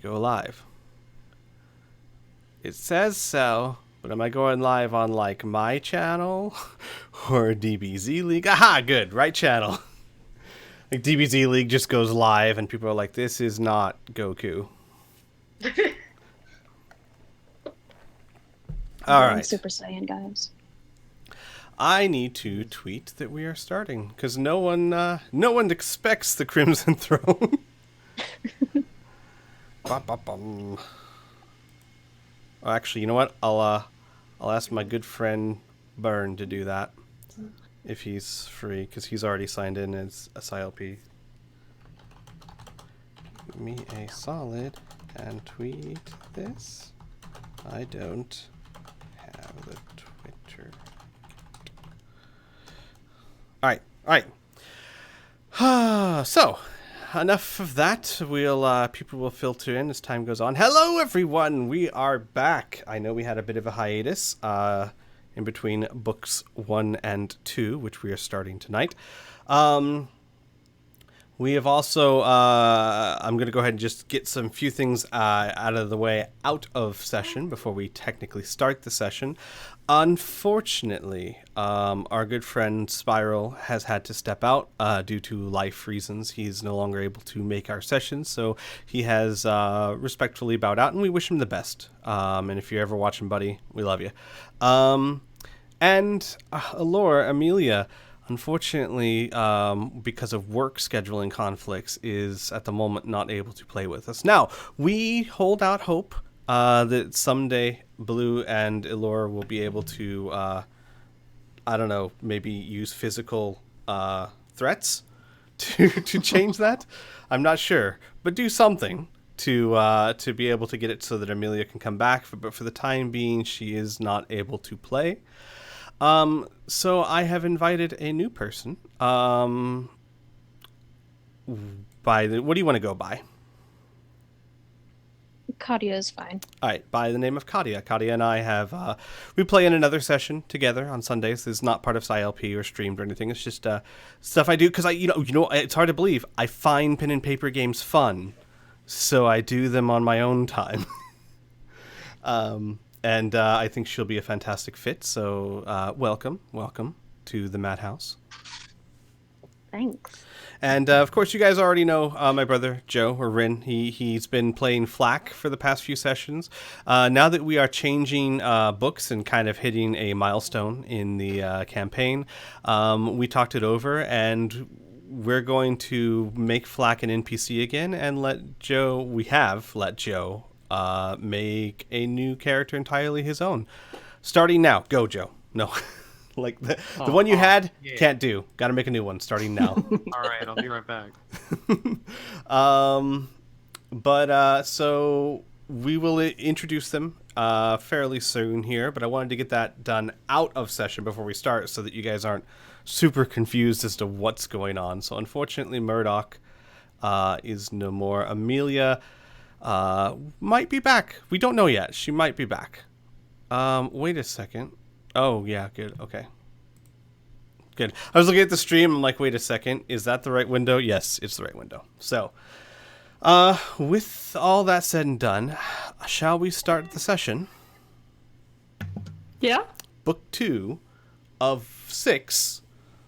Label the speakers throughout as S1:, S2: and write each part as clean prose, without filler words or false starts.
S1: go live. It says so, but am I going live on, like, my channel or DBZ League? Aha, good, right channel. Like, DBZ League just goes live, and people are like, this is not Goku. All right.
S2: Super Saiyan, guys.
S1: I need to tweet that we are starting, because no one expects the Crimson Throne. Ba-ba-bum. Oh, actually, you know what? I'll ask my good friend Byrne to do that if he's free, because he's already signed in as a PSYLP. Give me a solid and tweet this. I don't have the Twitter. All right. So, enough of that. People will filter in as time goes on. Hello, everyone. We are back. I know we had a bit of a hiatus in between books 1 and 2, which we are starting tonight. We have also, I'm going to go ahead and just get some few things out of the way out of session before we technically start the session. Unfortunately, our good friend Spiral has had to step out due to life reasons. He's no longer able to make our sessions, so he has respectfully bowed out, and we wish him the best. And if you're ever watching, buddy, we love you. And Allure, Amelia, unfortunately, because of work scheduling conflicts, is at the moment not able to play with us. Now, we hold out hope that someday Blue and Elora will be able to, I don't know, maybe use physical threats to change that. I'm not sure, but do something to be able to get it so that Amelia can come back. But for the time being, she is not able to play. So I have invited a new person. What do you want to go by?
S2: Kadia is fine.
S1: All right, by the name of Kadia. Kadia and I have, we play in another session together on Sundays. This is not part of PSYLP or streamed or anything. It's just stuff I do because you know, it's hard to believe. I find pen and paper games fun, so I do them on my own time. And I think she'll be a fantastic fit. So welcome to the Madhouse.
S2: Thanks.
S1: And of course, you guys already know my brother Joe, or Rin. He's been playing Flak for the past few sessions. Now that we are changing books and kind of hitting a milestone in the campaign, we talked it over, and we're going to make Flak an NPC again and let Joe. We have let Joe make a new character entirely his own. Starting now. Go, Joe. No. Like the one you had, yeah. Can't do. Got to make a new one starting now.
S3: All right, I'll be right back.
S1: So we will introduce them fairly soon here, but I wanted to get that done out of session before we start so that you guys aren't super confused as to what's going on. So unfortunately, Murdoch is no more. Amelia might be back. We don't know yet. She might be back. Wait a second. Oh, yeah, good. Okay. Good. I was looking at the stream. I'm like, wait a second. Is that the right window? Yes, it's the right window. So, with all that said and done, shall we start the session?
S4: Yeah.
S1: Book 2 of 6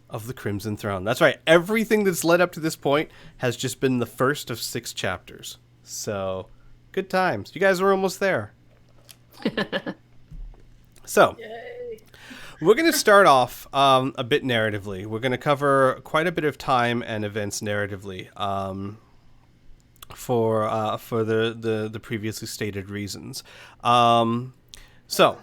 S1: of the Crimson Throne. That's right. Everything that's led up to this point has just been the first of 6 chapters. So, good times. You guys are almost there. So, we're going to start off a bit narratively. We're going to cover quite a bit of time and events narratively for the previously stated reasons. So,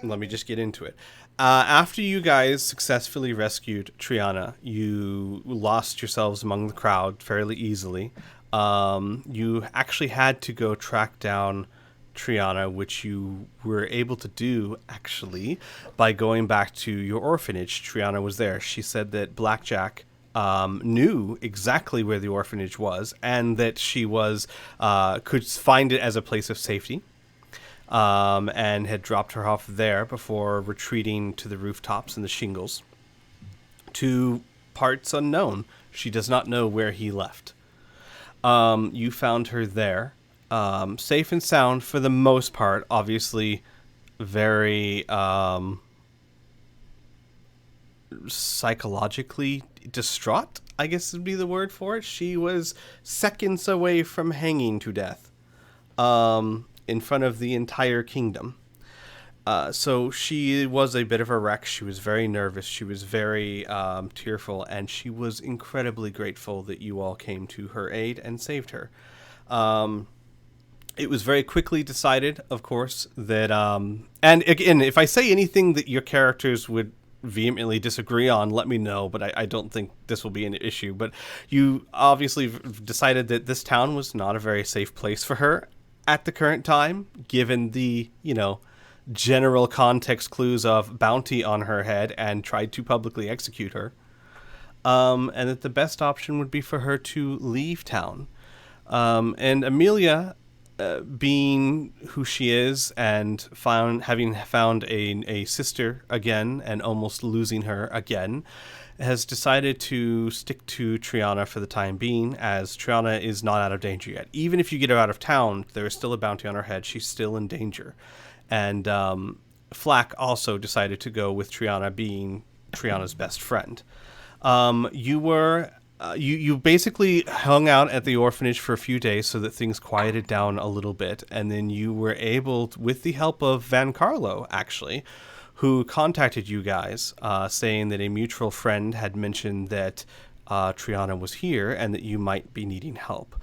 S1: let me just get into it. After you guys successfully rescued Triana, you lost yourselves among the crowd fairly easily. You actually had to go track down Triana, which you were able to do, actually, by going back to your orphanage. Triana was there. She said that Blackjack knew exactly where the orphanage was, and that she was could find it as a place of safety, and had dropped her off there before retreating to the rooftops and the shingles to parts unknown. She does not know where he left. You found her there, safe and sound for the most part. Obviously, very psychologically distraught, I guess would be the word for it. She was seconds away from hanging to death in front of the entire kingdom. So she was a bit of a wreck. She was very nervous. She was very tearful, and she was incredibly grateful that you all came to her aid and saved her. It was very quickly decided, of course, that... and again, if I say anything that your characters would vehemently disagree on, let me know, but I don't think this will be an issue. But you obviously decided that this town was not a very safe place for her at the current time, given the, general context clues of bounty on her head, and tried to publicly execute her. And that the best option would be for her to leave town. And Amelia, being who she is and having found a sister again and almost losing her again, has decided to stick to Triana for the time being, as Triana is not out of danger yet. Even if you get her out of town, there is still a bounty on her head. She's still in danger. And Flack also decided to go with Triana, being Triana's best friend. You basically hung out at the orphanage for a few days so that things quieted down a little bit, and then you were able, with the help of Van Carlo, actually, who contacted you guys, saying that a mutual friend had mentioned that Triana was here and that you might be needing help.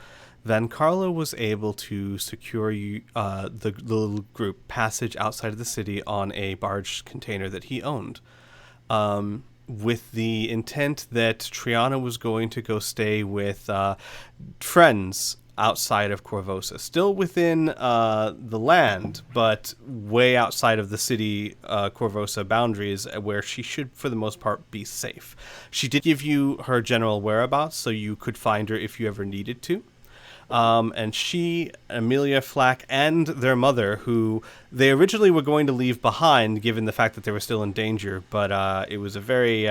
S1: Van Carlo was able to secure you, the little group passage outside of the city on a barge container that he owned. With the intent that Triana was going to go stay with friends outside of Corvosa, still within the land, but way outside of the city Corvosa boundaries, where she should, for the most part, be safe. She did give you her general whereabouts, so you could find her if you ever needed to. And she, Amelia, Flack, and their mother, who they originally were going to leave behind, given the fact that they were still in danger, but it was a very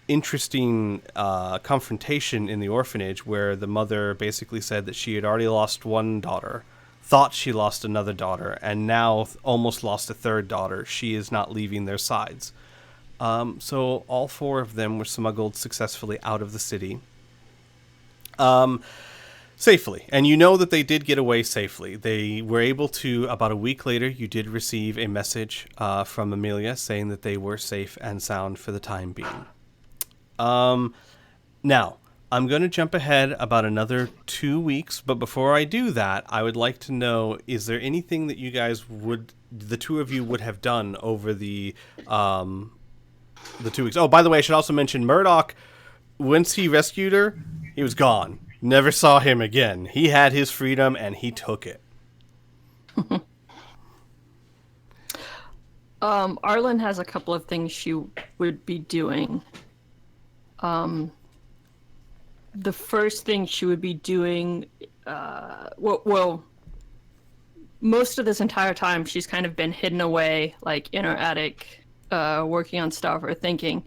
S1: interesting confrontation in the orphanage, where the mother basically said that she had already lost one daughter, thought she lost another daughter, and now almost lost a third daughter. She is not leaving their sides. So all four of them were smuggled successfully out of the city. Safely. And you know that they did get away safely. They were able to, about a week later, you did receive a message from Amelia saying that they were safe and sound for the time being. Now, I'm going to jump ahead about another 2 weeks, but before I do that, I would like to know, is there anything that you guys the two of you would have done over the 2 weeks? Oh, by the way, I should also mention Murdoch, once he rescued her, he was gone. Never saw him again. He had his freedom, and he took it.
S3: Arlen has a couple of things she would be doing. The first thing she would be doing, most of this entire time she's kind of been hidden away, like in her attic, working on stuff or thinking.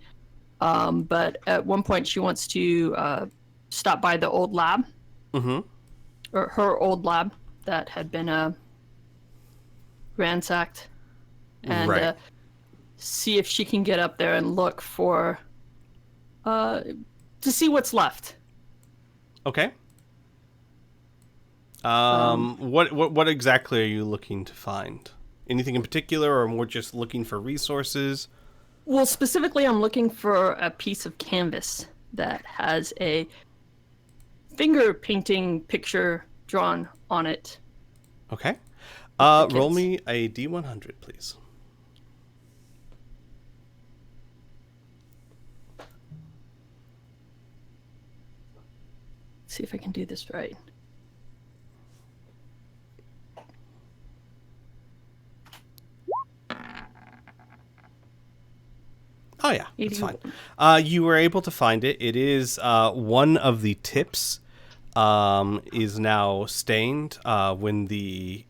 S3: But at one point she wants to stop by the old lab, or her old lab that had been ransacked, and see if she can get up there and look for to see what's left.
S1: Okay. What exactly are you looking to find? Anything in particular, or more just looking for resources?
S3: Well, specifically, I'm looking for a piece of canvas that has a finger painting picture drawn on it.
S1: Okay. Roll me a D100, please.
S3: Let's see if I can do this right.
S1: Oh yeah, it's fine. You were able to find it. It is one of the tips is now stained. When the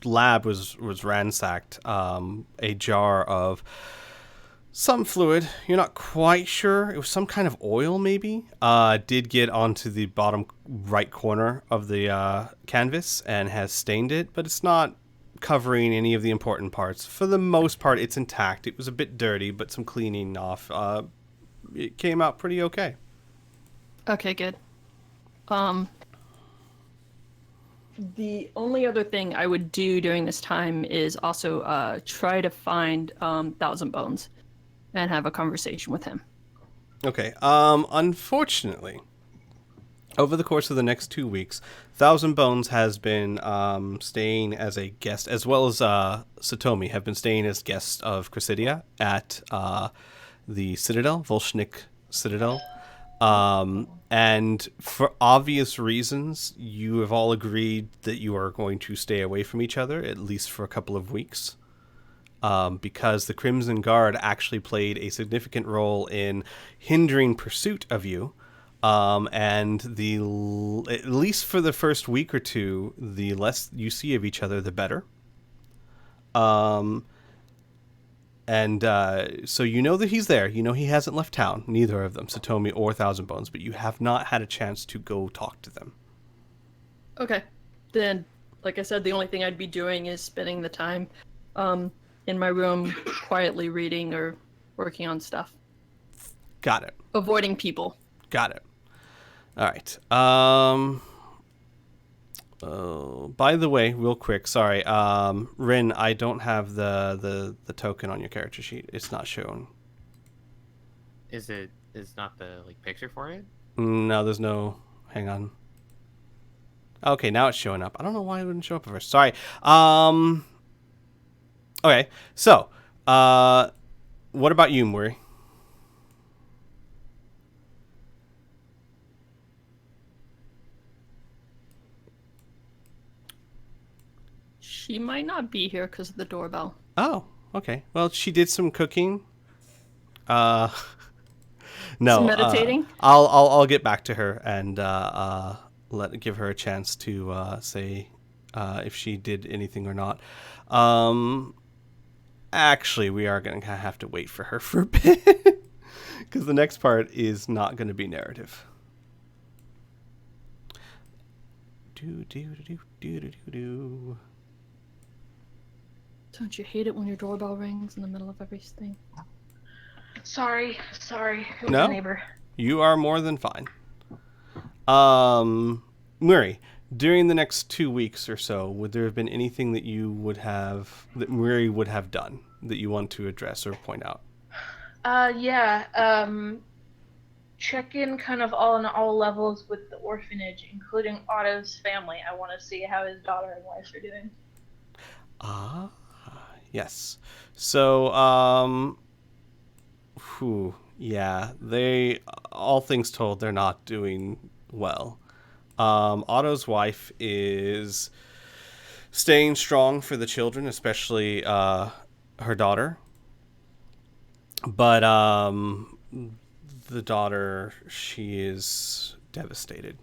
S1: lab was ransacked, a jar of Some fluid. You're not quite sure. It was some kind of oil, maybe. Did get onto the bottom right corner of the canvas and has stained it, but it's not covering any of the important parts. For the most part, it's intact. It was a bit dirty, but some cleaning off. It came out pretty okay.
S3: Okay, good. The only other thing I would do during this time is also try to find Thousand Bones and have a conversation with him.
S1: Okay. Unfortunately, over the course of the next 2 weeks, Thousand Bones has been staying as a guest, as well as Satomi have been staying as guests of Chrysidia at the Citadel, Volshnik Citadel. And for obvious reasons, you have all agreed that you are going to stay away from each other, at least for a couple of weeks. Because the Crimson Guard actually played a significant role in hindering pursuit of you. And at least for the first week or two, the less you see of each other, the better. So you know that he's there. You know he hasn't left town, neither of them, Satomi or Thousand Bones, but you have not had a chance to go talk to them.
S3: Okay. Then, like I said, the only thing I'd be doing is spending the time in my room quietly reading or working on stuff.
S1: Got it.
S3: Avoiding people.
S1: Got it. All right. Oh, by the way, real quick, sorry. Rin, I don't have the token on your character sheet. It's not shown.
S4: Is not the picture for it?
S1: No, there's no. Hang on. Okay, now it's showing up. I don't know why it wouldn't show up at first. Sorry. Okay, so what about you, Muri?
S3: She might not be here because of the doorbell.
S1: Oh, okay. Well, she did some cooking. No.
S3: Some meditating?
S1: I'll get back to her and give her a chance to say if she did anything or not. Actually, we are going to have to wait for her for a bit because the next part is not going to be narrative. Do.
S3: Don't you hate it when your doorbell rings in the middle of everything?
S2: Sorry. It was
S1: No?
S2: a neighbor.
S1: You are more than fine. Muri, during the next 2 weeks or so, would there have been anything that Muri would have done that you want to address or point out?
S2: Yeah. Check in kind of on all levels with the orphanage, including Otto's family. I want to see how his daughter and wife are doing.
S1: Yes. So, yeah, all things told, they're not doing well. Otto's wife is staying strong for the children, especially her daughter. But the daughter, she is devastated.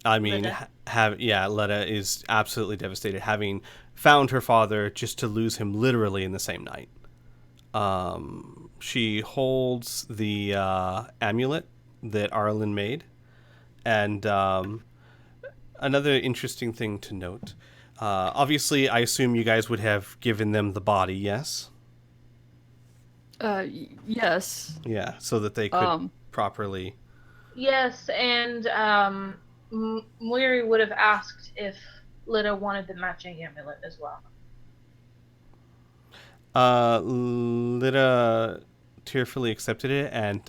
S1: I mean, Letta is absolutely devastated, having found her father just to lose him literally in the same night. She holds the amulet that Arlen made. And another interesting thing to note, obviously, I assume you guys would have given them the body, yes?
S3: Yes.
S1: Yeah, so that they could properly...
S2: Yes, and Muiri would have asked if Lita wanted the matching amulet as well.
S1: Lita tearfully accepted it, and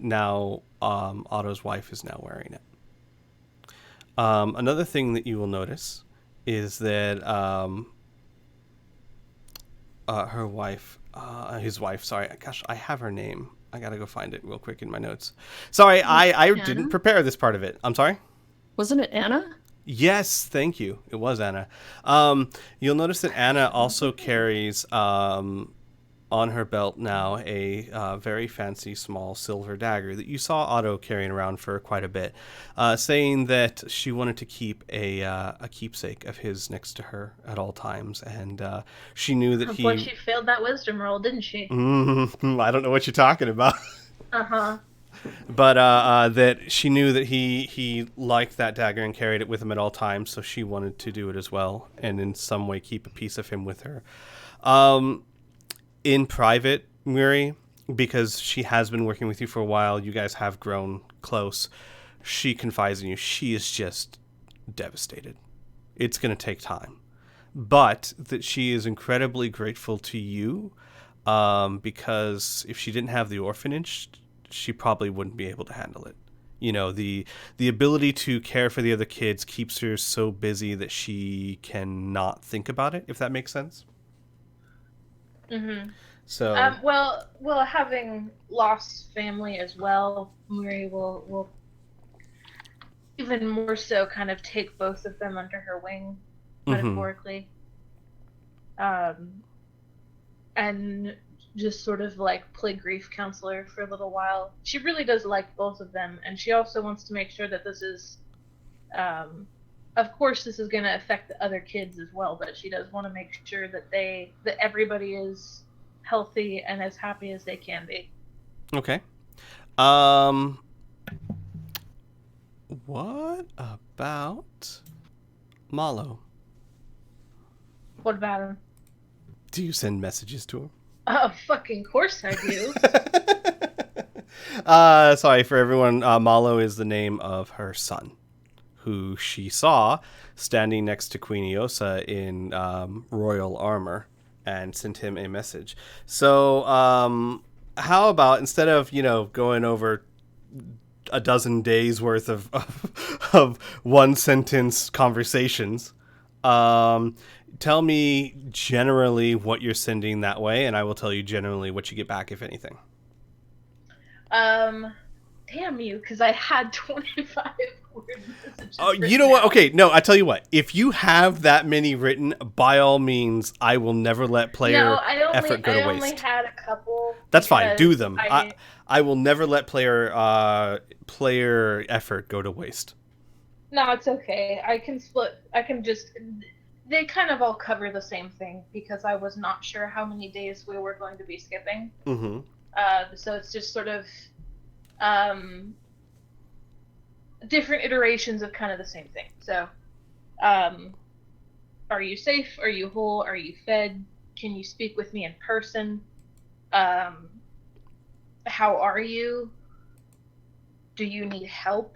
S1: now Otto's wife is now wearing it. Another thing that you will notice is that his wife, sorry, gosh, I have her name. I gotta go find it real quick in my notes. Sorry, I didn't prepare this part of it. I'm sorry?
S3: Wasn't it Anna?
S1: Yes, thank you. It was Anna. You'll notice that Anna also carries on her belt now a very fancy small silver dagger that you saw Otto carrying around for quite a bit, saying that she wanted to keep a keepsake of his next to her at all times, and she knew that he.
S2: Boy, she failed that wisdom roll, didn't she?
S1: I don't know what you're talking about.
S2: Uh-huh.
S1: But that she knew that he liked that dagger and carried it with him at all times, so she wanted to do it as well, and in some way keep a piece of him with her. In private, Muri, because she has been working with you for a while, you guys have grown close, she confides in you. She is just devastated. It's going to take time. But that she is incredibly grateful to you, because if she didn't have the orphanage, she probably wouldn't be able to handle it. You know, the ability to care for the other kids keeps her so busy that she cannot think about it, if that makes sense.
S2: Mm-hmm.
S1: So
S2: well, having lost family as well, Muri will even more so kind of take both of them under her wing, metaphorically, and just sort of like play grief counselor for a little while. She really does like both of them, and she also wants to make sure that this is, of course, this is going to affect the other kids as well, but she does want to make sure that that everybody is healthy and as happy as they can be.
S1: okay. What about Malo?
S2: What about him?
S1: Do you send messages to him?
S2: Oh, fucking course I do.
S1: Sorry for everyone. Malo is the name of her son, who she saw standing next to Queen Iosa in royal armor, and sent him a message. So, how about instead of going over a dozen days worth of one sentence conversations, tell me generally what you're sending that way, and I will tell you generally what you get back, if anything.
S2: Damn you, because I had 25 word messages.
S1: Oh, you know what? Okay, no, I tell you what. If you have that many written, by all means, I will never let player effort go to waste.
S2: I only had a couple.
S1: That's fine. Do them. I will never let player effort go to waste.
S2: No, it's okay. I can split. They kind of all cover the same thing, because I was not sure how many days we were going to be skipping.
S1: Mm-hmm.
S2: So it's just sort of different iterations of kind of the same thing. So, are you safe? Are you whole? Are you fed? Can you speak with me in person? How are you? Do you need help?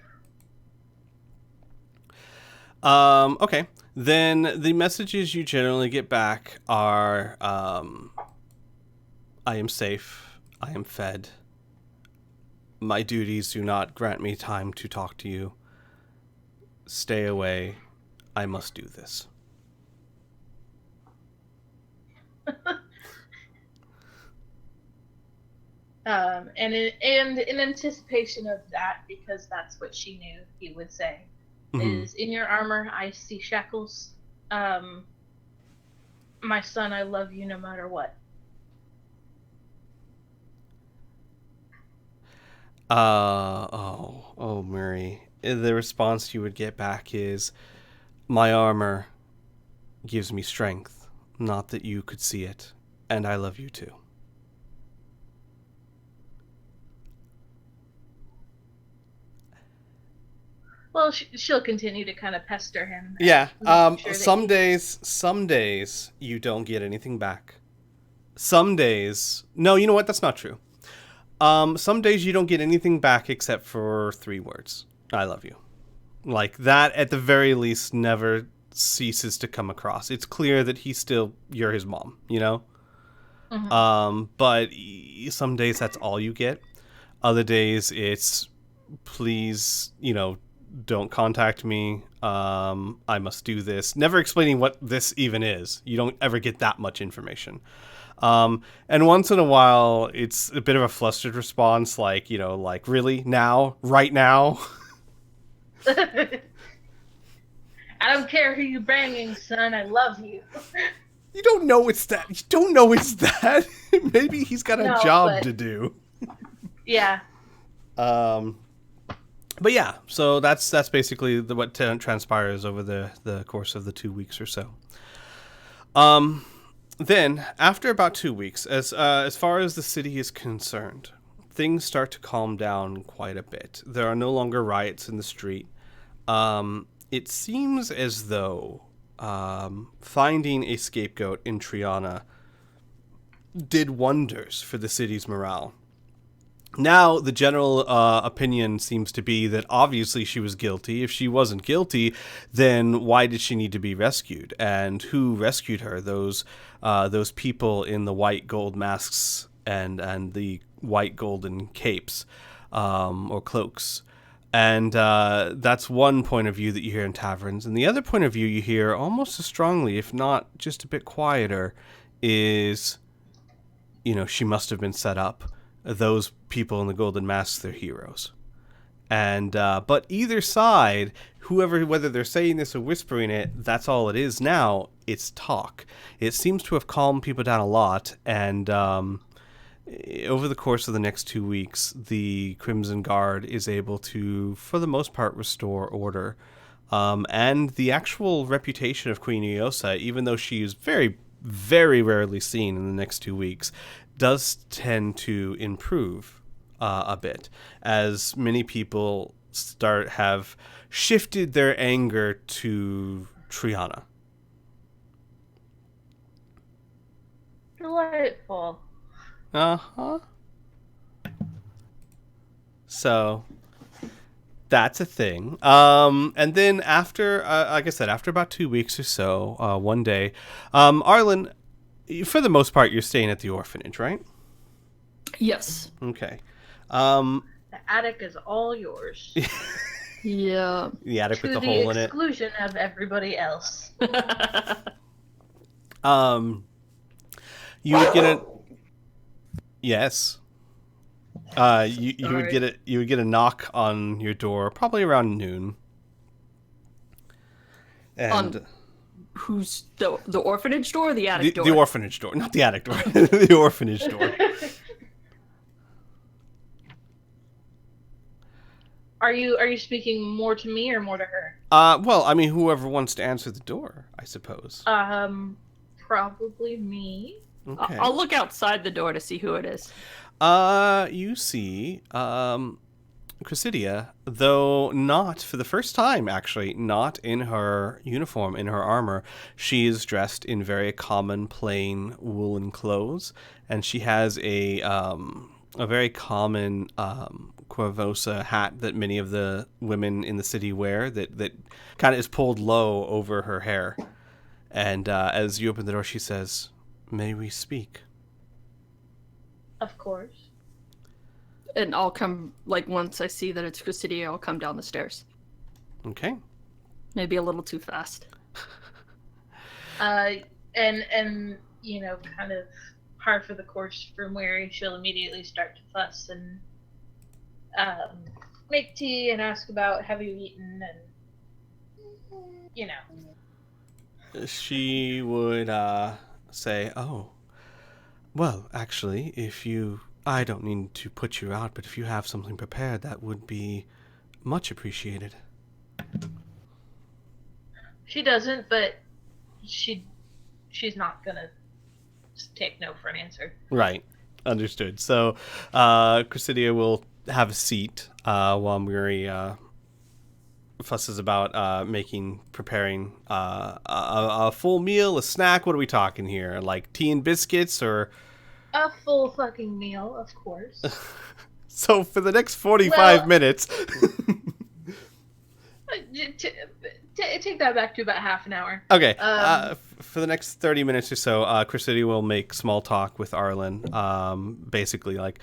S1: Okay. Then the messages you generally get back are, I am safe. I am fed. My duties do not grant me time to talk to you. Stay away. I must do this.
S2: And in anticipation of that, because that's what she knew he would say, is in your armor I see shackles. My son, I love you no matter what.
S1: Oh, Murray. The response you would get back is, my armor gives me strength, not that you could see it, and I love you too.
S2: Well, she'll continue to kind of pester him.
S1: Yeah. Some days you don't get anything back. Some days, no, you know what? That's not true. Some days you don't get anything back except for 3 words. I love you. Like that, at the very least, never ceases to come across. It's clear that you're his mom, you know? Mm-hmm. But some days that's all you get. Other days it's, please, don't contact me. I must do this. Never explaining what this even is. You don't ever get that much information. And once in a while, it's a bit of a flustered response, like, really? Now? Right now?
S2: I don't care who you're banging, son. I love you.
S1: You don't know it's that. You don't know it's that. Maybe he's got a
S2: No,
S1: job
S2: but-
S1: to do.
S2: Yeah.
S1: But yeah, so that's basically what transpires over the course of the 2 weeks or so. Then after about 2 weeks, as far as the city is concerned, things start to calm down quite a bit. There are no longer riots in the street. It seems as though finding a scapegoat in Triana did wonders for the city's morale. Now, the general opinion seems to be that obviously she was guilty. If she wasn't guilty, then why did she need to be rescued? And who rescued her? Those people in the white gold masks and the white golden capes or cloaks. And that's one point of view that you hear in taverns. And the other point of view you hear almost as strongly, if not just a bit quieter, is, she must have been set up. Those people in the golden masks, they're heroes. And but either side, whether they're saying this or whispering it, that's all it is now. It's talk. It seems to have calmed people down a lot. And over the course of the next 2 weeks, the Crimson Guard is able to, for the most part, restore order. And the actual reputation of Queen Iosa, even though she is very, very rarely seen in the next 2 weeks, does tend to improve a bit, as many people have shifted their anger to Triana.
S2: Delightful.
S1: Uh-huh. So that's a thing. And then after, like I said, after about 2 weeks or so, one day, Arlen, for the most part, you're staying at the orphanage, right?
S3: Yes.
S1: Okay.
S2: The attic is all yours.
S3: Yeah.
S1: The attic
S2: To
S1: with the
S2: the
S1: hole in it.
S2: exclusion of everybody else.
S1: You would get a yes. You would get a knock on your door probably around noon. And
S3: Who's the orphanage door or the attic door?
S1: the orphanage door, not the attic door. The orphanage door.
S2: Are you speaking more to me or more to her?
S1: Well, I mean, whoever wants to answer the door, I suppose.
S2: Probably me.
S1: Okay.
S3: I'll look outside the door to see who it is.
S1: You see, Chrysidia, though not for the first time, actually, not in her uniform, in her armor. She is dressed in very common, plain woolen clothes, and she has a very common Corvosa hat that many of the women in the city wear. That kind of is pulled low over her hair. And as you open the door, she says, "May we speak?"
S2: Of course.
S3: And I'll come, once I see that it's Chrysidia, I'll come down the stairs.
S1: Okay.
S3: Maybe a little too fast.
S2: And kind of par for the course for Mary, she'll immediately start to fuss and make tea and ask about have you eaten and
S1: She would say, "Oh, well, actually, I don't need to put you out, but if you have something prepared, that would be much appreciated."
S2: She doesn't, but she's not gonna just take no for an answer.
S1: Right. Understood. So, Chrysidia will have a seat while Miri fusses about preparing a full meal, a snack. What are we talking here? Like tea and biscuits, or
S2: A full fucking meal, of course.
S1: so for the next 45 minutes.
S2: Take that back to about half an hour.
S1: Okay. For the next 30 minutes or so, Chrysidia will make small talk with Arlen. Basically, like,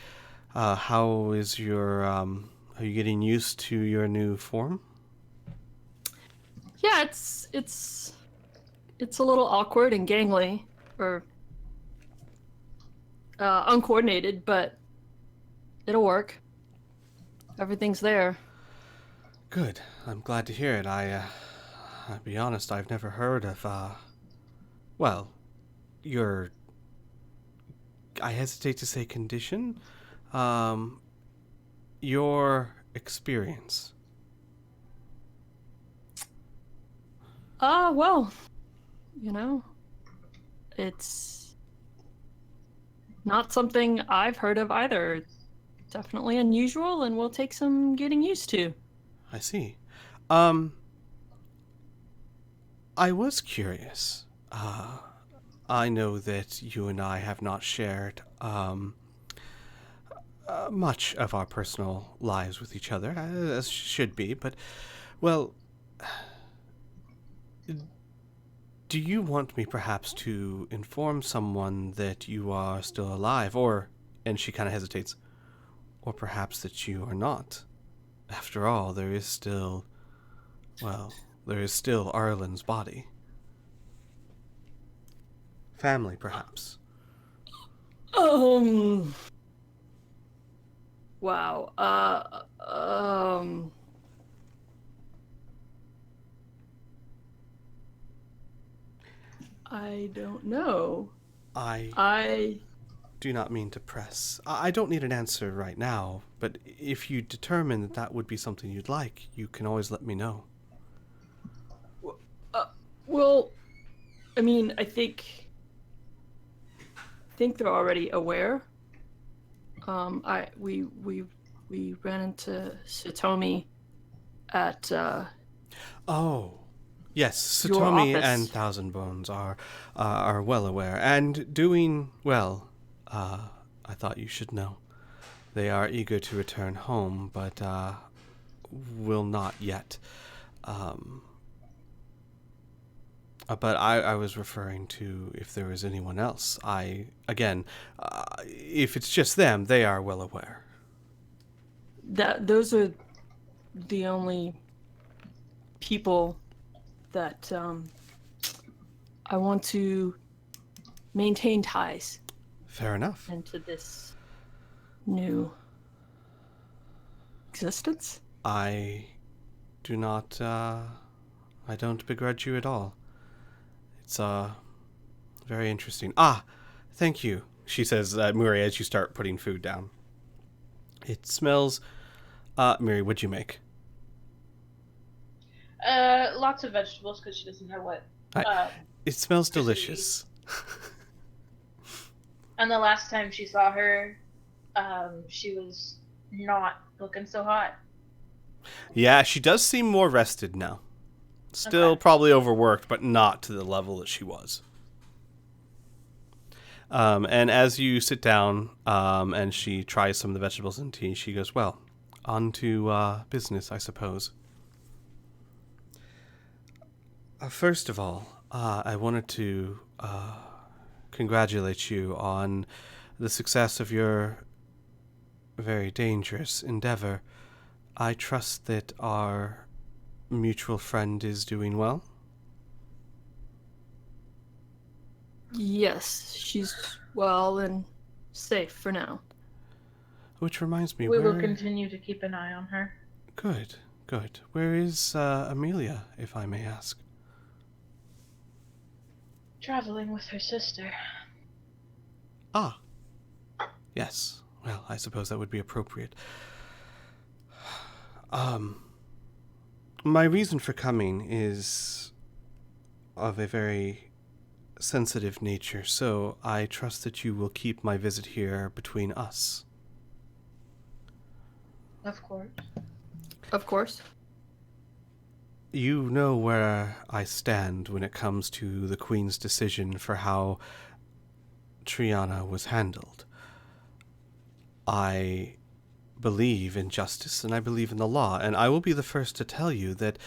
S1: how is your? Are you getting used to your new form?
S3: Yeah, it's a little awkward and gangly, or uncoordinated, but it'll work. Everything's there.
S1: Good. I'm glad to hear it. I'll be honest, I've never heard of, well, your, I hesitate to say condition, your experience.
S3: Well, you know, it's not something I've heard of either. It's definitely unusual and will take some getting used to.
S1: I see. Um, I was curious. I know that you and I have not shared much of our personal lives with each other, as should be, but, well, do you want me perhaps to inform someone that you are still alive, or, and she kind of hesitates, or perhaps that you are not? After all, there is still Arlen's body. Family, perhaps.
S3: Wow. I don't know. I
S1: Do not mean to press. I don't need an answer right now, but if you determine that that would be something you'd like, you can always let me know.
S3: well, I mean, I think they're already aware. We ran into Satomi at
S1: Oh, yes,
S3: your
S1: Satomi
S3: office.
S1: and Thousand Bones are well aware and doing well. I thought you should know. They are eager to return home, but will not yet. But I was referring to if there was anyone else. If it's just them, they are well aware.
S3: Those are the only people that I want to maintain ties
S1: Fair enough.
S3: into this new existence.
S1: I do not, I don't begrudge you at all. It's, very interesting. Thank you, she says, Murray, as you start putting food down. It smells, Mary, what'd you make?
S2: Lots of vegetables because she doesn't know what.
S1: It smells delicious.
S2: And the last time she saw her, she was not looking so hot.
S1: Yeah, she does seem more rested now. Still
S2: Okay.
S1: probably overworked, but not to the level that she was. And as you sit down and she tries some of the vegetables and tea, she goes, well, on to business, I suppose. First of all, I wanted to congratulate you on the success of your very dangerous endeavor. I trust that our mutual friend is doing well.
S3: Yes, she's well and safe for now.
S1: Which reminds me,
S2: We will continue to keep an eye on her.
S1: Good, good. Where is Amelia, if I may ask?
S2: Traveling with her sister.
S1: Ah, yes. Well, I suppose that would be appropriate. My reason for coming is of a very sensitive nature, so I trust that you will keep my visit here between us.
S2: Of course.
S3: Of course.
S1: You know where I stand when it comes to the Queen's decision for how Triana was handled. I believe in justice and I believe in the law, and I will be the first to tell you that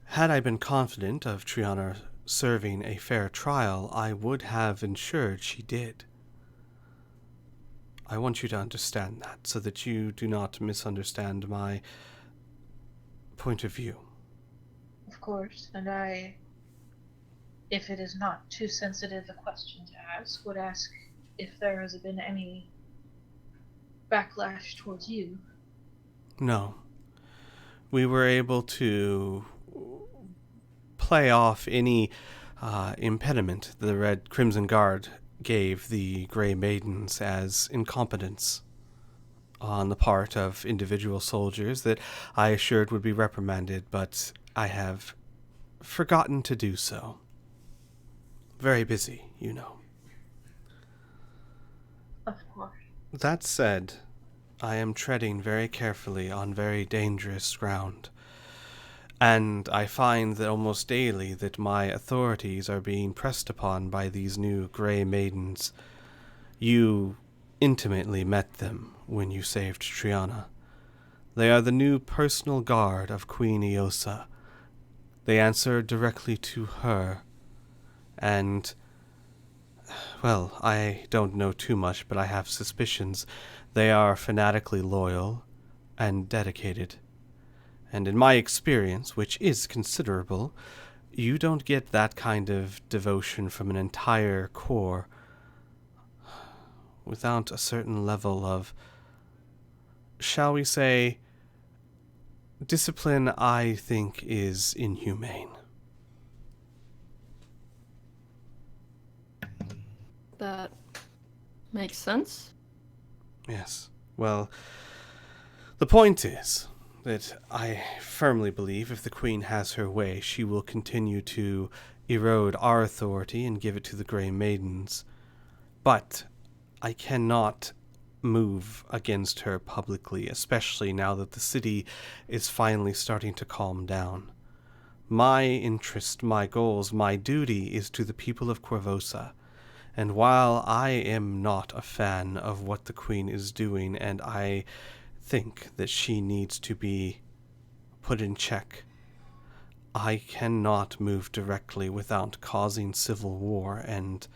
S1: had I been confident of Triana serving a fair trial, I would have ensured she did. I want you to understand that so that you do not misunderstand my point of view.
S2: Of course. And I, if it is not too sensitive a question to ask, would ask if there has been any backlash towards you.
S1: No. We were able to play off any impediment the Red Crimson Guard gave the Grey Maidens as incompetence on the part of individual soldiers that I assured would be reprimanded, but I have forgotten to do so. Very busy, you know.
S2: Of course.
S1: That said, I am treading very carefully on very dangerous ground, and I find that almost daily that my authorities are being pressed upon by these new Grey Maidens. You intimately met them when you saved Triana. They are the new personal guard of Queen Eosa. They answer directly to her, and, well, I don't know too much, but I have suspicions they are fanatically loyal and dedicated. And in my experience, which is considerable, you don't get that kind of devotion from an entire corps without a certain level of, shall we say, discipline I think is inhumane.
S3: That makes sense.
S1: Yes. Well, the point is that I firmly believe if the Queen has her way, she will continue to erode our authority and give it to the Grey Maidens. But I cannot move against her publicly, especially now that the city is finally starting to calm down. My interest, my goals, my duty is to the people of Corvosa. And while I am not a fan of what the Queen is doing, and I think that she needs to be put in check, I cannot move directly without causing civil war, and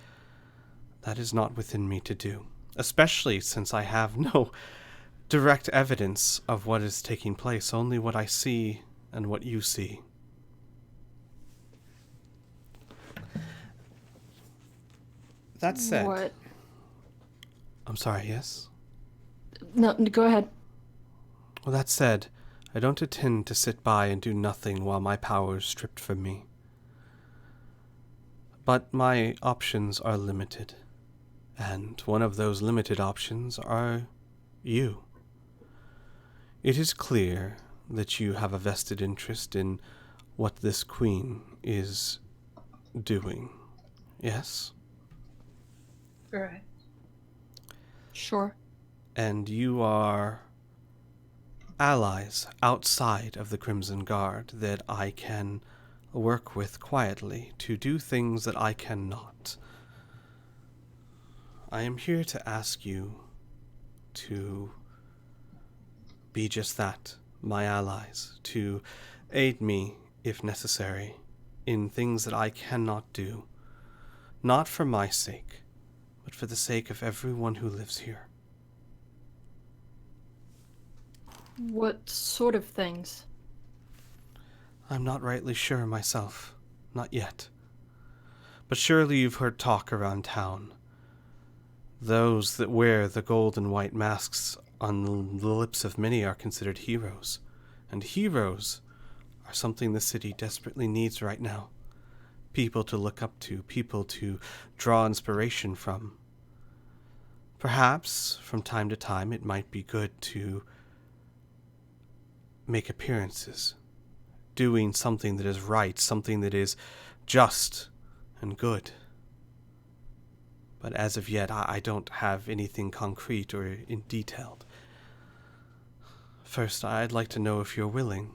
S1: that is not within me to do, especially since I have no direct evidence of what is taking place, only what I see and what you see. That said...
S3: What?
S1: I'm sorry, yes?
S3: No, go ahead.
S1: Well, that said, I don't intend to sit by and do nothing while my power is stripped from me. But my options are limited, and one of those limited options are you. It is clear that you have a vested interest in what this Queen is doing, yes?
S2: Correct.
S3: Sure.
S1: And you are allies outside of the Crimson Guard that I can work with quietly to do things that I cannot. I am here to ask you to be just that, my allies, to aid me, if necessary, in things that I cannot do, not for my sake, but for the sake of everyone who lives here.
S3: What sort of things?
S1: I'm not rightly sure myself, not yet. But surely you've heard talk around town. Those that wear the gold and white masks on the lips of many are considered heroes, and heroes are something the city desperately needs right now. People to look up to, people to draw inspiration from. Perhaps, from time to time, it might be good to make appearances, doing something that is right, something that is just and good. But as of yet, I don't have anything concrete or in detailed. First, I'd like to know if you're willing.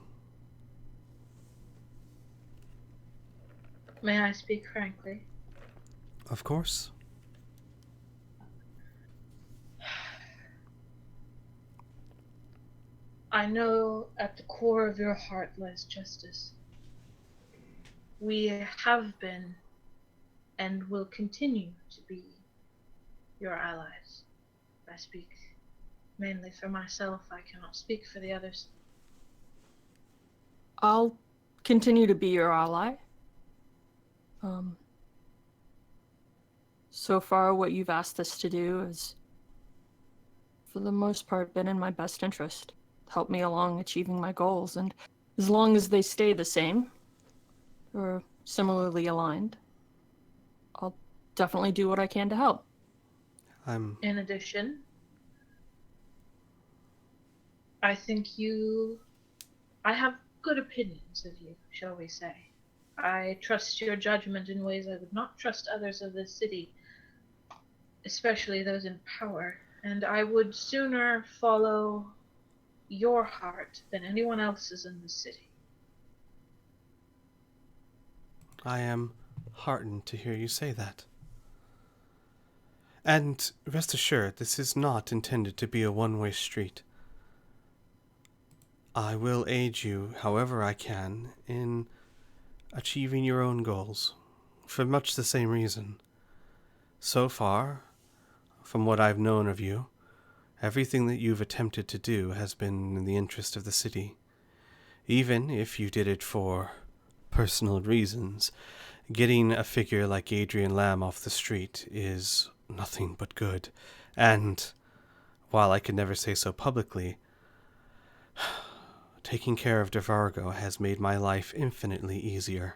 S2: May I speak frankly?
S1: Of course.
S2: I know at the core of your heart lies justice. We have been and will continue to be your allies. I speak mainly for myself. I cannot speak for the others.
S3: I'll continue to be your ally. So far, what you've asked us to do has, for the most part, been in my best interest. Help me along achieving my goals, and as long as they stay the same, or similarly aligned, definitely do what I can to help.
S1: I'm
S2: In addition, I think I have good opinions of you, shall we say. I trust your judgment in ways I would not trust others of this city, especially those in power, and I would sooner follow your heart than anyone else's in the city.
S1: I am heartened to hear you say that. And rest assured, this is not intended to be a one-way street. I will aid you however I can in achieving your own goals, for much the same reason. So far, from what I've known of you, everything that you've attempted to do has been in the interest of the city. Even if you did it for personal reasons, getting a figure like Adrian Lamb off the street is nothing but good. And, while I could never say so publicly, taking care of DeVargo has made my life infinitely easier.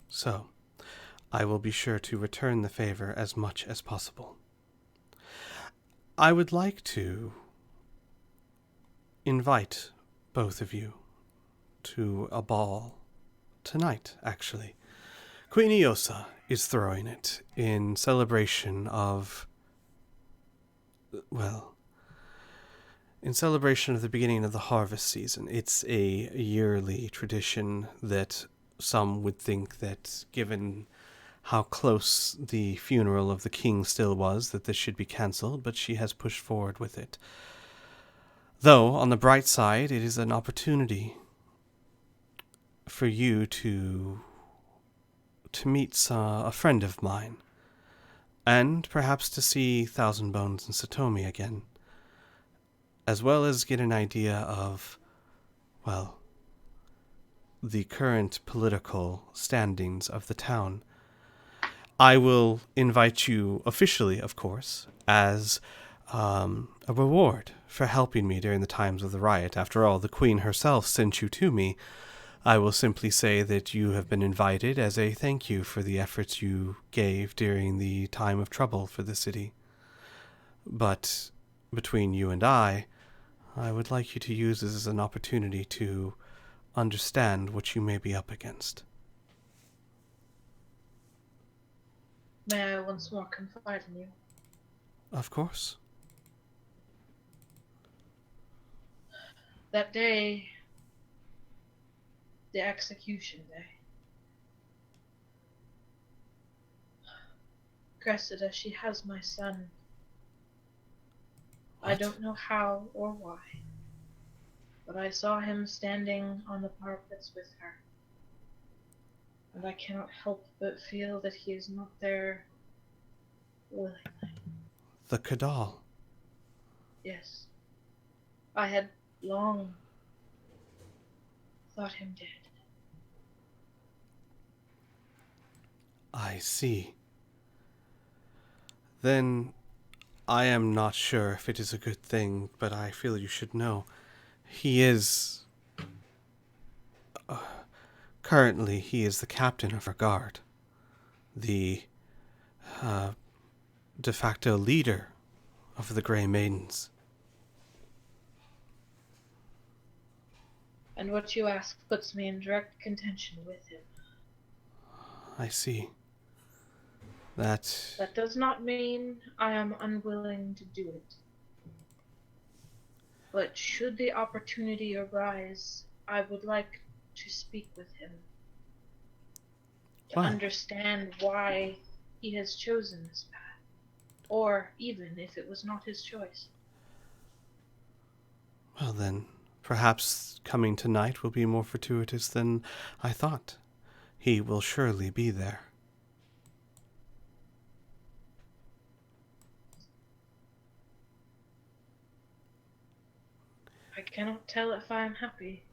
S1: So, I will be sure to return the favor as much as possible. I would like to invite both of you to a ball tonight, actually. Queen Iosa is throwing it in celebration of, well, in celebration of the beginning of the harvest season. It's a yearly tradition that some would think that, given how close the funeral of the king still was, that this should be cancelled, but she has pushed forward with it. Though, on the bright side, it is an opportunity for you to meet a friend of mine, and perhaps to see Thousand Bones and Satomi again, as well as get an idea of, well, the current political standings of the town. I will invite you officially, of course, as a reward for helping me during the times of the riot. After all, the Queen herself sent you to me. I will simply say that you have been invited as a thank you for the efforts you gave during the time of trouble for the city. But between you and I would like you to use this as an opportunity to understand what you may be up against.
S2: May I once more confide in you?
S1: Of course.
S2: That day, the execution day, Cressida, she has my son. I
S1: What?
S2: don't know how or why, but I saw him standing on the parapets with her, and I cannot help but feel that he is not there willingly.
S1: The Kadal.
S2: Yes, I had long thought him dead.
S1: I see. Then I am not sure if it is a good thing, but I feel you should know. He is... currently, he is the captain of our guard. The de facto leader of the Grey Maidens.
S2: And what you ask puts me in direct contention with him.
S1: I see. That
S2: does not mean I am unwilling to do it. But should the opportunity arise, I would like to speak with him. To
S1: Well.
S2: understand why he has chosen this path. Or even if it was not his choice.
S1: Well then, perhaps coming tonight will be more fortuitous than I thought. He will surely be there.
S2: I cannot tell if I am happy.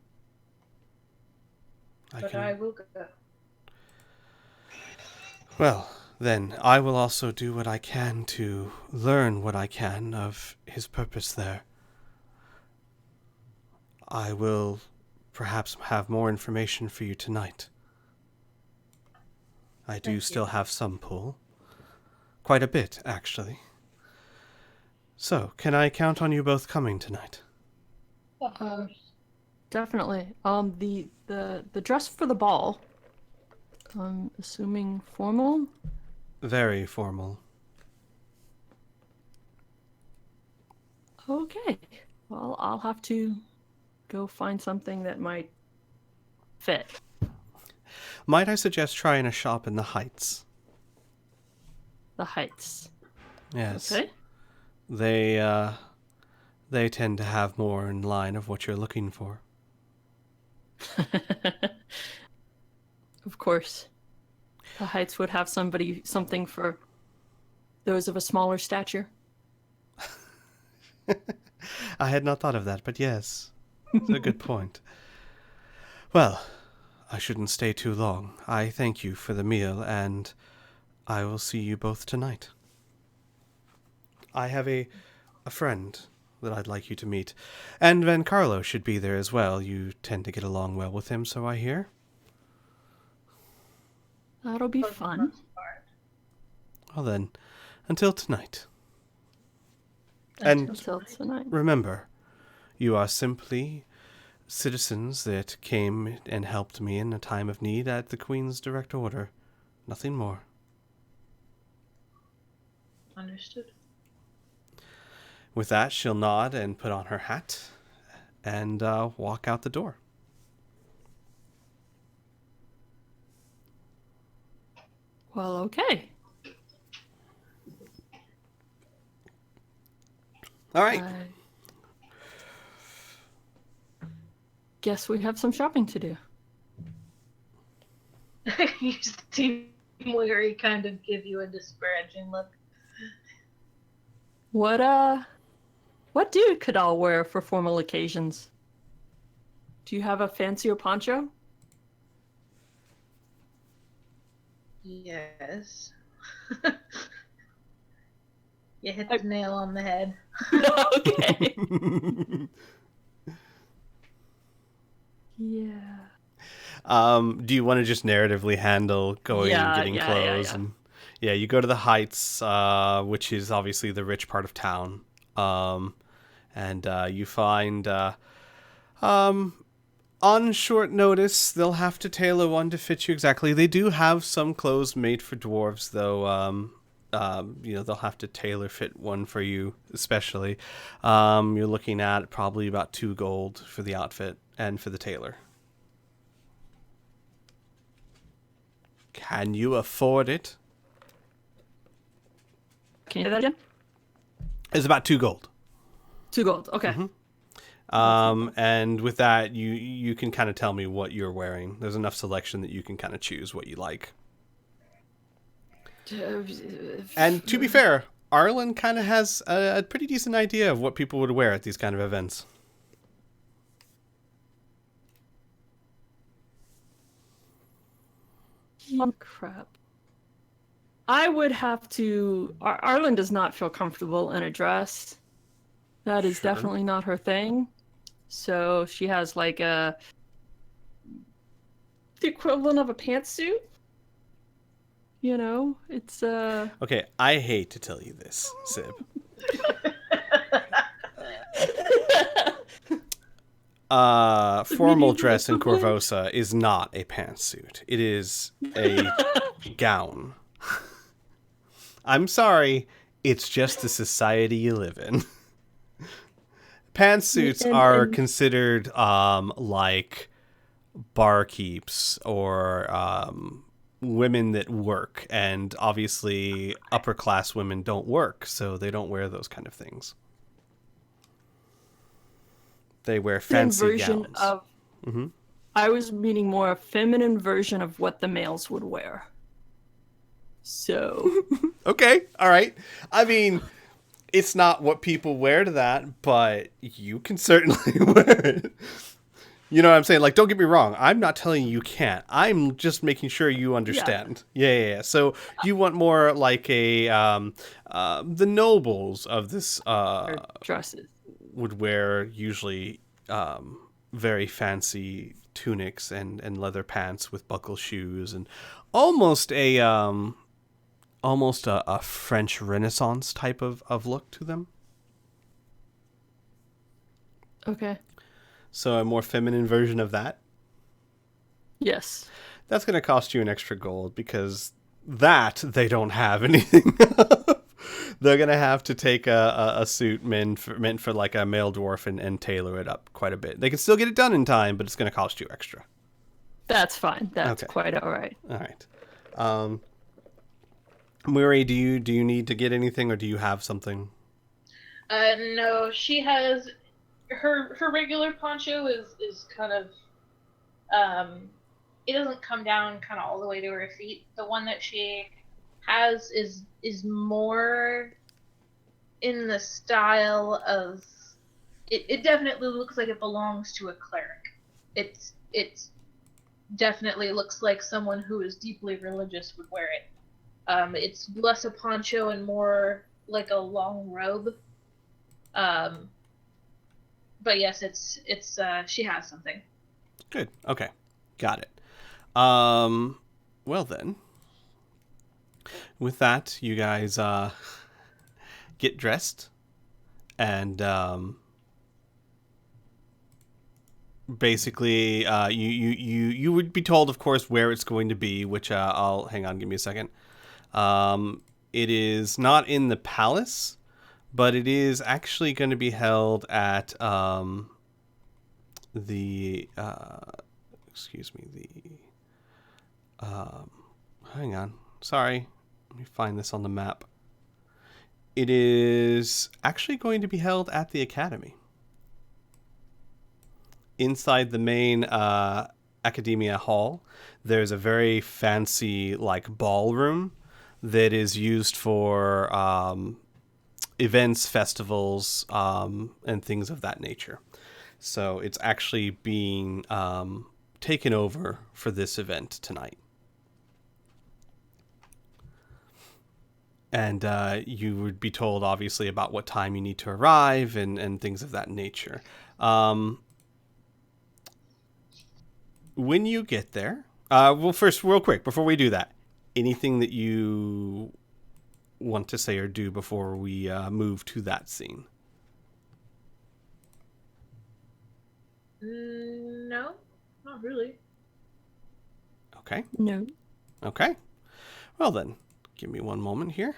S2: But I will go.
S1: Well, then, I will also do what I can to learn what I can of his purpose there. I will perhaps have more information for you tonight. I do
S2: Thank
S1: still
S2: you.
S1: have some pull. Quite a bit, actually. So, can I count on you both coming tonight?
S2: Of course.
S3: Definitely. The dress for the ball. I'm assuming formal.
S1: Very formal.
S3: Okay. Well, I'll have to go find something that might fit.
S1: Might I suggest trying a shop in the Heights?
S3: The Heights.
S1: Yes.
S3: Okay.
S1: They tend to have more in line of what you're looking for.
S3: Of course. The Heights would have something for those of a smaller stature.
S1: I had not thought of that, but yes. It's a good point. Well, I shouldn't stay too long. I thank you for the meal, and I will see you both tonight. I have a friend that I'd like you to meet. And Van Carlo should be there as well. You tend to get along well with him, so I hear.
S3: That'll be
S2: For the
S3: fun.
S2: most part.
S1: Well then, until tonight. And
S3: Until tonight.
S1: remember, you are simply citizens that came and helped me in a time of need at the Queen's direct order. Nothing more.
S2: Understood.
S1: With that, she'll nod and put on her hat and walk out the door.
S3: Well, okay.
S1: All right.
S3: Guess we have some shopping to do.
S2: You seem weary, kind of give you a disparaging look.
S3: What do Kadal wear for formal occasions? Do you have a fancier poncho?
S2: Yes. You hit the nail on the head.
S3: Okay. Yeah.
S1: Do you want to just narratively handle going and getting
S3: Yeah.
S1: clothes? And yeah, you go to the Heights, which is obviously the rich part of town, and you find on short notice they'll have to tailor one to fit you exactly. They do have some clothes made for dwarves, though. They'll have to tailor fit one for you, especially. You're looking at probably about 2 gold for the outfit and for the tailor. Can you afford it?
S3: Can you say that again?
S1: It's about 2 gold.
S3: 2 gold. Okay.
S1: And with that, you can kind of tell me what you're wearing. There's enough selection that you can kind of choose what you like. And to be fair, Arlen kind of has a pretty decent idea of what people would wear at these kind of events.
S3: Oh, crap. I would have to. Arlen does not feel comfortable in a dress. That is
S1: Sure.
S3: definitely not her thing. So she has like the equivalent of a pantsuit. You know, it's
S1: Okay, I hate to tell you this, Sib. Formal dress in Corvosa is not a pantsuit. It is a gown. I'm sorry, it's just the society you live in. Pantsuits are considered like barkeeps or women that work, and obviously upper class women don't work, so they don't wear those kind of things. They wear fancy gowns.
S3: I was meaning more a feminine version of what the males would wear. So
S1: Okay, all right. I mean, it's not what people wear to that, but you can certainly wear it. You know what I'm saying? Like, don't get me wrong. I'm not telling you can't. I'm just making sure you understand. Yeah. So you want more like a the nobles of this
S3: dresses.
S1: would wear usually very fancy tunics and leather pants with buckle shoes, and almost a French Renaissance type of look to them.
S3: Okay.
S1: So a more feminine version of that.
S3: Yes.
S1: That's going to cost you an extra gold, because that they don't have anything of. They're going to have to take a suit meant for like a male dwarf and tailor it up quite a bit. They can still get it done in time, but it's going to cost you extra.
S3: That's fine. That's
S1: Okay.
S3: quite all right.
S1: All right. Murray, do you need to get anything, or do you have something?
S2: No, she has her regular poncho is kind of it doesn't come down kind of all the way to her feet. The one that she has is more in the style of it definitely looks like it belongs to a cleric. It's definitely looks like someone who is deeply religious would wear it. It's less a poncho and more like a long robe. But yes, it's she has something.
S1: Good. Okay. Got it. Well then, with that, you guys get dressed, and basically you would be told, of course, where it's going to be, which I'll hang on, give me a second. It is not in the palace, but it is actually going to be held at the hang on, sorry, let me find this on the map. It is actually going to be held at the academy, inside the main academia hall. There's a very fancy like ballroom that is used for events, festivals, and things of that nature. So it's actually being taken over for this event tonight. And you would be told, obviously, about what time you need to arrive and things of that nature. When you get there, well, first, real quick, before we do that, anything that you want to say or do before we move to that scene?
S2: No, not really.
S1: Okay.
S3: No.
S1: Okay. Well then, give me one moment here.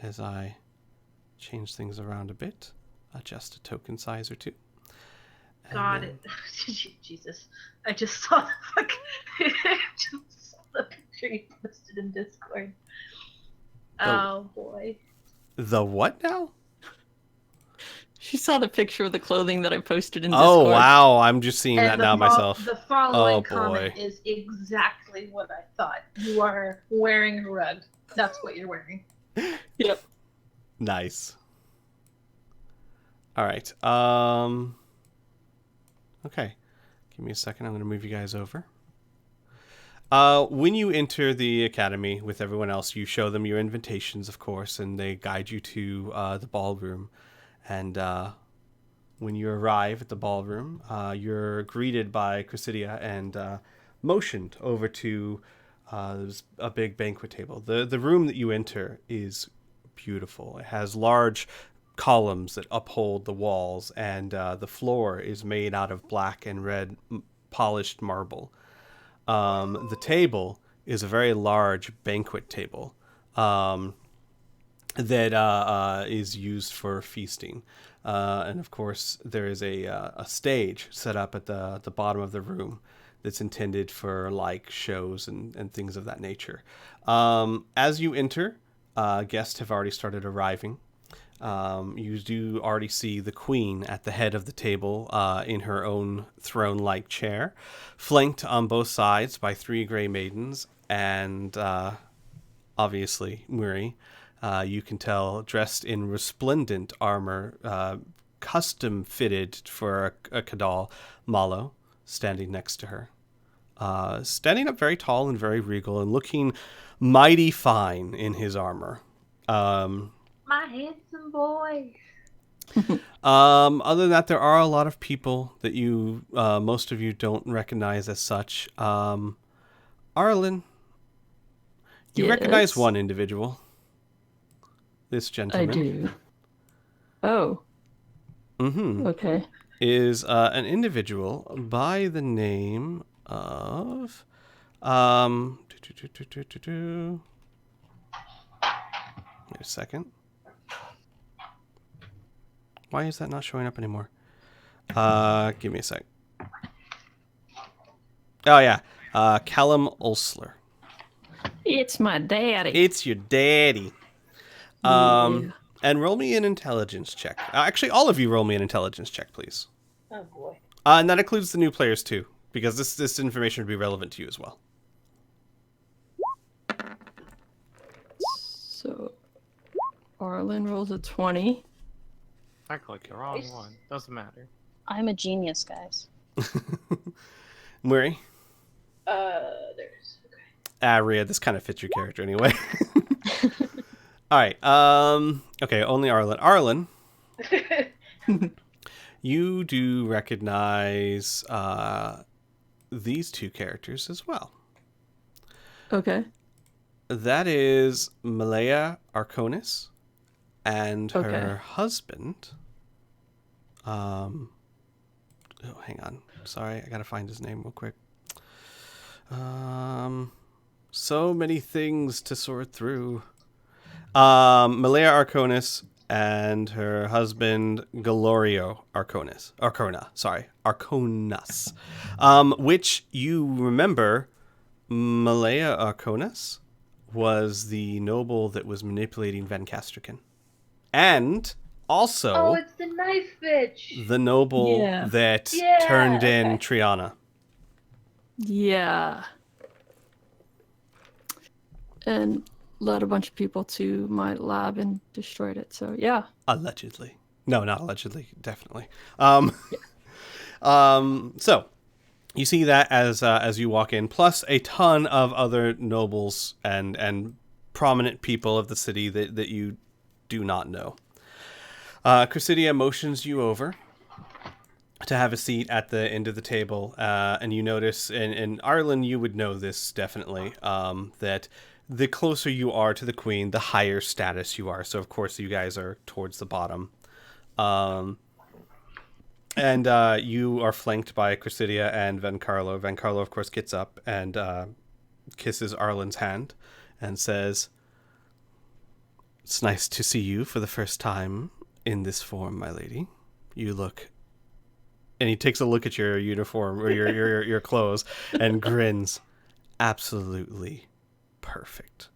S1: As I change things around a bit, adjust a token size or two.
S2: Got it. Jesus, I just saw the picture you posted in Discord. Oh boy.
S1: The what now?
S3: She saw the picture of the clothing that I posted in Discord.
S1: Oh wow, I'm just seeing that now myself.
S2: The following
S1: Oh,
S2: comment
S1: boy.
S2: is exactly what I thought. You are wearing a rug. That's what you're wearing.
S3: Yep.
S1: Nice. All right. Okay. Give me a second. I'm going to move you guys over. When you enter the academy with everyone else, you show them your invitations, of course, and they guide you to the ballroom. And when you arrive at the ballroom, you're greeted by Chrysidia and motioned over to a big banquet table. The room that you enter is beautiful. It has large columns that uphold the walls, and the floor is made out of black and red polished marble. The table is a very large banquet table that is used for feasting. And of course, there is a stage set up at the bottom of the room that's intended for like shows and things of that nature. As you enter, guests have already started arriving. You do already see the queen at the head of the table in her own throne-like chair, flanked on both sides by 3 gray maidens, and obviously Muri, you can tell, dressed in resplendent armor, custom fitted for a Kadal, Malo, standing next to her. Standing up very tall and very regal and looking mighty fine in his armor.
S2: My handsome boy.
S1: Other than that, there are a lot of people that you, most of you don't recognize as such. Arlen, you recognize
S3: Yes,
S1: one individual. This
S3: I
S1: gentleman.
S3: do. Oh,
S1: Mm-hmm.
S3: okay.
S1: Is an individual by the name of wait a second. Why is that not showing up anymore? Give me a sec. Oh yeah, Callum Ulsler.
S3: It's my daddy.
S1: It's your daddy.
S3: Yeah.
S1: And roll me an intelligence check. Actually, all of you roll me an intelligence check, please.
S2: Oh boy.
S1: And that includes the new players too, because this information would be relevant to you as well.
S3: So, Arlen rolls a 20.
S4: I clicked the wrong
S2: Nice.
S4: one. Doesn't matter.
S5: I'm a genius, guys.
S1: Murray?
S2: There's okay.
S1: Rhea, this kind of fits your character anyway. All right. Okay, only Arlen. Arlen, you do recognize these two characters as well.
S3: Okay.
S1: That is Malaya Arconis and her
S3: Okay.
S1: husband. Oh, hang on. Sorry, I gotta find his name real quick. So many things to sort through. Malaya Arconis and her husband Galorio Arconas, which you remember, Malaya Arconis was the noble that was manipulating Van Castrican, and also
S2: Oh, it's the knife bitch.
S1: the noble
S3: Yeah.
S1: that
S2: Yeah,
S1: turned in
S2: okay.
S1: Triana.
S3: Yeah. And led a bunch of people to my lab and destroyed it. So, yeah.
S1: Allegedly. No, not allegedly. Definitely. So you see that as you walk in, plus a ton of other nobles and prominent people of the city that you do not know. Chrysidia motions you over to have a seat at the end of the table, and you notice, and Arlen, you would know this definitely, that the closer you are to the queen, the higher status you are. So, of course, you guys are towards the bottom. And you are flanked by Chrysidia and Vencarlo. Vencarlo, of course, gets up and kisses Arlen's hand and says, "It's nice to see you for the first time in this form, my lady. You look..." And he takes a look at your uniform or your clothes and grins. "Absolutely perfect."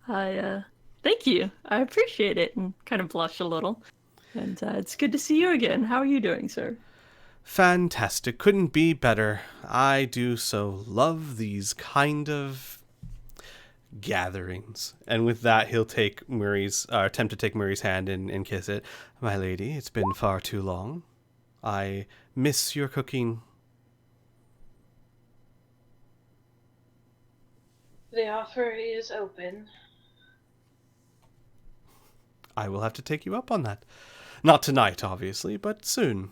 S3: Thank you. I appreciate it and kind of blush a little. And it's good to see you again. How are you doing, sir?
S1: Fantastic. Couldn't be better. I do so love these kind of gatherings. And with that, he'll take attempt to take Murray's hand and kiss it. "My lady, it's been far too long. I miss your cooking."
S2: The offer is open.
S1: "I will have to take you up on that. Not tonight, obviously, but soon."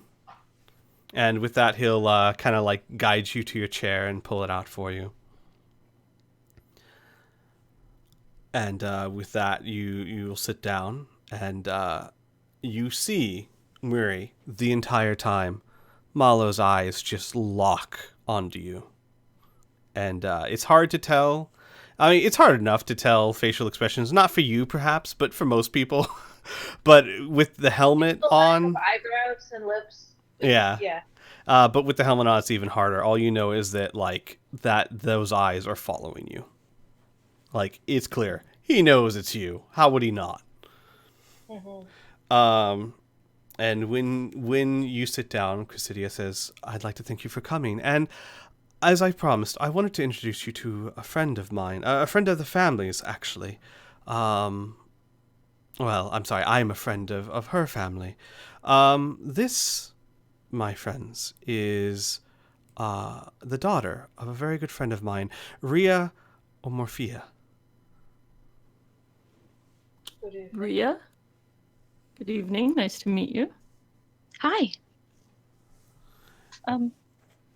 S1: And with that, he'll kind of like guide you to your chair and pull it out for you. And with that, you'll sit down, and you see Murray the entire time. Malo's eyes just lock onto you, and it's hard to tell. I mean, it's hard enough to tell facial expressions, not for you perhaps, but for most people. But with the helmet
S2: The lack
S1: on,
S2: of eyebrows and lips.
S1: yeah.
S2: Yeah.
S1: But with the helmet on, it's even harder. All you know is that those eyes are following you. Like, it's clear. He knows it's you. How would he not?
S2: Mm-hmm.
S1: And when you sit down, Chrysidia says, "I'd like to thank you for coming. And as I promised, I wanted to introduce you to a friend of mine, a friend of the family's, actually. Well, I'm sorry, I'm a friend of her family. This, my friends, is the daughter of a very good friend of mine, Rhea Omorphia."
S3: Rhea? Good evening. Nice to meet you.
S5: Hi.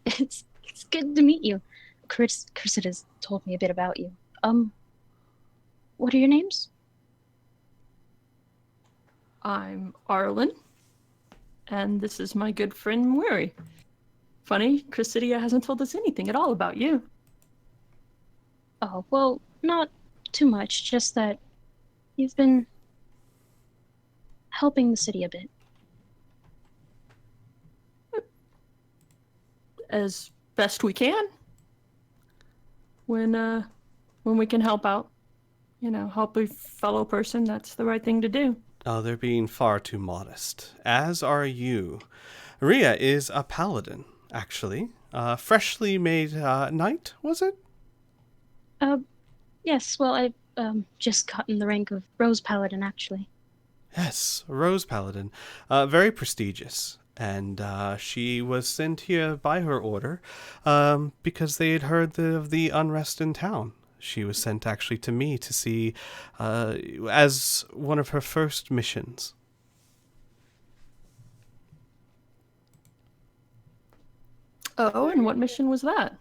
S5: It's good to meet you. Chris has told me a bit about you. What are your names?
S3: I'm Arlen, and this is my good friend Mwiri. Funny, Chrysidia hasn't told us anything at all about you.
S5: Oh, well, not too much, just that you've been helping the city a bit.
S3: As best we can. When we can help out, help a fellow person, that's the right thing to do.
S1: Oh, they're being far too modest. As are you. Rhea is a paladin, actually. Freshly made knight, was it?
S5: Yes, well, I've, just gotten the rank of Rose Paladin, actually.
S1: Yes, Rose Paladin. Very prestigious. And she was sent here by her order because they had heard of the unrest in town. She was sent actually to me to see as one of her first missions.
S3: Oh, and what mission was that?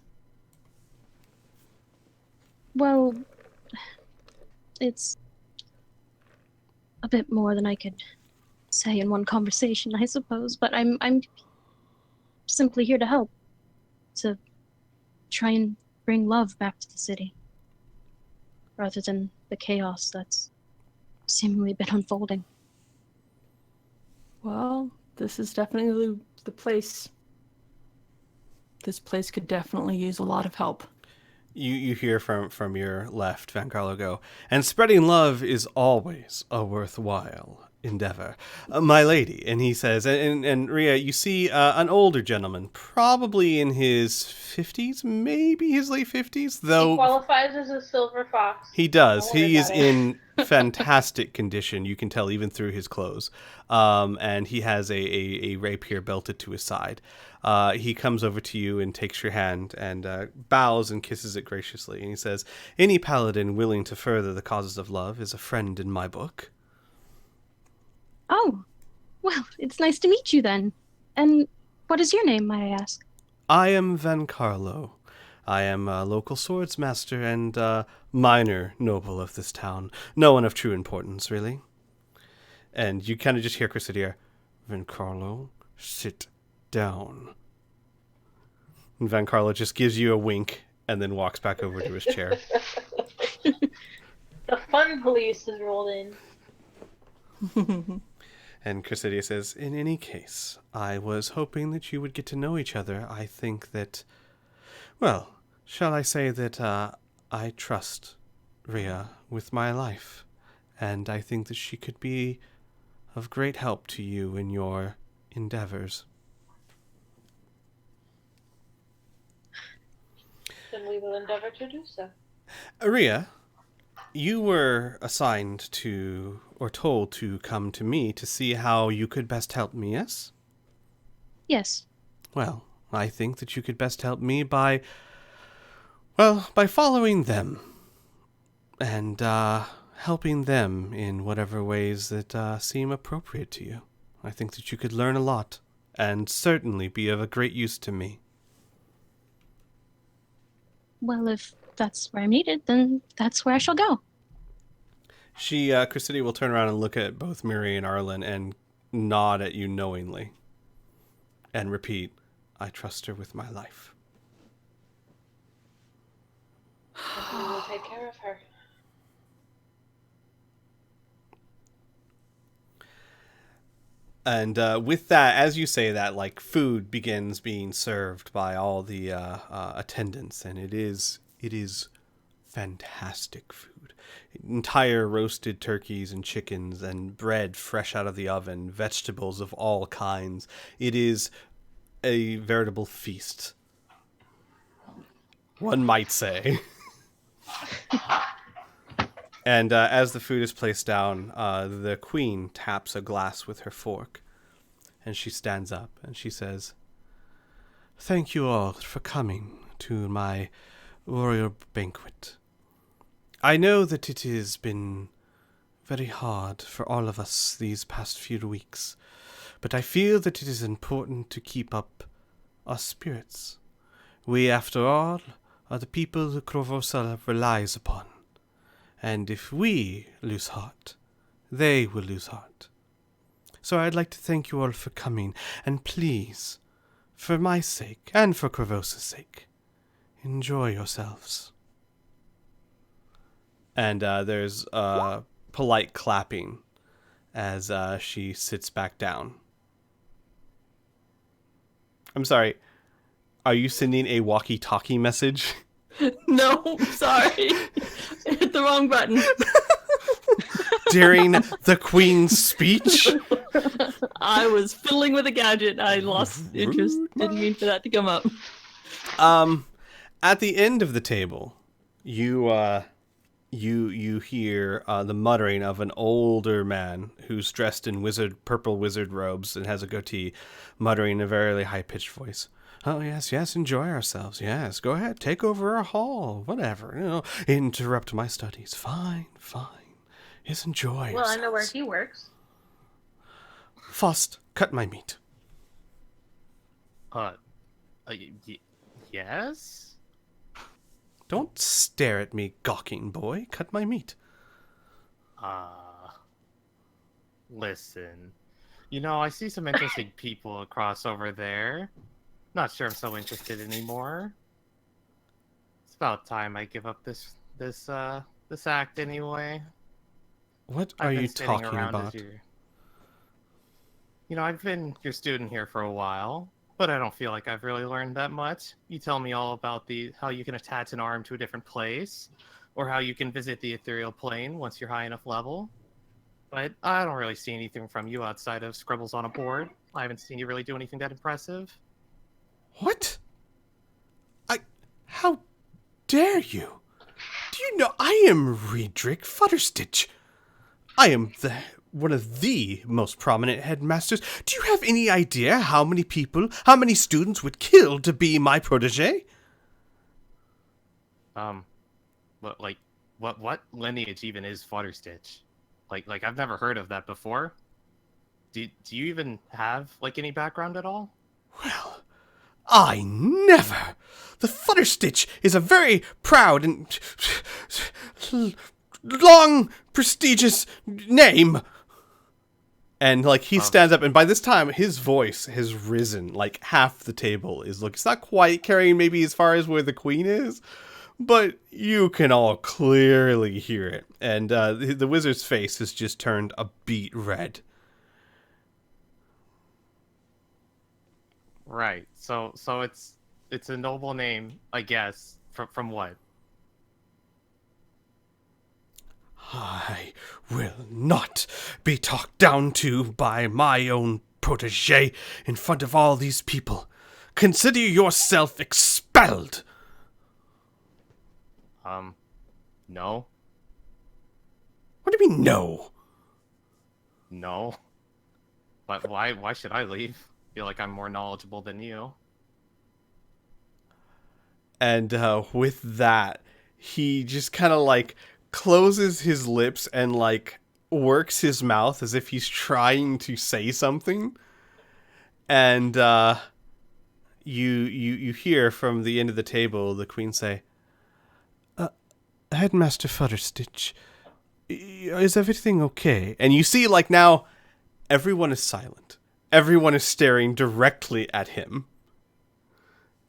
S5: Well, it's a bit more than I could say in one conversation, I suppose, but I'm simply here to help. To try and bring love back to the city. Rather than the chaos that's seemingly been unfolding.
S3: Well, this is definitely the place. This place could definitely use a lot of help.
S1: You hear from your left, Van Carlo go, and spreading love is always a worthwhile endeavor. My lady, and he says, and Rhea, you see an older gentleman, probably in his 50s, maybe his late 50s, though.
S2: He qualifies as a silver fox.
S1: He does.
S2: Don't worry
S1: He is
S2: about it.
S1: in fantastic condition. You can tell even through his clothes. And he has a rapier belted to his side. He comes over to you and takes your hand and bows and kisses it graciously. And he says, any paladin willing to further the causes of love is a friend in my book.
S5: Oh, well, it's nice to meet you then. And what is your name, may I ask?
S1: I am Van Carlo. I am a local swordsmaster and minor noble of this town. No one of true importance, really. And you kind of just hear Chrysidia, Van Carlo, sit down. And Van Carlo just gives you a wink and then walks back over to his chair.
S2: The fun police has rolled in.
S1: And Chrysidia says, in any case, I was hoping that you would get to know each other. I think that, well, shall I say that I trust Rhea with my life. And I think that she could be of great help to you in your endeavors.
S2: Then we will endeavor to do so.
S1: Rhea, you were assigned to, or told to come to me to see how you could best help me, yes?
S5: Yes.
S1: Well, I think that you could best help me by following them. And, helping them in whatever ways that seem appropriate to you. I think that you could learn a lot, and certainly be of a great use to me.
S5: Well, if that's where I'm needed, then that's where I shall go.
S1: Chrysidia will turn around and look at both Miri and Arlen and nod at you knowingly. And repeat, I trust her with my life.
S2: And we will take care of her.
S1: And with that, as you say that, like, food begins being served by all the attendants, and it is fantastic food. Entire roasted turkeys and chickens and bread fresh out of the oven, vegetables of all kinds. It is a veritable feast, one might say. And as the food is placed down, the queen taps a glass with her fork. And she stands up and she says, thank you all for coming to my royal banquet. I know that it has been very hard for all of us these past few weeks, but I feel that it is important to keep up our spirits. We, after all, are the people that Corvosa relies upon, and if we lose heart, they will lose heart. So I'd like to thank you all for coming, and please, for my sake, and for Corvosa's sake, enjoy yourselves. And there's polite clapping as she sits back down. I'm sorry, are you sending a walkie-talkie message?
S3: No, sorry. I hit the wrong button.
S1: During the Queen's speech?
S3: I was fiddling with a gadget. I lost interest. Didn't mean for that to come up.
S1: At the end of the table, you hear the muttering of an older man who's dressed in purple wizard robes and has a goatee, muttering in a very high-pitched voice. Oh, yes, enjoy ourselves. Yes, go ahead, take over our hall, whatever. Interrupt my studies. Fine. Yes, enjoy yourselves.
S2: Well, I know where he works.
S1: Faust, cut my meat.
S4: Yes?
S1: Don't stare at me, gawking boy. Cut my meat.
S4: Listen. I see some interesting people across over there. Not sure I'm so interested anymore. It's about time I give up this act anyway.
S1: What
S4: I've
S1: are
S4: been
S1: you
S4: sitting
S1: talking
S4: around
S1: about?
S4: as I've been your student here for a while, but I don't feel like I've really learned that much. You tell me all about how you can attach an arm to a different place, or how you can visit the ethereal plane once you're high enough level. But I don't really see anything from you outside of scribbles on a board. I haven't seen you really do anything that impressive.
S1: What? How dare you? Do you know I am Riedrich Futterstitch? I am one of the most prominent headmasters. Do you have any idea how many students would kill to be my protege?
S4: What lineage even is Futterstitch? Like I've never heard of that before. Do you even have any background at all?
S1: Well, I never. The Futterstitch is a very proud and long, prestigious name. And he stands up, and by this time his voice has risen. Half the table is it's not quite carrying maybe as far as where the Queen is, but you can all clearly hear it. And the wizard's face has just turned a beet red.
S4: Right. So it's a noble name, I guess. From what?
S1: I will not be talked down to by my own protege in front of all these people. Consider yourself expelled.
S4: No.
S1: What do you mean, no?
S4: No. But why should I leave? Feel like I'm more knowledgeable than you.
S1: And with that, he just kind of closes his lips and works his mouth as if he's trying to say something. And you hear from the end of the table the Queen say, Headmaster Futterstitch, is everything okay? And you see now everyone is silent. Everyone is staring directly at him.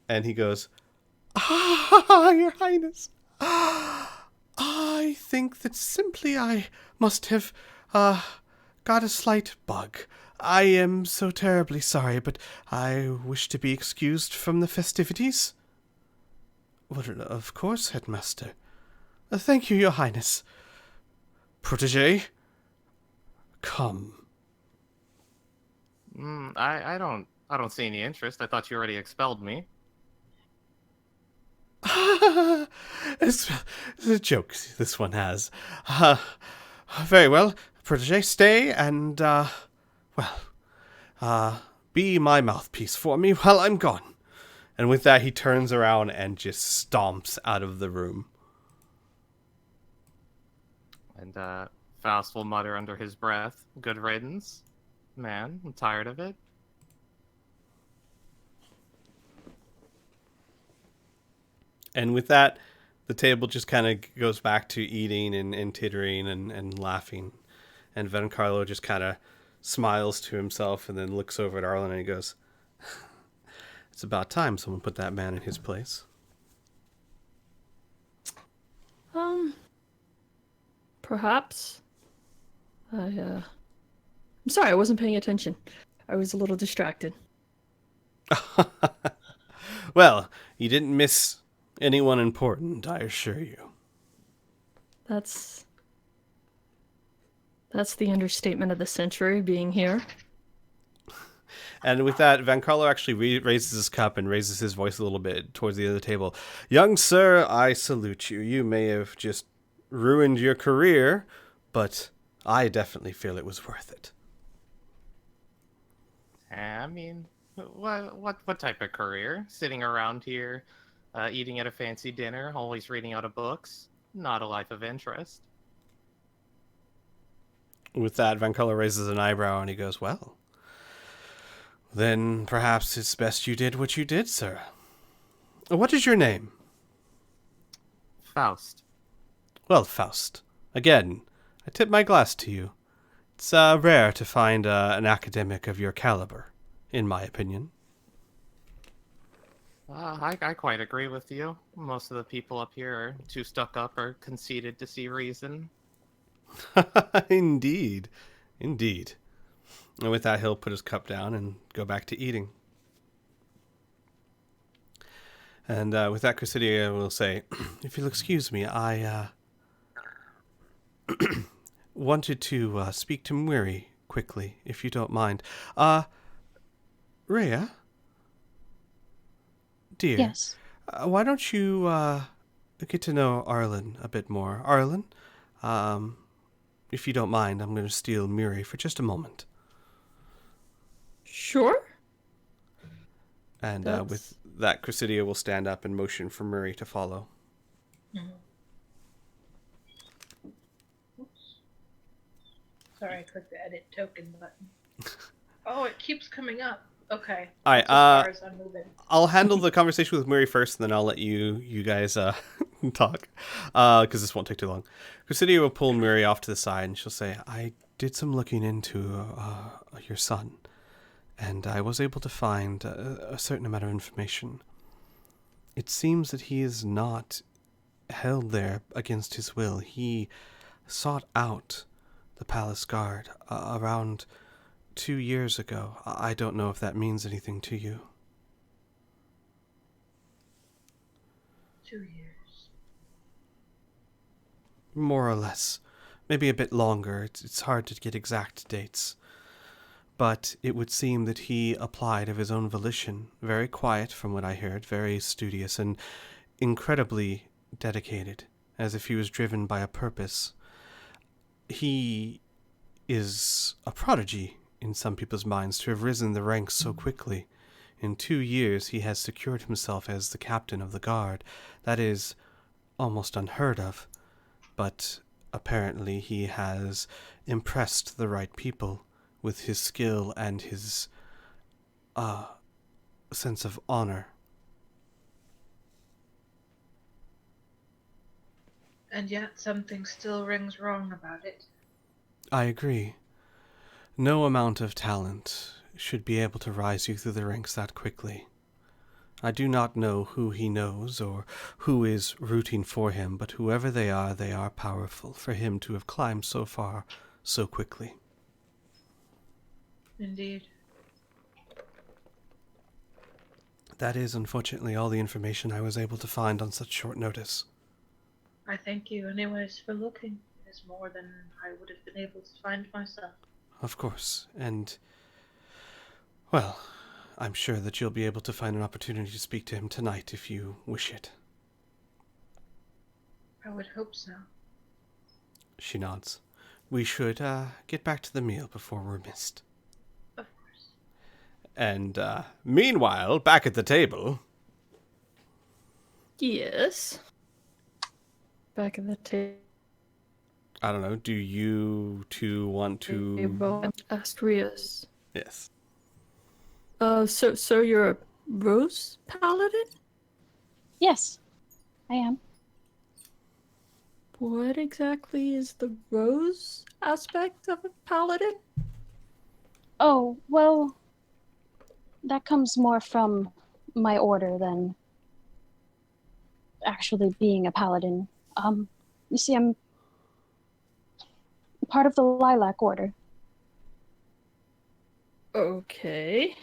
S1: And he goes, Your Highness, I think that simply I must have got a slight bug. I am so terribly sorry, but I wish to be excused from the festivities. Well, of course, Headmaster. Thank you, Your Highness. Protege, come.
S4: I don't see any interest. I thought you already expelled me.
S1: It's a joke this one has. Very well, Protege, stay and, be my mouthpiece for me while I'm gone. And with that, he turns around and just stomps out of the room.
S4: And, Faust will mutter under his breath. Good riddance. Man, I'm tired of it.
S1: And with that, the table just kind of goes back to eating and tittering and laughing. And Vencarlo just kind of smiles to himself and then looks over at Arlen and he goes, "It's about time someone put that man in his place."
S3: Perhaps. I'm sorry, I wasn't paying attention. I was a little distracted.
S1: Well, you didn't miss anyone important, I assure you.
S3: That's the understatement of the century, being here.
S1: And with that, Vencarlo actually raises his cup and raises his voice a little bit towards the end of the table. "Young sir, I salute you. You may have just ruined your career, but I definitely feel it was worth it."
S4: I mean, what type of career? Sitting around here, eating at a fancy dinner, always reading out of books. Not a life of interest.
S1: With that, Vencarlo raises an eyebrow and he goes, "Well, then perhaps it's best you did what you did, sir. What is your name?"
S4: Faust.
S1: "Well, Faust, again, I tip my glass to you. It's rare to find an academic of your caliber, in my opinion."
S4: I quite agree with you. Most of the people up here are too stuck up or conceited to see reason.
S1: Indeed. Indeed. And with that, he'll put his cup down and go back to eating. And with that, Chrysidia will say, "If you'll excuse me, I wanted to speak to Mwiri quickly, if you don't mind. Rhea? Dear.
S5: Yes.
S1: Why don't you get to know Arlen a bit more? Arlen, if you don't mind, I'm going to steal Mwiri for just a moment."
S3: Sure.
S1: And
S3: That's-
S1: with that, Chrysidia will stand up and motion for Murray to follow.
S2: Oops. Sorry, I clicked the edit token button. Oh, it keeps coming up. Okay.
S1: All right,
S2: That's as far as I'm moving.
S1: I'll handle the conversation with Murray first, and then I'll let you guys talk, because this won't take too long. Chrysidia will pull Murray off to the side, and she'll say, "I did some looking into your son, and I was able to find a certain amount of information. It seems that he is not held there against his will. He sought out the palace guard around 2 years ago. I don't know if that means anything to you."
S2: 2 years.
S1: More or less. Maybe a bit longer. It's hard to get exact dates. But it would seem that he applied of his own volition. Very quiet, from what I heard. Very studious and incredibly dedicated, as if he was driven by a purpose. He is a prodigy in some people's minds to have risen the ranks so quickly. In 2 years, he has secured himself as the captain of the guard. That is almost unheard of. But apparently he has impressed the right people with his skill and his sense of honor.
S2: And yet something still rings wrong about it.
S1: I agree. No amount of talent should be able to rise you through the ranks that quickly. I do not know who he knows or who is rooting for him, but whoever they are powerful for him to have climbed so far so quickly.
S2: Indeed.
S1: That is, unfortunately, all the information I was able to find on such short notice.
S2: I thank you anyways for looking. It is more than I would have been able to find myself.
S1: Of course, and, well, I'm sure that you'll be able to find an opportunity to speak to him tonight if you wish it.
S2: I would hope so.
S1: She nods. We should get back to the meal before we're missed.
S2: Of course.
S1: And meanwhile, back at the table,
S3: Yes. Back of the table.
S1: I don't know. Do you two want to?
S3: Asterius.
S1: Yes.
S3: So you're a rose paladin?
S5: Yes, I am.
S3: What exactly is the rose aspect of a paladin?
S5: Oh, well, that comes more from my order than actually being a paladin. You see, I'm part of the Lilac Order.
S3: Okay.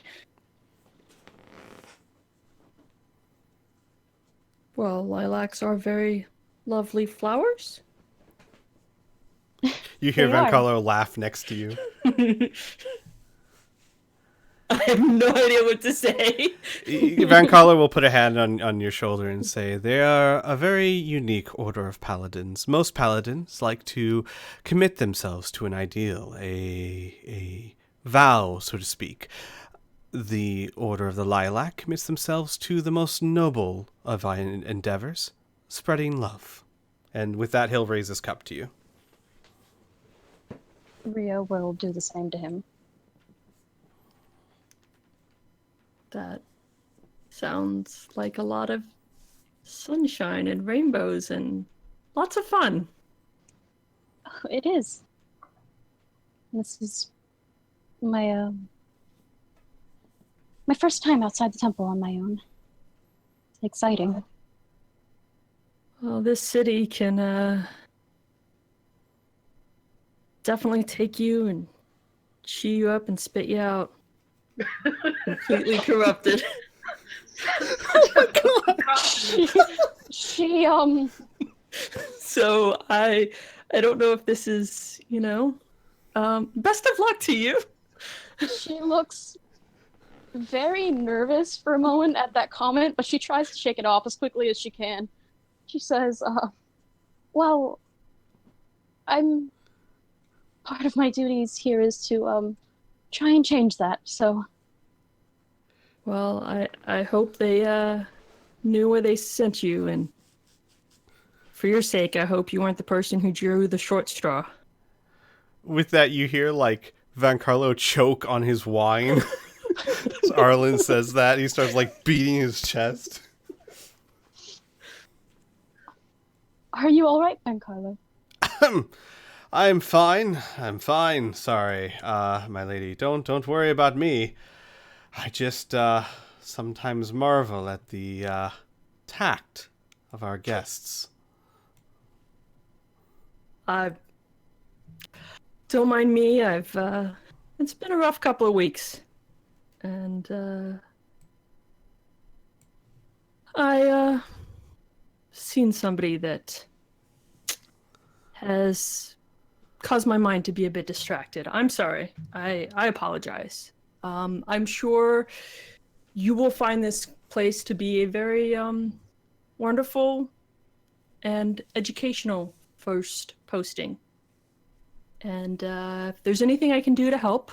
S3: Well, lilacs are very lovely flowers.
S1: You hear
S5: They are.
S1: Vancalo laugh next to you.
S3: I have no idea what to say.
S1: Vancalo will put a hand on your shoulder and say, they are a very unique order of paladins. Most paladins like to commit themselves to an ideal, a vow, so to speak. The Order of the Lilac commits themselves to the most noble of our endeavors, spreading love. And with that, he'll raise his cup to you.
S5: Rio will do the same to him.
S3: That sounds like a lot of sunshine and rainbows and lots of fun.
S5: It is. This is my my first time outside the temple on my own. It's exciting.
S3: Well, this city can definitely take you and chew you up and spit you out. Completely corrupted.
S5: She
S3: So I don't know if this is, best of luck to you.
S5: she looks very nervous for a moment at that comment, but she tries to shake it off as quickly as she can. She says, well, I'm part of my duties here is to try and change that, so
S3: Well, I hope they knew where they sent you, and for your sake, I hope you weren't the person who drew the short straw.
S1: With that, you hear, Vancarlo choke on his wine. As Arlen says that, he starts, beating his chest.
S5: Are you alright, Giancarlo?
S1: I'm fine. Sorry, my lady. Don't worry about me. I just, sometimes marvel at the, tact of our guests.
S3: Don't mind me. It's been a rough couple of weeks. And, I, seen somebody that has caused my mind to be a bit distracted. I'm sorry. I apologize. I'm sure you will find this place to be a very, wonderful and educational first posting. And if there's anything I can do to help,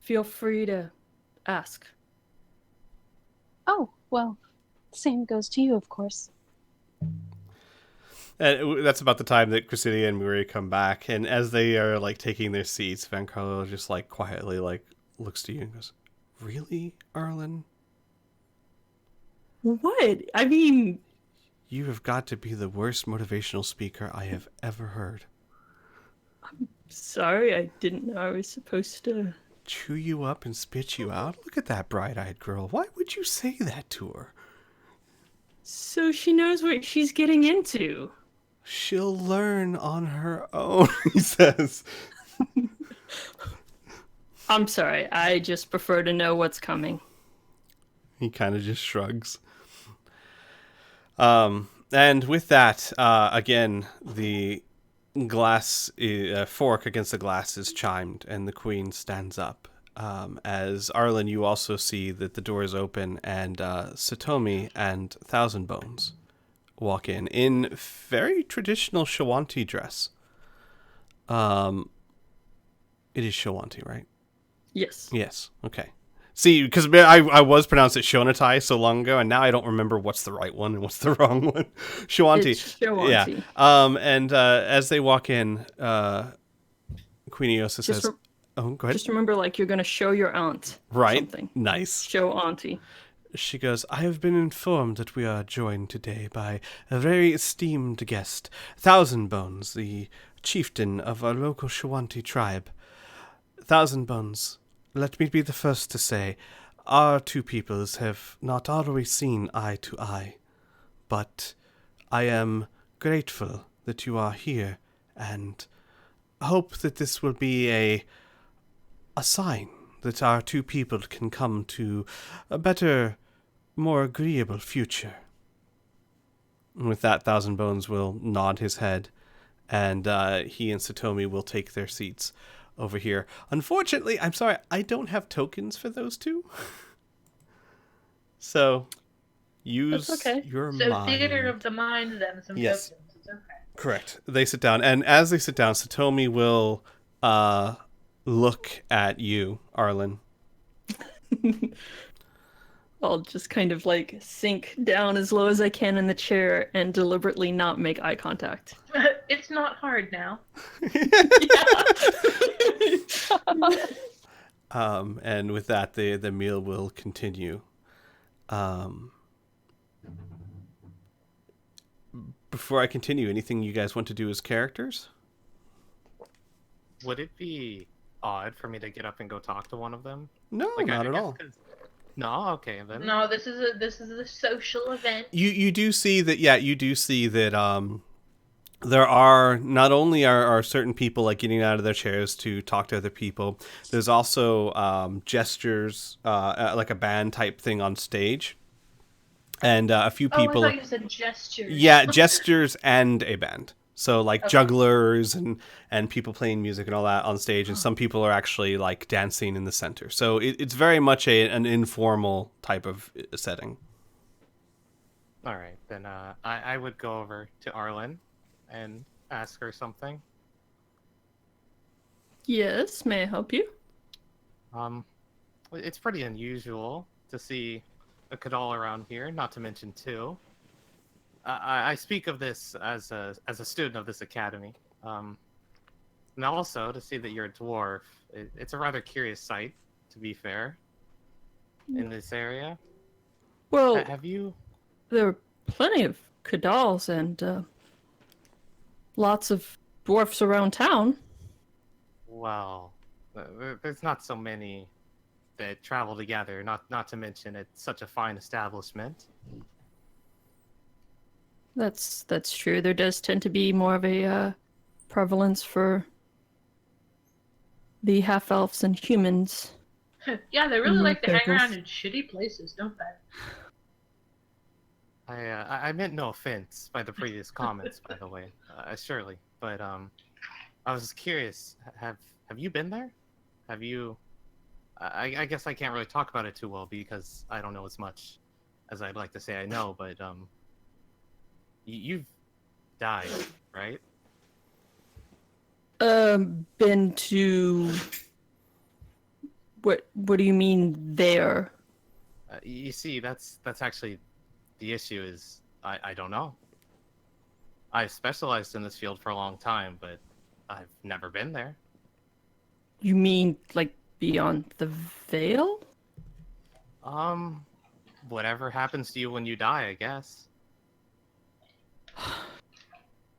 S3: feel free to ask.
S5: Oh, well, same goes to you, of course.
S1: And that's about the time that Cressidia and Muri come back, and as they are taking their seats, Vancarlo just quietly looks to you and goes, "Really, Arlen?
S3: What? I mean,
S1: You have got to be the worst motivational speaker I have ever heard.
S3: sorry, I didn't know I was supposed to.
S1: Chew you up and spit you out? Look at that bright-eyed girl. Why would you say that to her?
S3: So she knows what she's getting into.
S1: She'll learn on her own," he says.
S3: I'm sorry, I just prefer to know what's coming.
S1: He kind of just shrugs. And with that, again, the glass fork against the glass is chimed, and the queen stands up. As Arlen, you also see that the door is open, and Satomi and Thousand Bones walk in very traditional Shawanti dress. It is Shawanti, right?
S3: Yes.
S1: Yes. Okay. See, because I was pronounced it Shonatai so long ago, and now I don't remember what's the right one and what's the wrong one. Shawanti.
S3: It's Shawanti.
S1: Yeah. And as they walk in, Queen Eosa says, "Oh, go ahead."
S3: Just remember, like, you're going to show your aunt.
S1: Right.
S3: Something.
S1: Nice.
S3: Show auntie.
S1: She goes, "I have been informed that we are joined today by a very esteemed guest, Thousand Bones, the chieftain of our local Shawanti tribe. Thousand Bones, let me be the first to say, our two peoples have not always seen eye to eye, but I am grateful that you are here, and hope that this will be a sign that our two people can come to a better, more agreeable future." And with that, Thousand Bones will nod his head, and he and Satomi will take their seats over here. Unfortunately, I'm sorry, I don't have tokens for those two. So, use your
S2: So
S1: mind.
S2: theater of the mind, then some
S1: Yes.
S2: tokens. It's okay.
S1: Correct. They sit down, and as they sit down, Satomi will look at you, Arlen.
S3: I'll just kind of like sink down as low as I can in the chair and deliberately not make eye contact.
S2: It's not hard now.
S1: And with that, the meal will continue. Before I continue, anything you guys want to do as characters?
S4: Would it be odd for me to get up and go talk to one of them?
S1: No,
S4: Like,
S1: not
S4: I
S1: at
S4: guess
S1: all.
S4: 'cause- No, okay then.
S2: No, this is a social event.
S1: You do see that. Yeah, you do see that. There are not only are certain people like getting out of their chairs to talk to other people. There's also gestures, like a band type thing on stage, and a few people.
S2: Oh, I thought you said gestures.
S1: Yeah, gestures and a band. So like
S2: Okay.
S1: jugglers and people playing music and all that on stage, and some people are actually like dancing in the center. So it's very much an informal type of setting.
S4: All right, then I would go over to Arlen and ask her something.
S3: Yes, may I help you?
S4: It's pretty unusual to see a Kadal around here, not to mention two. I speak of this as a student of this academy, and also to see that you're a dwarf. It's a rather curious sight, to be fair, in this area.
S3: Well,
S4: Have you?
S3: there are plenty of Kadals and lots of dwarfs around town.
S4: Well, there's not so many that travel together. Not to mention it's such a fine establishment.
S3: That's true. There does tend to be more of a prevalence for the half-elves and humans.
S2: Yeah, they really like to hang
S3: Pickles.
S2: around in shitty places, don't they?
S4: I meant no offense by the previous comments, by the way, surely. But I was curious. Have you been there? Have you? I guess I can't really talk about it too well because I don't know as much as I'd like to say I know. But you've died, right?
S3: Been to. What do you mean there?
S4: You see, that's actually the issue. Is I don't know. I've specialized in this field for a long time, but I've never been there.
S3: You mean like beyond the veil?
S4: Whatever happens to you when you die, I guess.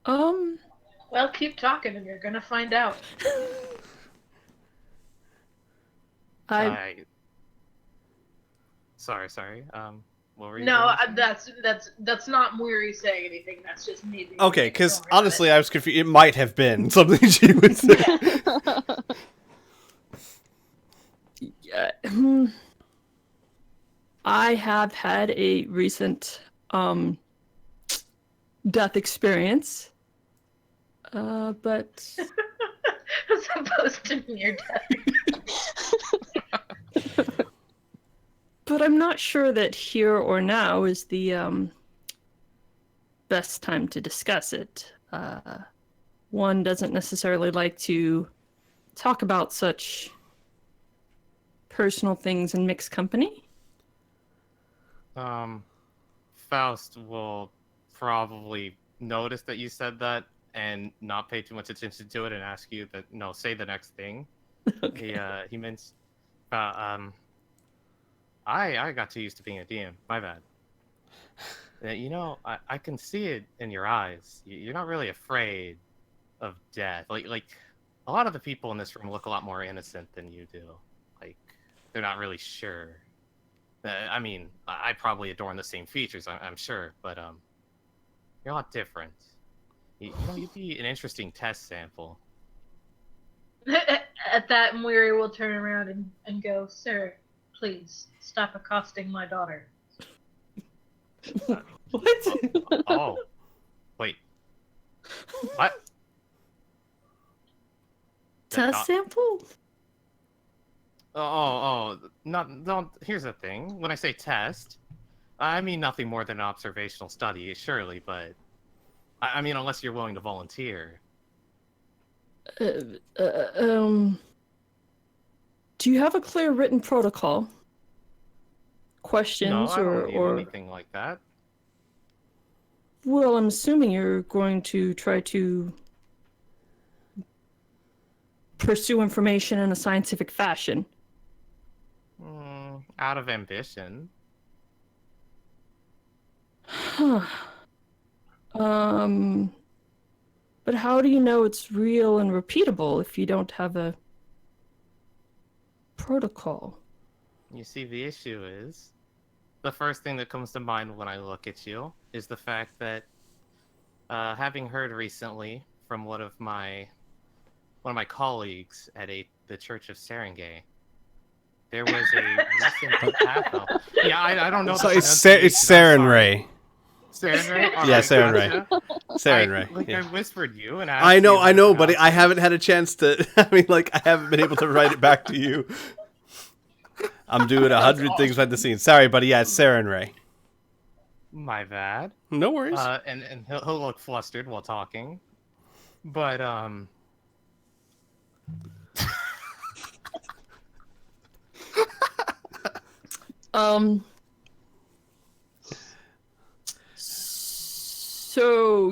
S2: Well, keep talking and you're gonna find out.
S4: Sorry. What were you
S2: No,
S4: going to say?
S2: that's not Moiri saying anything. That's just me. being
S1: Okay,
S2: weird.
S1: because
S2: Don't worry about
S1: honestly,
S2: it.
S1: I was confused. It might have been something she would say.
S3: Yeah, I have had a recent death experience, but
S2: as opposed to near death.
S3: but I'm not sure that here or now is the best time to discuss it. One doesn't necessarily like to talk about such personal things in mixed company?
S4: Faust will probably notice that you said that and not pay too much attention to it and ask you that, no, say the next thing.
S3: Okay.
S4: He meant, I got too used to being a DM. My bad. You know, I can see it in your eyes. You're not really afraid of death. Like a lot of the people in this room look a lot more innocent than you do. Like they're not really sure. I mean, I probably adorn the same features, I'm sure, but you're a lot different. You know, you'd be an interesting test sample.
S2: At that, Moiri will turn around and go, "Sir, please stop accosting my daughter."
S3: What?
S4: Oh, wait. What?
S3: Test sample?
S4: Not. Here's the thing. When I say test, I mean nothing more than an observational study, surely, but I mean unless you're willing to volunteer.
S3: Do you have a clear written protocol? Questions
S4: No, I don't need
S3: or
S4: anything like that.
S3: well, I'm assuming you're going to try to pursue information in a scientific fashion.
S4: Out of ambition.
S3: Huh. But how do you know it's real and repeatable if you don't have a protocol?
S4: You see, the issue is, the first thing that comes to mind when I look at you is the fact that, having heard recently from one of my colleagues at the Church of Serengei, there was a recent pathos. Yeah, I don't know.
S1: So it's Saren Ray.
S4: Saren Ray?
S1: Yeah, Saren Ray. Saren Ray.
S4: Like
S1: Yeah.
S4: I whispered you and asked
S1: I know,
S4: you
S1: but I haven't had a chance to. I mean, like, I haven't been able to write it back to you. I'm doing 100 things behind the scenes. Sorry, buddy. Yeah, it's Saren Ray.
S4: My bad.
S1: No worries.
S4: And he'll look flustered while talking, but
S3: So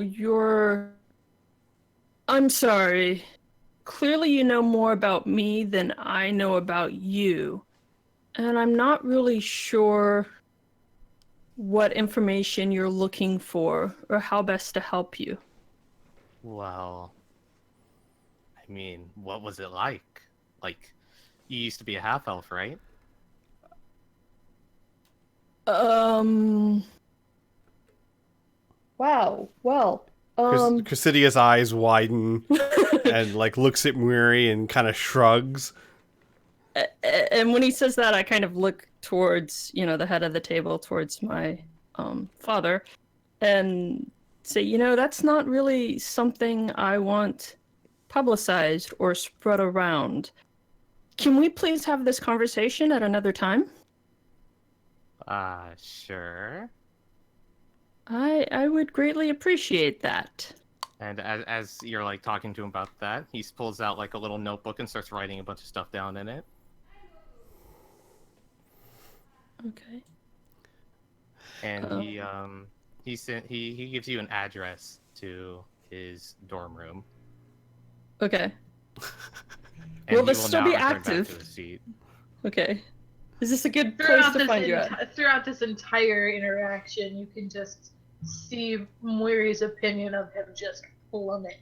S3: I'm sorry. Clearly you know more about me than I know about you. And I'm not really sure what information you're looking for or how best to help you.
S4: well, I mean, what was it like? Like, you used to be a half elf, right?
S3: Wow. Well,
S1: Chrysidia's eyes widen and, like, looks at Muri and kind of shrugs.
S3: And when he says that, I kind of look towards, the head of the table, towards my father, and say, that's not really something I want publicized or spread around. Can we please have this conversation at another time?
S4: Sure.
S3: I would greatly appreciate that.
S4: And as you're, like, talking to him about that, he pulls out, like, a little notebook and starts writing a bunch of stuff down in it.
S3: Okay.
S4: And he gives you an address to his dorm room.
S3: Okay.
S4: And
S3: Will
S4: he
S3: this still be
S4: now return
S3: active?
S4: back to his seat.
S3: Okay. Is this a good place to find you at?
S2: Throughout this entire interaction, you can just see Moiri's opinion of him just plummet.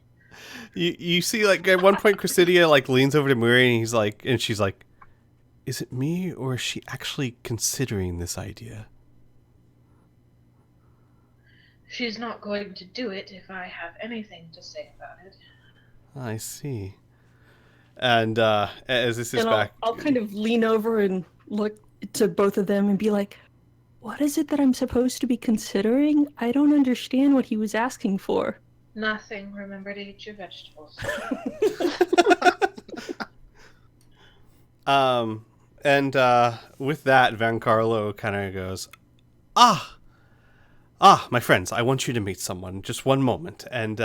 S1: You see, like, at one point, Chrysidia, like, leans over to Muri and she's like, is it me or is she actually considering this idea?
S2: She's not going to do it if I have anything to say about it.
S1: I see. And as this is back,
S3: I'll kind of lean over and look to both of them and be like, what is it that I'm supposed to be considering? I don't understand what he was asking for.
S2: Nothing. Remember to eat your vegetables.
S1: And with that, Van Carlo kind of goes, my friends, I want you to meet someone. Just one moment. And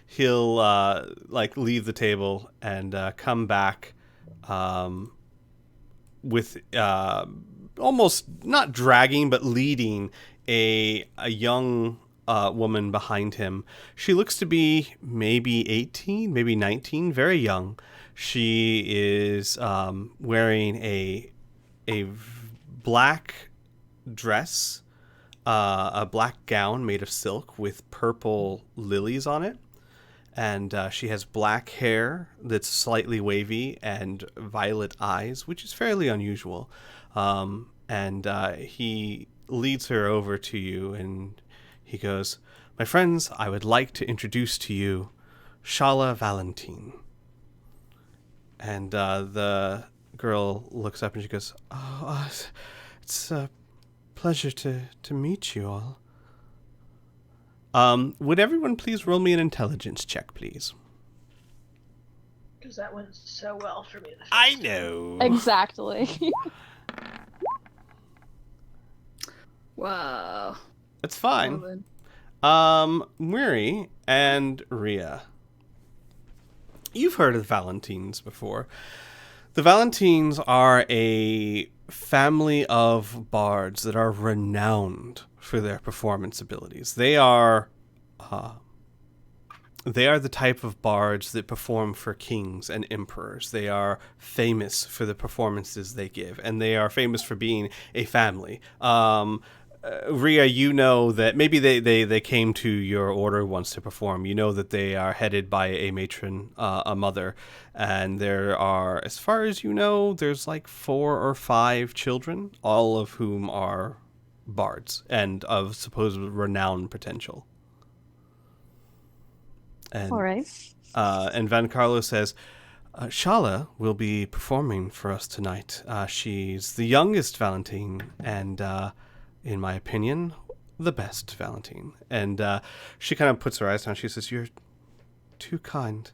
S1: he'll, like, leave the table and come back with almost not dragging but leading a young woman behind him. She looks to be maybe 18, maybe 19, very young. She is wearing a black dress, a black gown made of silk with purple lilies on it. And she has black hair that's slightly wavy and violet eyes, which is fairly unusual. And he leads her over to you, and he goes, "My friends, I would like to introduce to you Shala Valentine." And the girl looks up and she goes, "Oh, it's a pleasure to meet you all. Would everyone please roll me an intelligence check, please?"
S2: Because that went so well for me.
S1: I know.
S5: Exactly.
S3: Wow.
S1: It's fine.
S3: Well, then.
S1: Mwiri and Rhea. You've heard of the Valentines before. The Valentines are a family of bards that are renowned for their performance abilities. They are the type of bards that perform for kings and emperors. They are famous for the performances they give, and they are famous for being a family. Rhea, you know that maybe they came to your order once to perform. You know that they are headed by a matron, a mother, and there are, as far as you know, there's like 4 or 5 children, all of whom are bards and of supposed renowned potential. And,
S5: All right.
S1: and Van Carlo says, Shala will be performing for us tonight. She's the youngest Valentine, and in my opinion, the best Valentine. And she kind of puts her eyes down. She says, "You're too kind."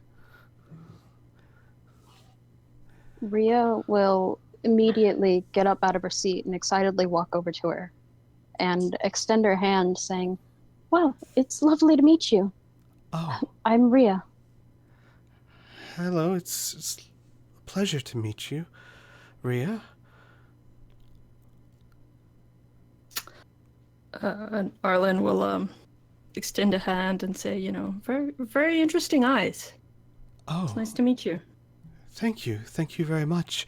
S5: Rhea will immediately get up out of her seat and excitedly walk over to her and extend her hand, saying, "Wow, it's lovely to meet you.
S1: Oh,
S5: I'm Rhea."
S1: hello. It's a pleasure to meet you, Rhea.
S3: And Arlen will extend a hand and say, very, very interesting eyes.
S1: Oh,
S3: It's nice to meet you.
S1: thank you. Thank you very much.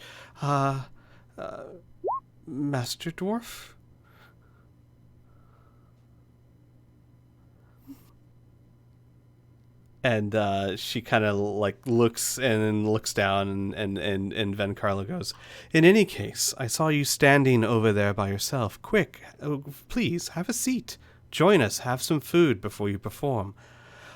S1: Master Dwarf? And she kind of like looks and then looks down, and Van Carlo goes, "In any case, I saw you standing over there by yourself. Quick, please have a seat. Join us. Have some food before you perform."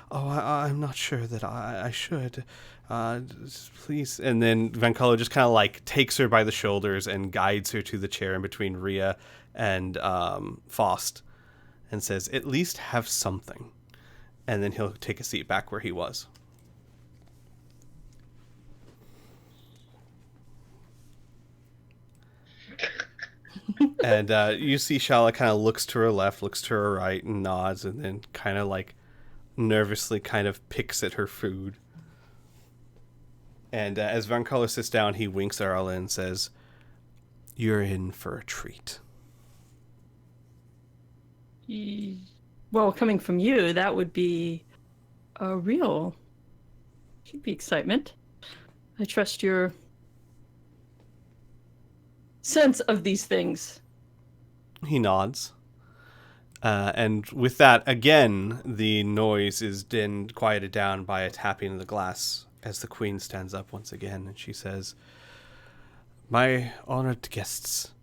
S1: "Oh, I'm not sure that I should. Please." And then Van Carlo just kind of like takes her by the shoulders and guides her to the chair in between Rhea and Faust, and says, "At least have something." And then he'll take a seat back where he was. And you see Shala kind of looks to her left, looks to her right, and nods, and then kind of like nervously kind of picks at her food. And as Van Carlo sits down, he winks at Arla and says, "You're in for a treat."
S3: Well, coming from you, that would be a real should be excitement. I trust your sense of these things.
S1: He nods. And with that, again, the noise is then quieted down by a tapping of the glass as the queen stands up once again, and she says, "My honored guests,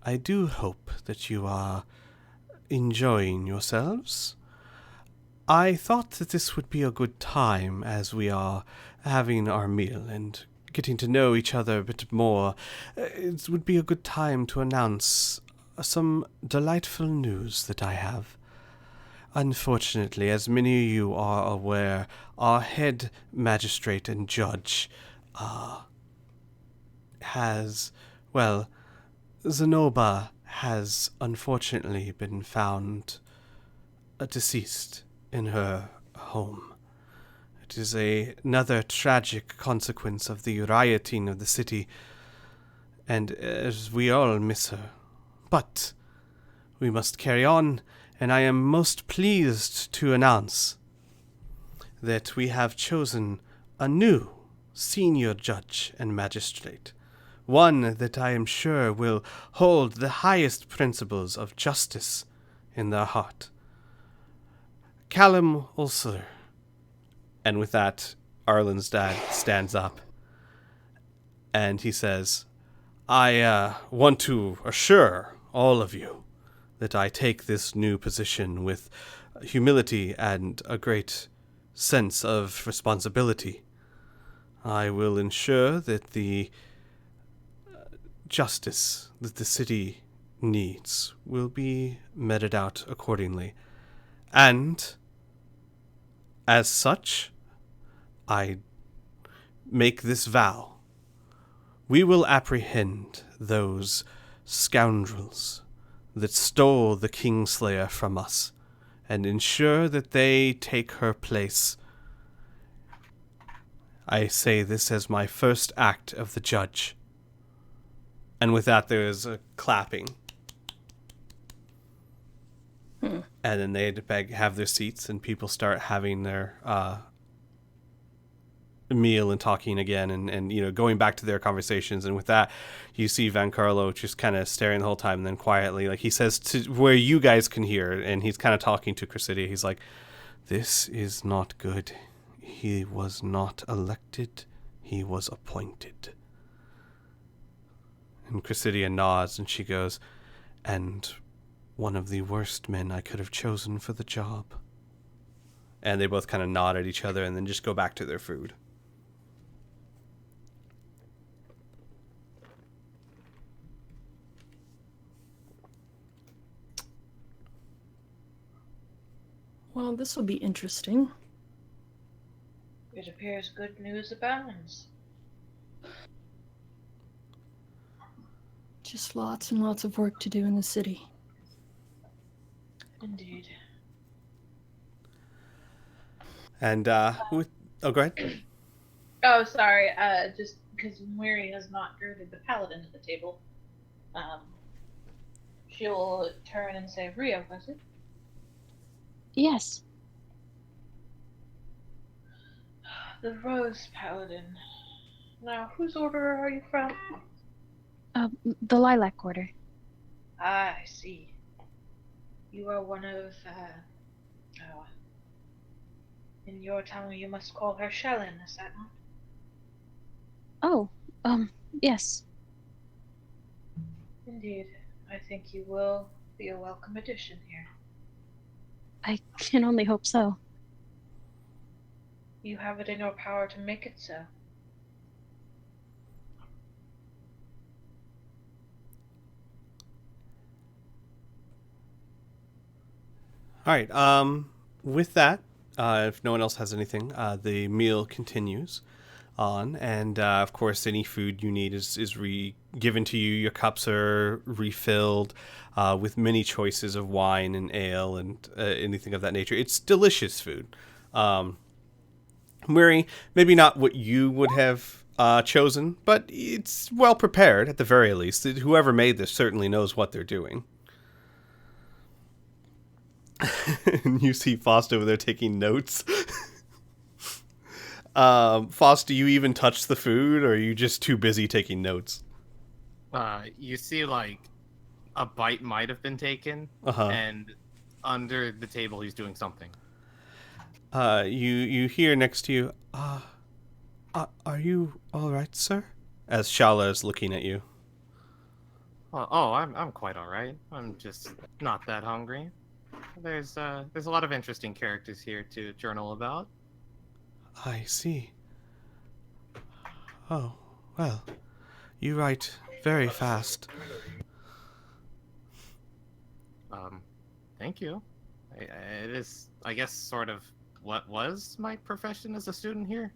S1: I do hope that you are enjoying yourselves. I thought that this would be a good time as we are having our meal and getting to know each other a bit more. It would be a good time to announce some delightful news that I have. Unfortunately, as many of you are aware, our head magistrate and judge Zenoba has unfortunately been found deceased in her home. It is another tragic consequence of the rioting of the city. and as we all miss her. But we must carry on, and I am most pleased to announce that we have chosen a new senior judge and magistrate, one that I am sure will hold the highest principles of justice in their heart. Callum Ulster. And with that, Arlen's dad stands up, and he says, I want to assure all of you that I take this new position with humility and a great sense of responsibility. I will ensure that the justice that the city needs will be meted out accordingly. And, as such, I make this vow. We will apprehend those scoundrels that stole the Kingslayer from us, and ensure that they take her place. I say this as my first act of the judge. And with that, there is a clapping. And then they have their seats, and people start having their meal and talking again, and going back to their conversations. And with that, you see Van Carlo just kind of staring the whole time, and then quietly, like he says to where you guys can hear, and he's kind of talking to Cressidia. He's like, "This is not good. He was not elected. He was appointed." And Cressidia nods, and she goes, "And one of the worst men I could have chosen for the job." And they both kind of nod at each other and then just go back to their food.
S3: Well, this will be interesting.
S2: It appears good news abounds.
S3: Just lots and lots of work to do in the city.
S2: Indeed.
S1: And, go ahead.
S2: Oh, sorry. Just because Miri has not girded the paladin at the table, she'll turn and say, "Rio, was it?"
S5: Yes.
S2: The Rose Paladin. Now, whose order are you from?
S5: The Lilac Order.
S2: Ah, I see. You are one of, in your tongue you must call her Shellen, is that not?
S5: Oh, yes.
S2: Indeed. I think you will be a welcome addition here.
S5: I can only hope so.
S2: You have it in your power to make it so.
S1: All right. With that, if no one else has anything, the meal continues on, and of course, any food you need is given to you. Your cups are refilled with many choices of wine and ale and anything of that nature. It's delicious food. Mary, maybe not what you would have chosen, but it's well prepared at the very least. Whoever made this certainly knows what they're doing. And you see Faust over there taking notes. Faust, do you even touch the food, or are you just too busy taking notes?
S4: You see, like, a bite might have been taken, and under the table he's doing something.
S1: You hear next to you, are you all right, sir? As Shala is looking at you.
S4: I'm quite all right. I'm just not that hungry. There's a lot of interesting characters here to journal about.
S1: I see. Oh, well, you write very fast.
S4: Thank you. It is, I guess, sort of what was my profession as a student here.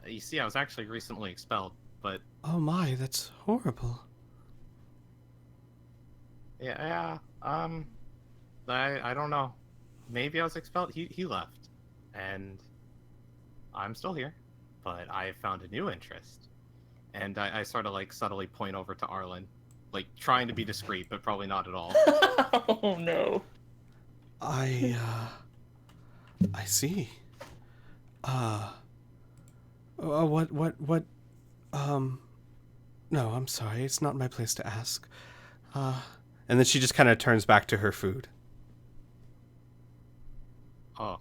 S4: You see, I was actually recently expelled, but...
S1: Oh my, that's horrible.
S4: Yeah, I don't know. Maybe I was expelled. He left, and I'm still here, but I found a new interest, And I sort of like subtly point over to Arlen, like trying to be discreet, but probably not at all.
S3: Oh no.
S1: I see. What, no, I'm sorry. It's not my place to ask. And then she just kind of turns back to her food.
S4: Oh.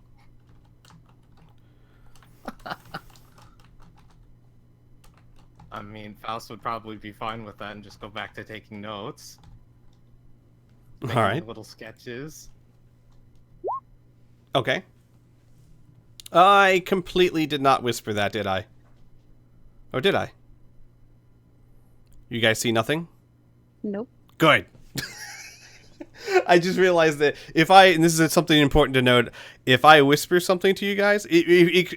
S4: I mean, Faust would probably be fine with that and just go back to taking notes.
S1: All
S4: Making
S1: right.
S4: little sketches.
S1: Okay. I completely did not whisper that, did I? Or did I? You guys see nothing?
S5: Nope.
S1: Good. I just realized that and this is something important to note, if I whisper something to you guys,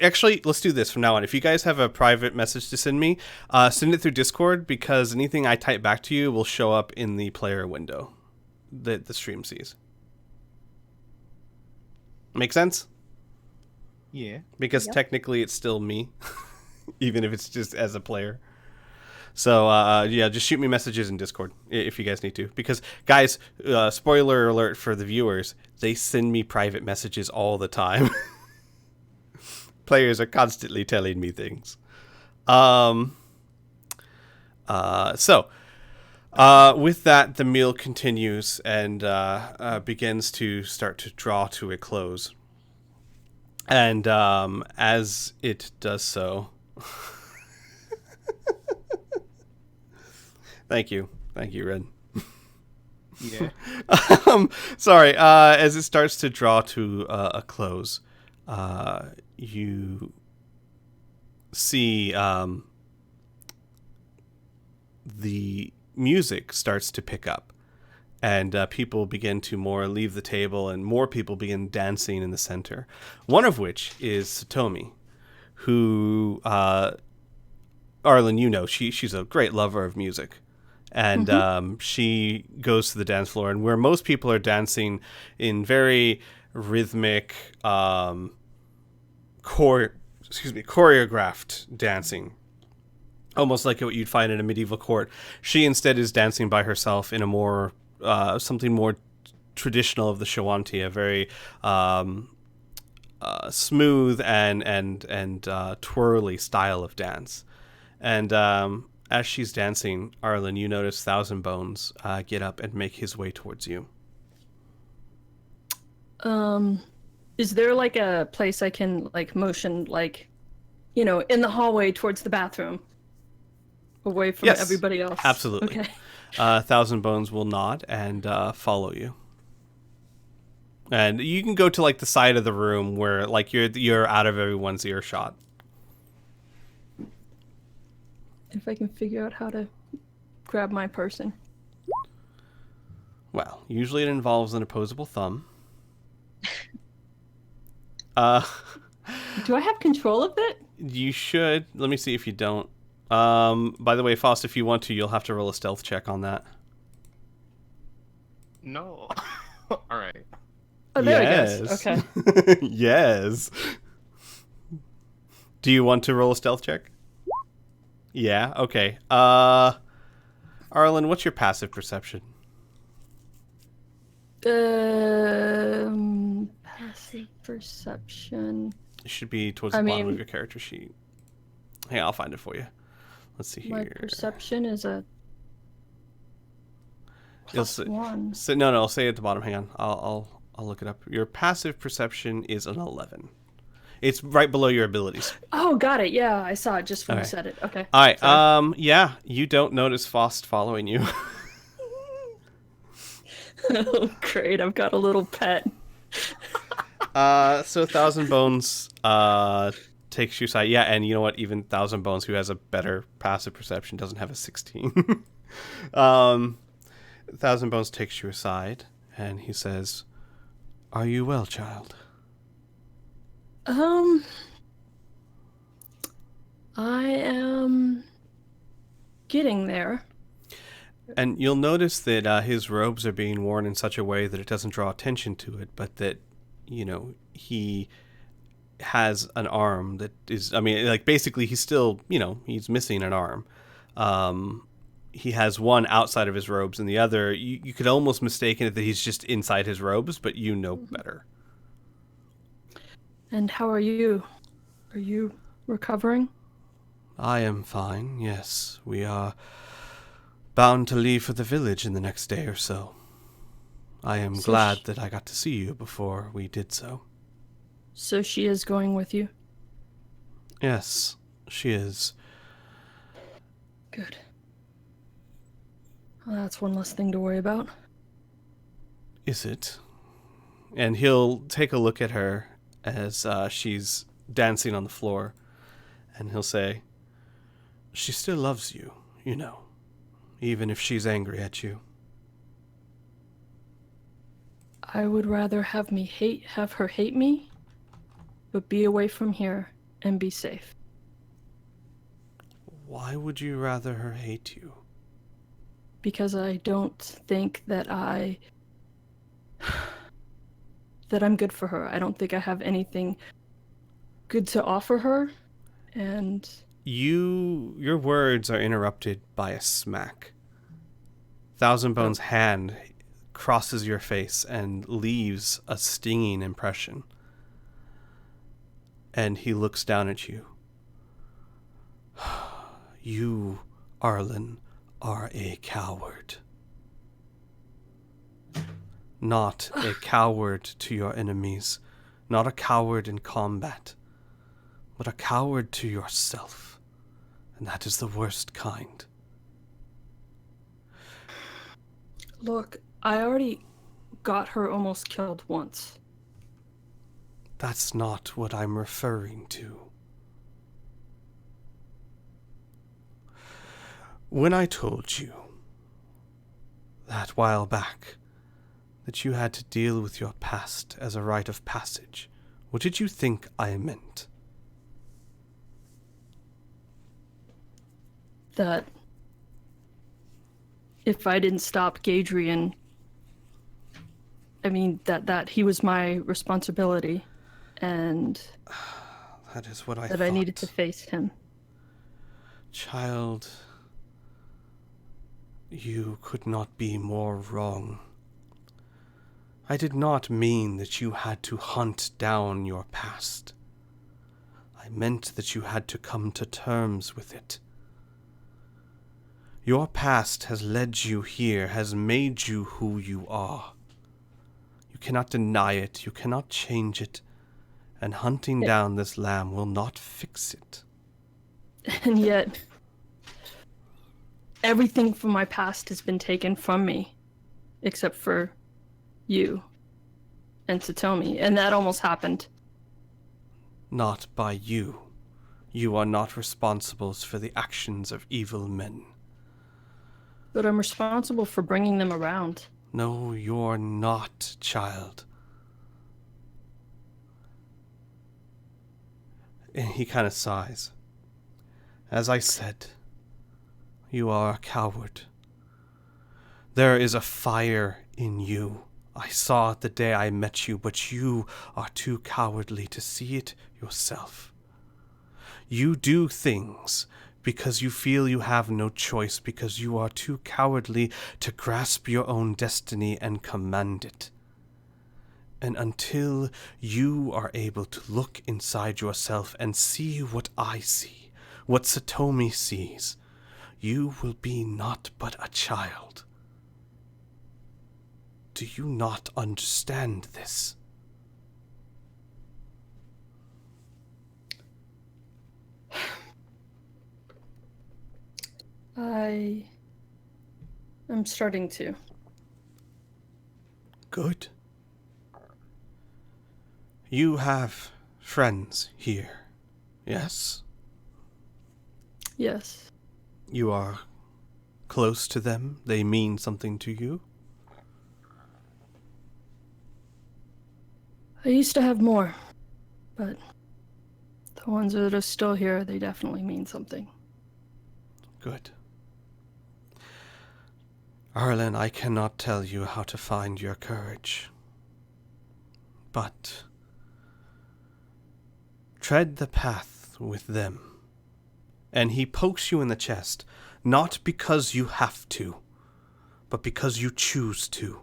S1: actually, let's do this from now on. If you guys have a private message to send me, send it through Discord, because anything I type back to you will show up in the player window that the stream sees. Make sense?
S4: Yeah.
S1: Because
S5: Yep.
S1: technically it's still me, even if it's just as a player. So, yeah, just shoot me messages in Discord if you guys need to. Because, guys, spoiler alert for the viewers, they send me private messages all the time. Players are constantly telling me things. So, with that, the meal continues and begins to start to draw to a close. And as it does so... Thank you, Red.
S4: Yeah.
S1: Sorry. As it starts to draw to a close, you see the music starts to pick up, and people begin to more leave the table, and more people begin dancing in the center. One of which is Satomi, who Arlen, you know, she's a great lover of music. And she goes to the dance floor, and where most people are dancing in very rhythmic, choreographed dancing, almost like what you'd find in a medieval court. She instead is dancing by herself in a more something more traditional of the Shawanti, a very smooth and twirly style of dance. And as she's dancing, Arlen, you notice Thousand Bones get up and make his way towards you.
S3: Is there like a place I can like motion, like, you know, in the hallway towards the bathroom, away from
S1: Yes,
S3: everybody else?
S1: absolutely.
S3: Okay.
S1: Thousand Bones will nod and follow you. And you can go to like the side of the room where like you're out of everyone's earshot.
S3: If I can figure out how to grab my person.
S1: Well, usually it involves an opposable thumb.
S3: Do I have control of it?
S1: You should. Let me see if you don't. By the way, Faust, if you want to, you'll have to roll a stealth check on that.
S4: No. All right.
S3: Oh, there
S1: Yes.
S3: it goes. Okay.
S1: Yes. Do you want to roll a stealth check? Yeah, okay. Arlen, what's your passive perception?
S3: Passive perception.
S1: It should be towards the bottom of your character sheet. Hey, I'll find it for you. Let's see
S3: My
S1: here.
S3: perception is a +1.
S1: No, I'll say at the bottom. Hang on. I'll look it up. Your passive perception is an 11. It's right below your abilities.
S3: Oh, got it. Yeah, I saw it just when you
S1: Okay.
S3: said it. Okay.
S1: All right.
S3: Sorry.
S1: Yeah, you don't notice Faust following you.
S3: Oh, great. I've got a little pet.
S1: So Thousand Bones takes you aside. Yeah, and you know what? Even Thousand Bones, who has a better passive perception, doesn't have a 16. Thousand Bones takes you aside, and he says, "Are you well, child?"
S3: I am getting there.
S1: And you'll notice that his robes are being worn in such a way that it doesn't draw attention to it, but that, you know, he has an arm that is, I mean, like, basically he's still, you know, he's missing an arm. He has one outside of his robes, and the other, you could almost mistake it that he's just inside his robes, but you know better.
S3: And how are you? Are you recovering?
S1: I am fine, yes. We are bound to leave for the village in the next day or so. I am
S3: So
S1: glad that I got to see you before we did so.
S3: So she is going with you?
S1: Yes, she is.
S3: Good. Well, that's one less thing to worry about.
S1: Is it? And he'll take a look at her as she's dancing on the floor, and he'll say, she still loves you, you know, even if she's angry at you.
S3: I would rather have her hate me, but be away from here and be safe.
S1: Why would you rather her hate you?
S3: Because I don't think that that I'm good for her. I don't think I have anything good to offer her, and...
S1: Your words are interrupted by a smack. Thousand Bones' hand crosses your face and leaves a stinging impression. And he looks down at you. You, Arlen, are a coward. Not a coward to your enemies, not a coward in combat, but a coward to yourself, and that is the worst kind.
S3: Look, I already got her almost killed once.
S1: That's not what I'm referring to. When I told you that while back that you had to deal with your past as a rite of passage, what did you think I meant?
S3: That if I didn't stop Gadrian, I mean, that he was my responsibility, and
S1: that is what I
S3: that
S1: thought.
S3: I needed to face him.
S1: Child, you could not be more wrong. I did not mean that you had to hunt down your past. I meant that you had to come to terms with it. Your past has led you here, has made you who you are. You cannot deny it, you cannot change it, and hunting down this lamb will not fix it.
S3: And yet, everything from my past has been taken from me, except for you and Satomi, and that almost happened.
S1: Not by you. You are not responsible for the actions of evil men.
S3: But I'm responsible for bringing them around.
S1: No, you're not, child. And he kind of sighs. As I said, you are a coward. There is a fire in you. I saw it the day I met you, but you are too cowardly to see it yourself. You do things because you feel you have no choice, because you are too cowardly to grasp your own destiny and command it. And until you are able to look inside yourself and see what I see, what Satomi sees, you will be not but a child. Do you not understand this?
S3: I am starting to.
S1: Good. You have friends here, yes?
S3: Yes.
S1: You are close to them? They mean something to you?
S3: I used to have more, but the ones that are still here, they definitely mean something.
S1: Good. Arlen, I cannot tell you how to find your courage, but tread the path with them. And he pokes you in the chest, not because you have to, but because you choose to.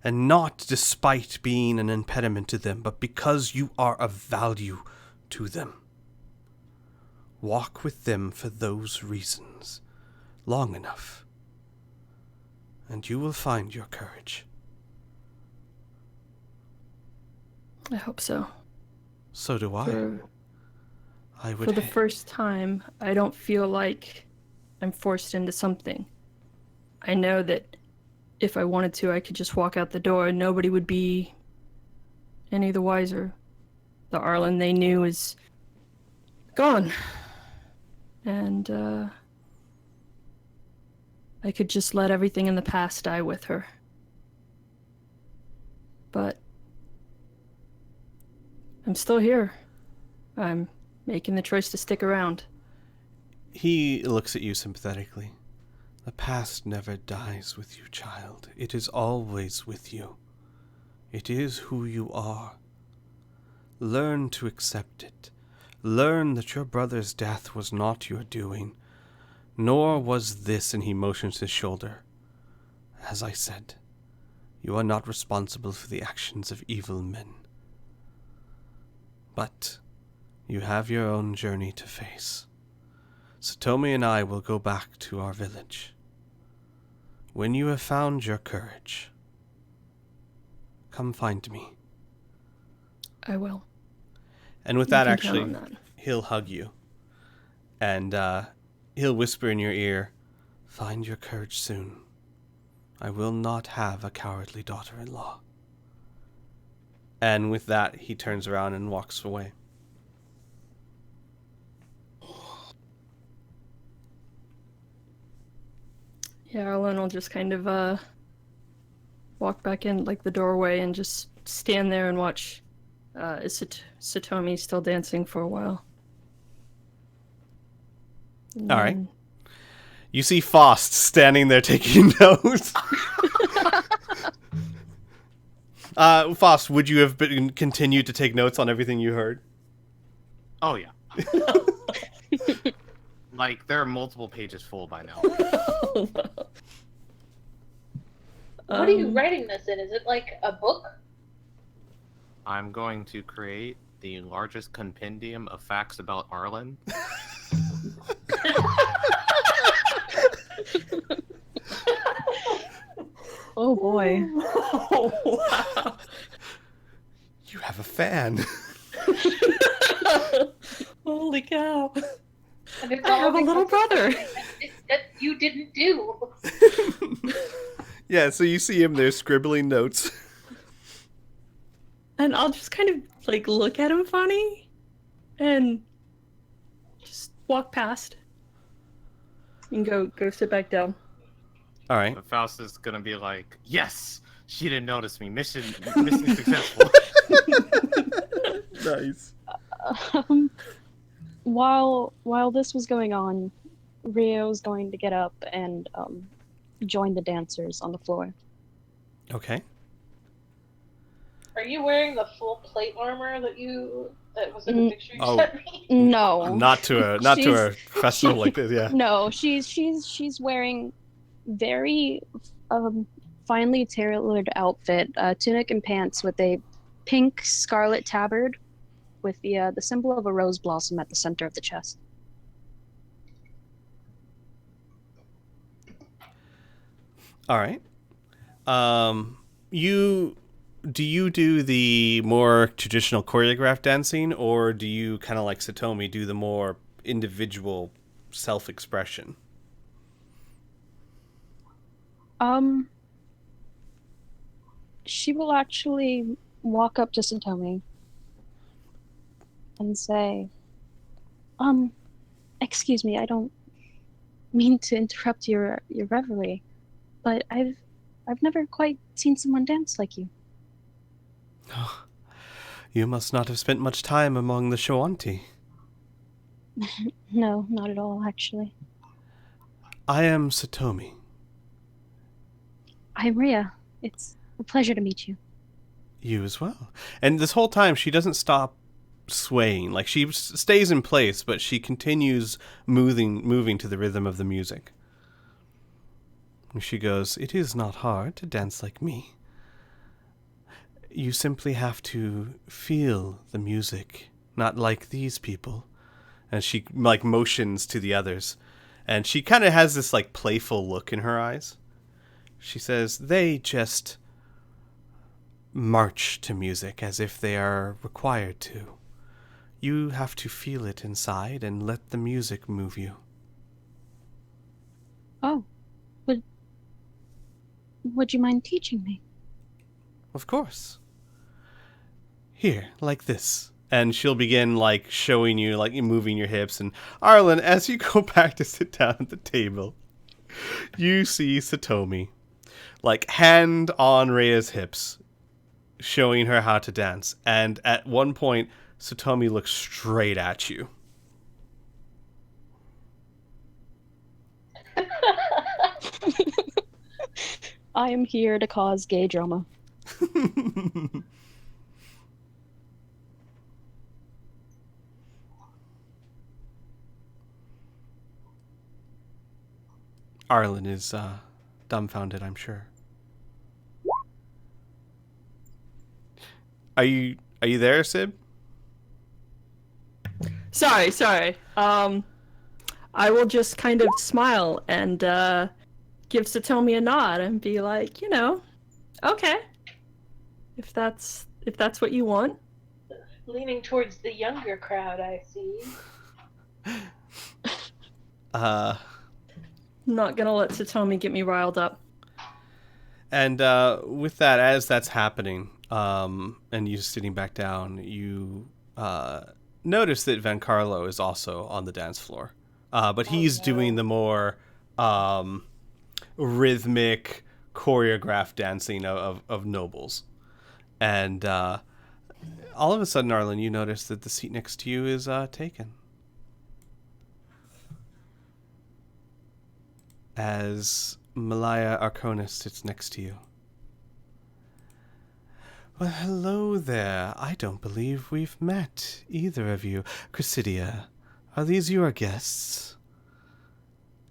S1: And not despite being an impediment to them, but because you are of value to them. Walk with them for those reasons long enough, and you will find your courage.
S3: I hope so.
S1: So do I. I would
S3: For the first time, I don't feel like I'm forced into something. I know that if I wanted to, I could just walk out the door and nobody would be any the wiser. The Arlen they knew is gone. And, I could just let everything in the past die with her. But I'm still here. I'm making the choice to stick around.
S1: He looks at you sympathetically. The past never dies with you, child. It is always with you. It is who you are. Learn to accept it. Learn that your brother's death was not your doing, nor was this, and he motions his shoulder. As I said, you are not responsible for the actions of evil men. But you have your own journey to face. Satomi and I will go back to our village. When you have found your courage, come find me.
S3: I will.
S1: And with
S3: You
S1: that,
S3: can
S1: actually,
S3: count on that.
S1: he'll hug you. And he'll whisper in your ear, find your courage soon. I will not have a cowardly daughter-in-law. And with that, he turns around and walks away.
S3: Yeah, Arlen will just kind of walk back in like the doorway and just stand there and watch Satomi still dancing for a while. And
S1: All right.
S3: then-
S1: You see Faust standing there taking notes. Faust, would you have continued to take notes on everything you heard?
S4: Oh yeah. Like there are multiple pages full by now.
S2: What are you writing this in? Is it like a book?
S4: I'm going to create the largest compendium of facts about Arlen.
S5: Oh boy.
S3: wow.
S1: You have a fan.
S3: Holy cow.
S2: And it's
S3: I have a
S2: all
S3: little brother.
S2: that you didn't do.
S1: Yeah, so you see him there scribbling notes.
S3: And I'll just kind of like look at him funny and just walk past and go sit back down.
S1: All right.
S4: But Faust is gonna be like, yes, she didn't notice me. Mission successful.
S1: Nice.
S5: While this was going on, Rio was going to get up and join the dancers on the floor.
S1: Okay.
S2: Are you wearing the full plate armor that was in the picture you
S1: Oh.
S2: sent me?
S5: No,
S1: Not to a festival like this, yeah.
S5: no, she's wearing very finely tailored outfit, tunic and pants with a pink scarlet tabard with the symbol of a rose blossom at the center of the chest.
S1: All right. Do you do the more traditional choreographed dancing, or do you kind of like Satomi do the more individual self-expression?
S5: She will actually walk up to Satomi and say, excuse me, I don't mean to interrupt your reverie, but I've never quite seen someone dance like you.
S1: You must not have spent much time among the Shoanti.
S5: No, not at all, actually.
S1: I am Satomi.
S5: I'm Ria. It's a pleasure to meet you.
S1: You as well. And this whole time, she doesn't stop swaying. Like she stays in place, but she continues moving to the rhythm of the music. And she goes, "It is not hard to dance like me. You simply have to feel the music, not like these people." And she like motions to the others. And she kind of has this like playful look in her eyes. She says, "They just march to music as if they are required to. You have to feel it inside and let the music move you."
S5: Oh, would you mind teaching me?
S1: "Of course. Here, like this." And she'll begin like showing you, like moving your hips. And Arlen, as you go back to sit down at the table, you see Satomi, like hand on Rhea's hips, showing her how to dance. And at one point, Satomi looks straight at you.
S5: I am here to cause gay drama.
S1: Arlen is dumbfounded, I'm sure. Are you there, Sib?
S3: Sorry. I will just kind of smile and give Satomi a nod and be like, okay, if that's what you want.
S2: Leaning towards the younger crowd, I see.
S3: Not gonna let Satomi get me riled up.
S1: And with that, as that's happening, and you sitting back down, you notice that Van Carlo is also on the dance floor. But he's doing the more rhythmic, choreographed dancing of nobles. And all of a sudden, Arlen, you notice that the seat next to you is taken. As Malaya Arconis sits next to you. "Well, hello there. I don't believe we've met, either of you. Chrysidia, are these your guests?"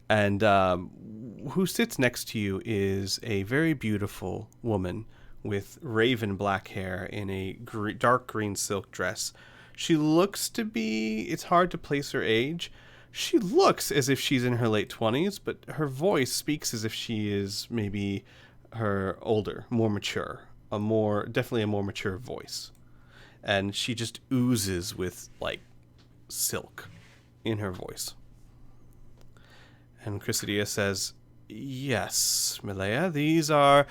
S1: And who sits next to you is a very beautiful woman with raven black hair in a dark green silk dress. She looks to be, it's hard to place her age. She looks as if she's in her late 20s, but her voice speaks as if she is maybe her older, more mature, definitely a more mature voice. And she just oozes with like silk in her voice. And Chrysidia says, "Yes, Malaya, these are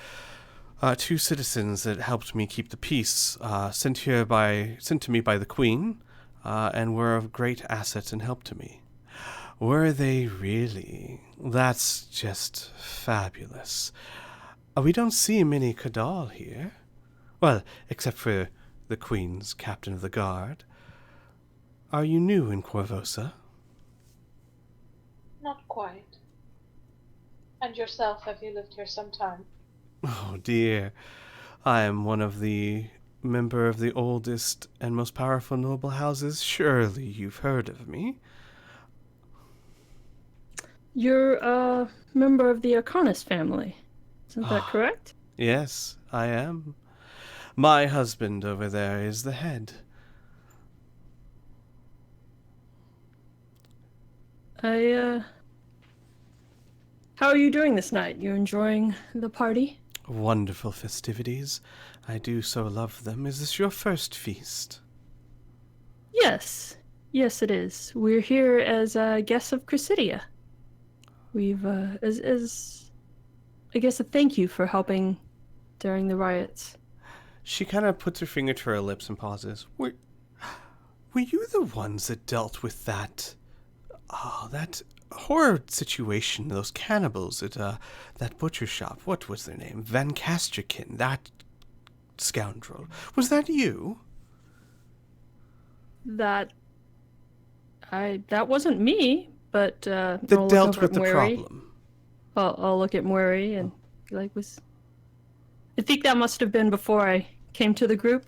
S1: two citizens that helped me keep the peace, sent to me by the Queen, and were of great asset and help to me." "Were they really? That's just fabulous. We don't see many Kadal here. Well, except for the Queen's captain of the guard. Are you new in Corvosa?"
S2: Not quite. And yourself, have you lived here some time?
S1: "Oh dear, I am one of the member of the oldest and most powerful noble houses. Surely you've heard of me."
S3: You're a member of the Arconis family. Isn't that correct?
S1: "Yes, I am. My husband over there is the head."
S3: How are you doing this night? You enjoying the party?
S1: "Wonderful festivities. I do so love them. Is this your first feast?"
S3: Yes, it is. We're here as guests of Chrysidia. We've, as I guess, a thank you for helping during the riots.
S1: She kind of puts her finger to her lips and pauses. Were you the ones that dealt with that horror situation, those cannibals at that butcher shop? What was their name? Van Casterkin, that scoundrel. Was that you?
S3: That wasn't me, but
S1: That
S3: I'll look
S1: dealt
S3: over
S1: with
S3: at
S1: the
S3: Moiri.
S1: problem.
S3: I'll look at Moiri and be like, I think that must have been before I came to the group.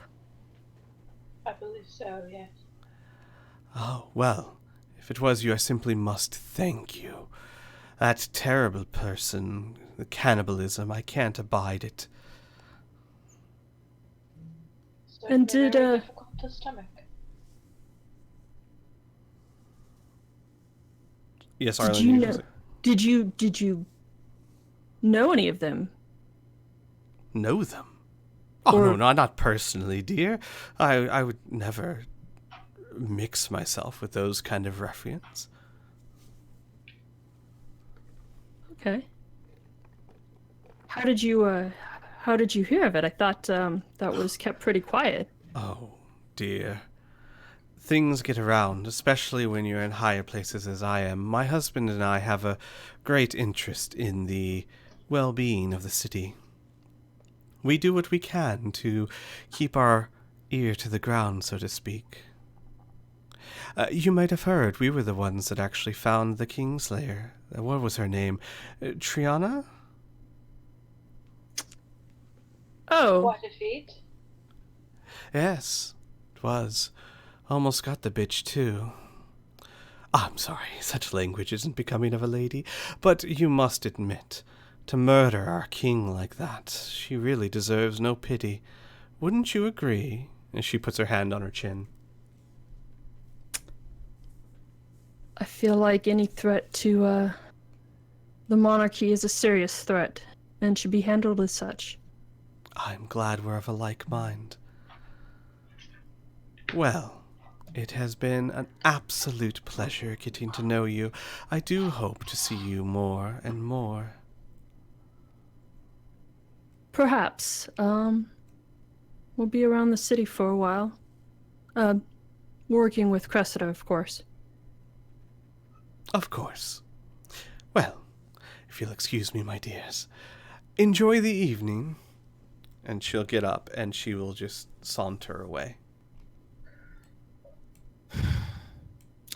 S2: I believe so, yes.
S1: Oh, well, if it was you, I simply must thank you. That terrible person, the cannibalism, I can't abide it.
S3: And
S2: Certainly
S3: did,
S2: very difficult to stomach.
S1: Yes,
S3: Did
S1: Arlen,
S3: you
S1: you
S3: know?
S1: can say.
S3: Did you know any of them?
S1: Know them? Oh,
S3: Or-
S1: no, not personally, dear. I would never mix myself with those kind of ruffians.
S3: Okay. How did you hear of it? I thought that was kept pretty quiet.
S1: Oh, dear. Things get around, especially when you're in higher places as I am. My husband and I have a great interest in the well-being of the city. We do what we can to keep our ear to the ground, so to speak. You might have heard we were the ones that actually found the Kingslayer. What was her name? Triana?
S3: Oh,
S2: What a feat.
S1: Yes, it was. Almost got the bitch, too. I'm sorry, such language isn't becoming of a lady, but you must admit, to murder our king like that, she really deserves no pity. Wouldn't you agree? And she puts her hand on her chin.
S3: I feel like any threat to the monarchy is a serious threat and should be handled as such.
S1: I'm glad we're of a like mind. Well, it has been an absolute pleasure getting to know you. I do hope to see you more and more.
S3: Perhaps. We'll be around the city for a while. Working with Cressida, of course.
S1: Of course. Well, if you'll excuse me, my dears, enjoy the evening. And she'll get up and she will just saunter away.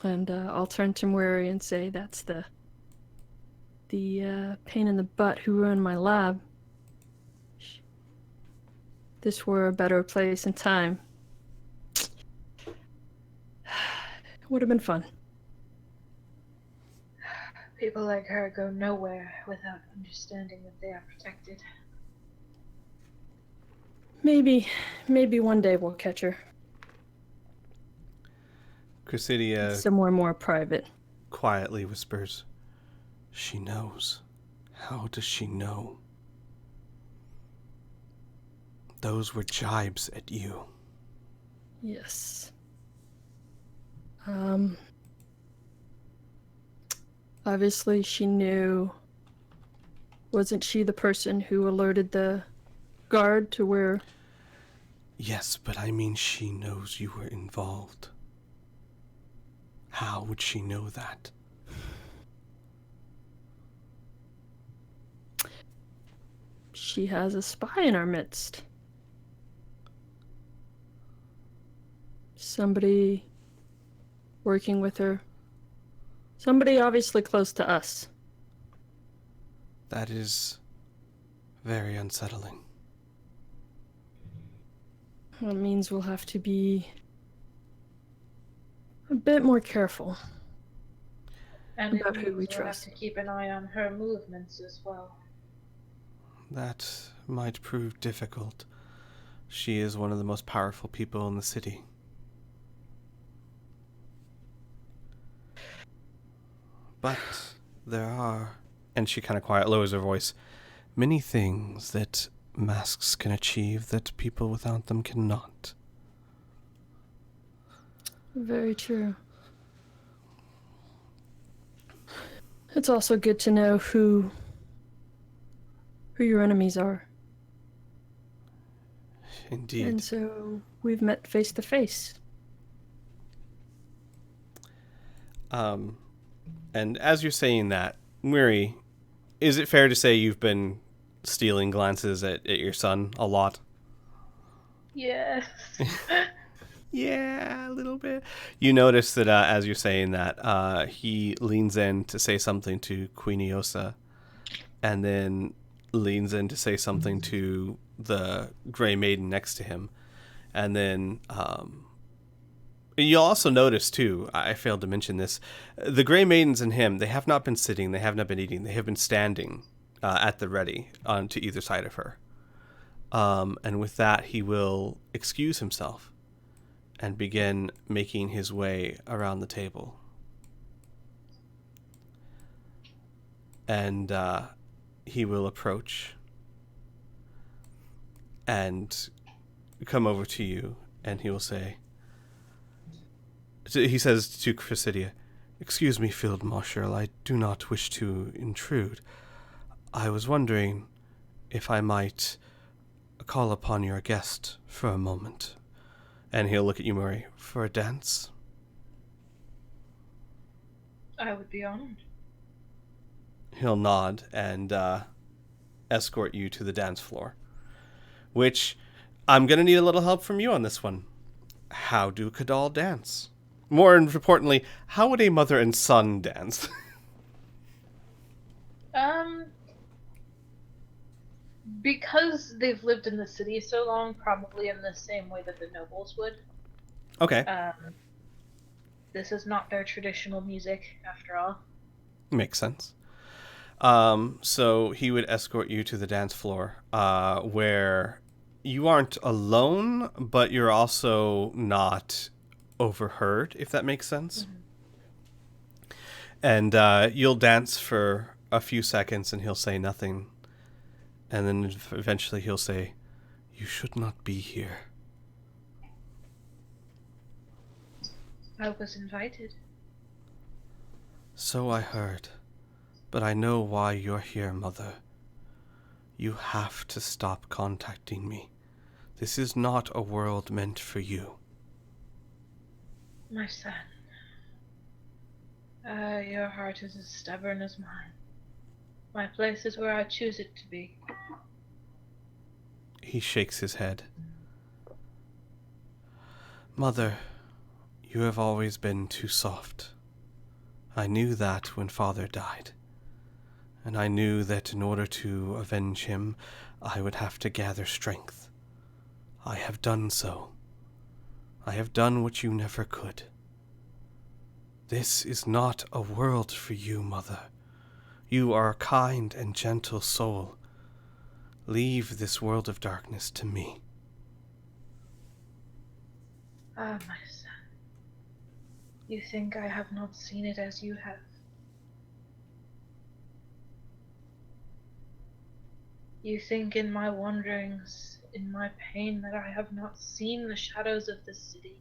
S3: And I'll turn to Mwiri and say, that's the pain in the butt who ruined my lab. This were a better place and time. Would have been fun.
S2: People like her go nowhere without understanding that they are protected.
S3: Maybe one day we'll catch her.
S1: Chrysidia
S3: Somewhere more private.
S1: quietly whispers, "She knows. How does she know? Those were jibes at you."
S3: Yes. Obviously she knew. Wasn't she the person who alerted the guard to where...
S1: Yes, but I mean she knows you were involved. How would she know that?
S3: She has a spy in our midst. Somebody working with her. Somebody obviously close to us.
S1: That is very unsettling.
S3: That means we'll have to be a bit more careful.
S2: And
S3: About
S2: it
S3: who
S2: means
S3: we
S2: we'll
S3: trust.
S2: have to keep an eye on her movements as well.
S1: That might prove difficult. She is one of the most powerful people in the city. But there are, and she kind of lowers her voice, many things that masks can achieve that people without them cannot.
S3: Very true. It's also good to know who your enemies are.
S1: Indeed.
S3: And so we've met face to face.
S1: And as you're saying that, Mwiri, is it fair to say you've been stealing glances at your son a lot?
S2: Yes.
S1: Yeah, a little bit. You notice that as you're saying that, he leans in to say something to Queen Iosa, and then leans in to say something to the Grey Maiden next to him, and then You'll also notice, too, I failed to mention this, the Grey Maidens and him, they have not been sitting, they have not been eating, they have been standing at the ready to either side of her. And with that, he will excuse himself and begin making his way around the table. And he will approach and come over to you, and he will say, he says to Chrysidia, "Excuse me, Field Marshal, I do not wish to intrude. I was wondering if I might call upon your guest for a moment." And he'll look at you, Murray, "For a dance?"
S2: I would be honored.
S1: He'll nod and escort you to the dance floor, which I'm going to need a little help from you on this one. How do Kadal dance? More importantly, how would a mother and son dance?
S2: Because they've lived in the city so long, probably in the same way that the nobles would.
S1: Okay,
S2: This is not their traditional music, after all.
S1: makes sense. So he would escort you to the dance floor, where you aren't alone, but you're also not overheard, if that makes sense.
S2: Mm-hmm.
S1: And you'll dance for a few seconds, and he'll say nothing. And then eventually he'll say, "You should not be here."
S2: I was invited.
S1: "So I heard. But I know why you're here, Mother. You have to stop contacting me. This is not a world meant for you."
S2: My son. Your heart is as stubborn as mine. My place is where I choose it to be.
S1: He shakes his head. "Mother, you have always been too soft. I knew that when Father died. And I knew that in order to avenge him, I would have to gather strength. I have done so. I have done what you never could. This is not a world for you, Mother. You are a kind and gentle soul. Leave this world of darkness to me."
S2: Ah, my son. You think I have not seen it as you have. You think in my wanderings, in my pain, that I have not seen the shadows of the city.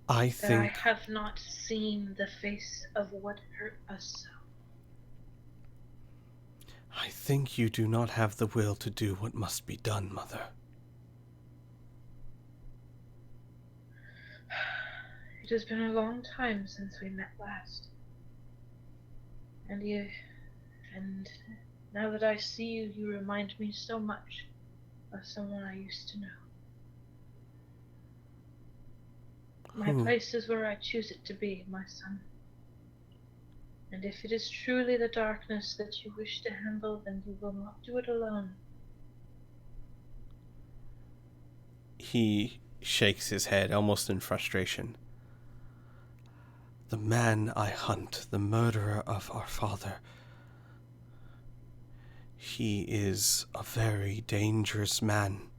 S1: I
S2: That I
S1: think
S2: have not seen the face of what hurt us so.
S1: you do not have the will to do what must be done, Mother.
S2: It has been a long time since we met last. And now that I see you, you remind me so much of someone I used to know. My place is where I choose it to be, my son. And if it is truly the darkness that you wish to handle, then you will not do it alone.
S1: He shakes his head, almost in frustration. "The man I hunt, the murderer of our father, he is a very dangerous man.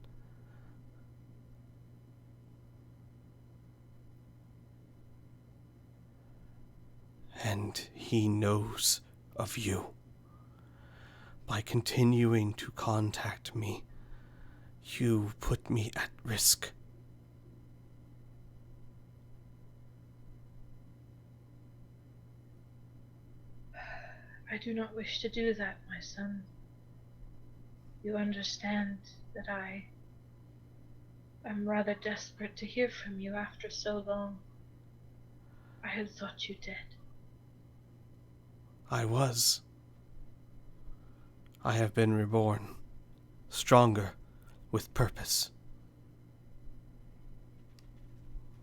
S1: And he knows of you. By continuing to contact me, you put me at risk."
S2: I do not wish to do that, my son. You understand that I'm rather desperate to hear from you after so long. I had thought you dead.
S1: I was. I have been reborn, stronger, with purpose.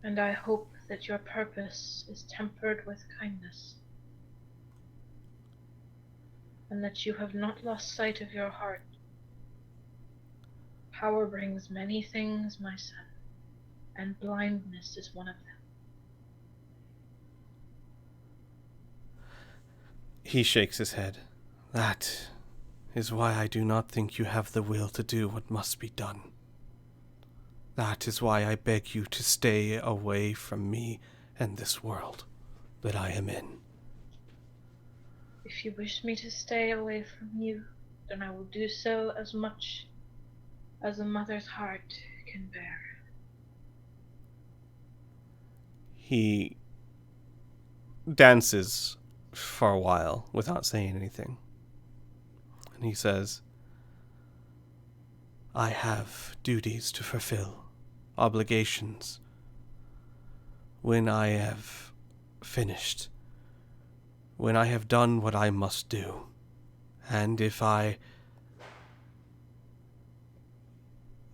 S2: And I hope that your purpose is tempered with kindness, and that you have not lost sight of your heart. Power brings many things, my son, and blindness is one of them.
S1: He shakes his head. That is why I do not think you have the will to do what must be done. That is why I beg you to stay away from me and this world that I am in.
S2: If you wish me to stay away from you, then I will do so as much as a mother's heart can bear.
S1: He dances for a while without saying anything. And he says, I have duties to fulfill, obligations. When I have finished, when I have done what I must do, and if I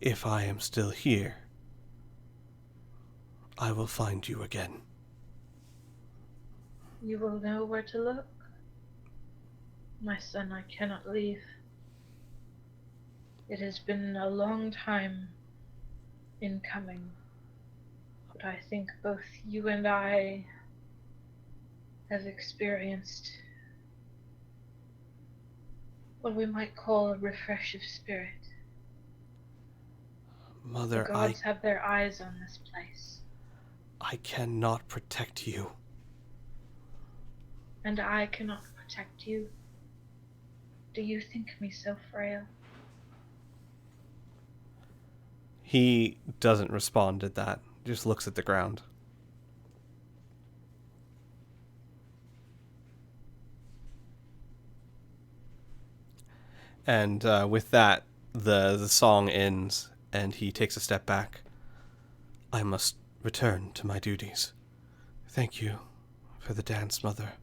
S1: am still here, I will find you again.
S2: You will know where to look. My son, I cannot leave. It has been a long time in coming, but I think both you and I have experienced what we might call a refresh of spirit.
S1: Mother,
S2: The gods have their eyes on this place.
S1: I cannot protect you.
S2: And I cannot protect you. Do you think me so frail?
S1: He doesn't respond at that, just looks at the ground. And with that, the song ends, and he takes a step back. I must return to my duties. Thank you for the dance, Mother.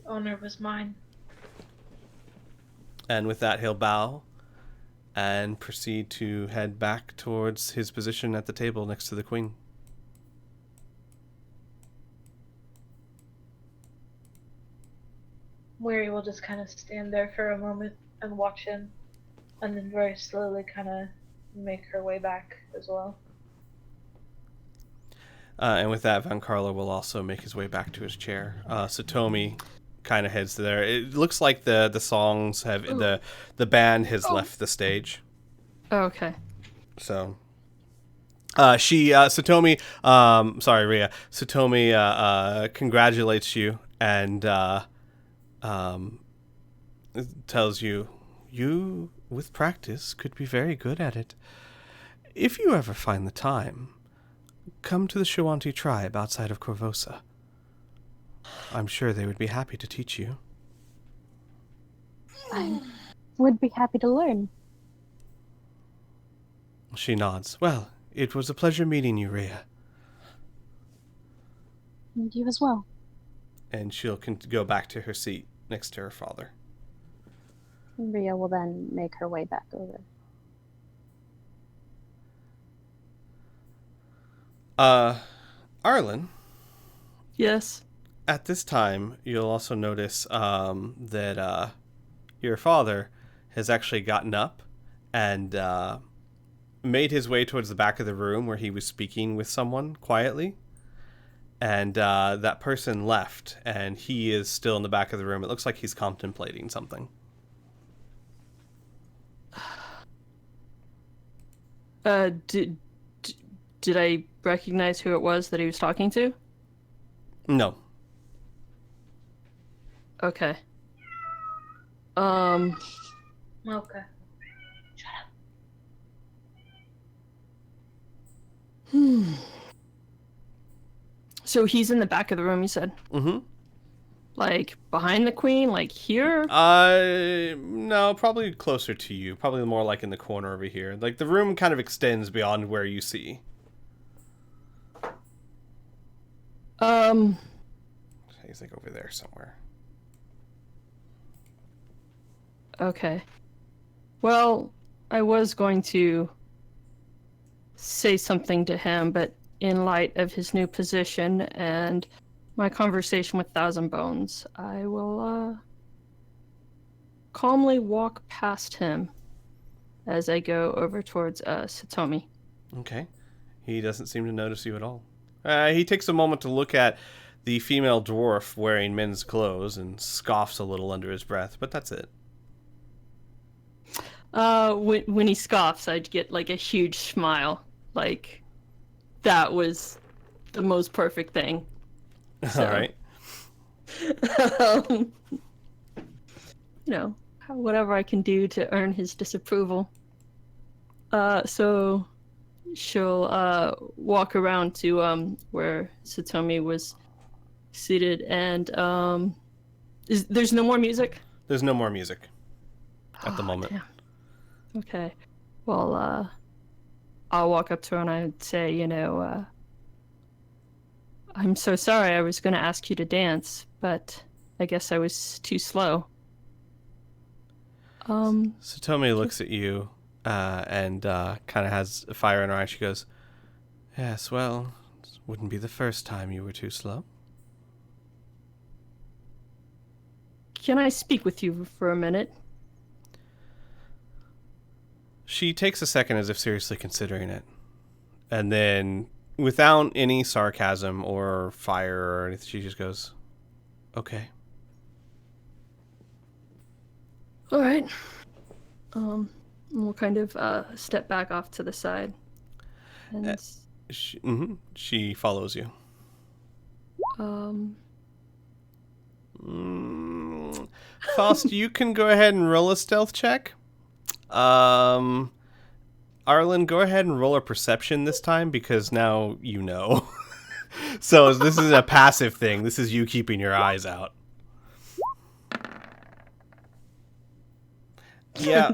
S2: The honor was mine.
S1: And with that, he'll bow and proceed to head back towards his position at the table next to the queen.
S2: Weary will just kind of stand there for a moment and watch him, and then very slowly kind of make her way back as well.
S1: And with that, Van Carlo will also make his way back to his chair. Satomi kind of heads there. It looks like the songs have the band has left the stage.
S3: Okay.
S1: So Satomi Rhea. Satomi congratulates you and tells you with practice could be very good at it. If you ever find the time, come to the Shawanti tribe outside of Corvosa. I'm sure they would be happy to teach you.
S5: I would be happy to learn.
S1: She nods. Well, it was a pleasure meeting you, Rhea.
S5: And you as well.
S1: And she'll go back to her seat next to her father.
S5: Rhea will then make her way back over.
S1: Arlen,
S3: Yes.
S1: at this time, you'll also notice that your father has actually gotten up and made his way towards the back of the room where he was speaking with someone quietly. And that person left, and he is still in the back of the room. It looks like he's contemplating something.
S3: Did I recognize who it was that he was talking to?
S1: No.
S3: Okay.
S2: Mocha.
S3: So he's in the back of the room, you said?
S1: Mm-hmm.
S3: Like, behind the queen? Like, here?
S1: No, probably closer to you. Probably more like in the corner over here. Like, the room kind of extends beyond where you see. He's like over there somewhere.
S3: Okay. Well, I was going to say something to him, but in light of his new position and my conversation with Thousand Bones, I will calmly walk past him as I go over towards Satomi.
S1: Okay. He doesn't seem to notice you at all. He takes a moment to look at the female dwarf wearing men's clothes and scoffs a little under his breath, but that's it.
S3: When he scoffs, I'd get like a huge smile. Like, that was the most perfect thing. So,
S1: All right.
S3: Whatever I can do to earn his disapproval. So she'll walk around to where Satomi was seated, and there's no more music?
S1: There's no more music at the
S3: Oh,
S1: moment.
S3: damn. Okay. Well, I'll walk up to her and I'd say, I'm so sorry, I was going to ask you to dance, but I guess I was too slow.
S1: Satomi looks at you and kind of has a fire in her eye. She goes, "Yes, well, it wouldn't be the first time you were too slow."
S3: Can I speak with you for a minute?
S1: She takes a second as if seriously considering it. And then, without any sarcasm or fire or anything, she just goes, "Okay."
S3: All right. We'll kind of step back off to the side. And,
S1: She follows you. Faust, you can go ahead and roll a stealth check. Arlen, go ahead and roll a perception this time because now you know. So this isn't a passive thing. This is you keeping your eyes out. Yeah.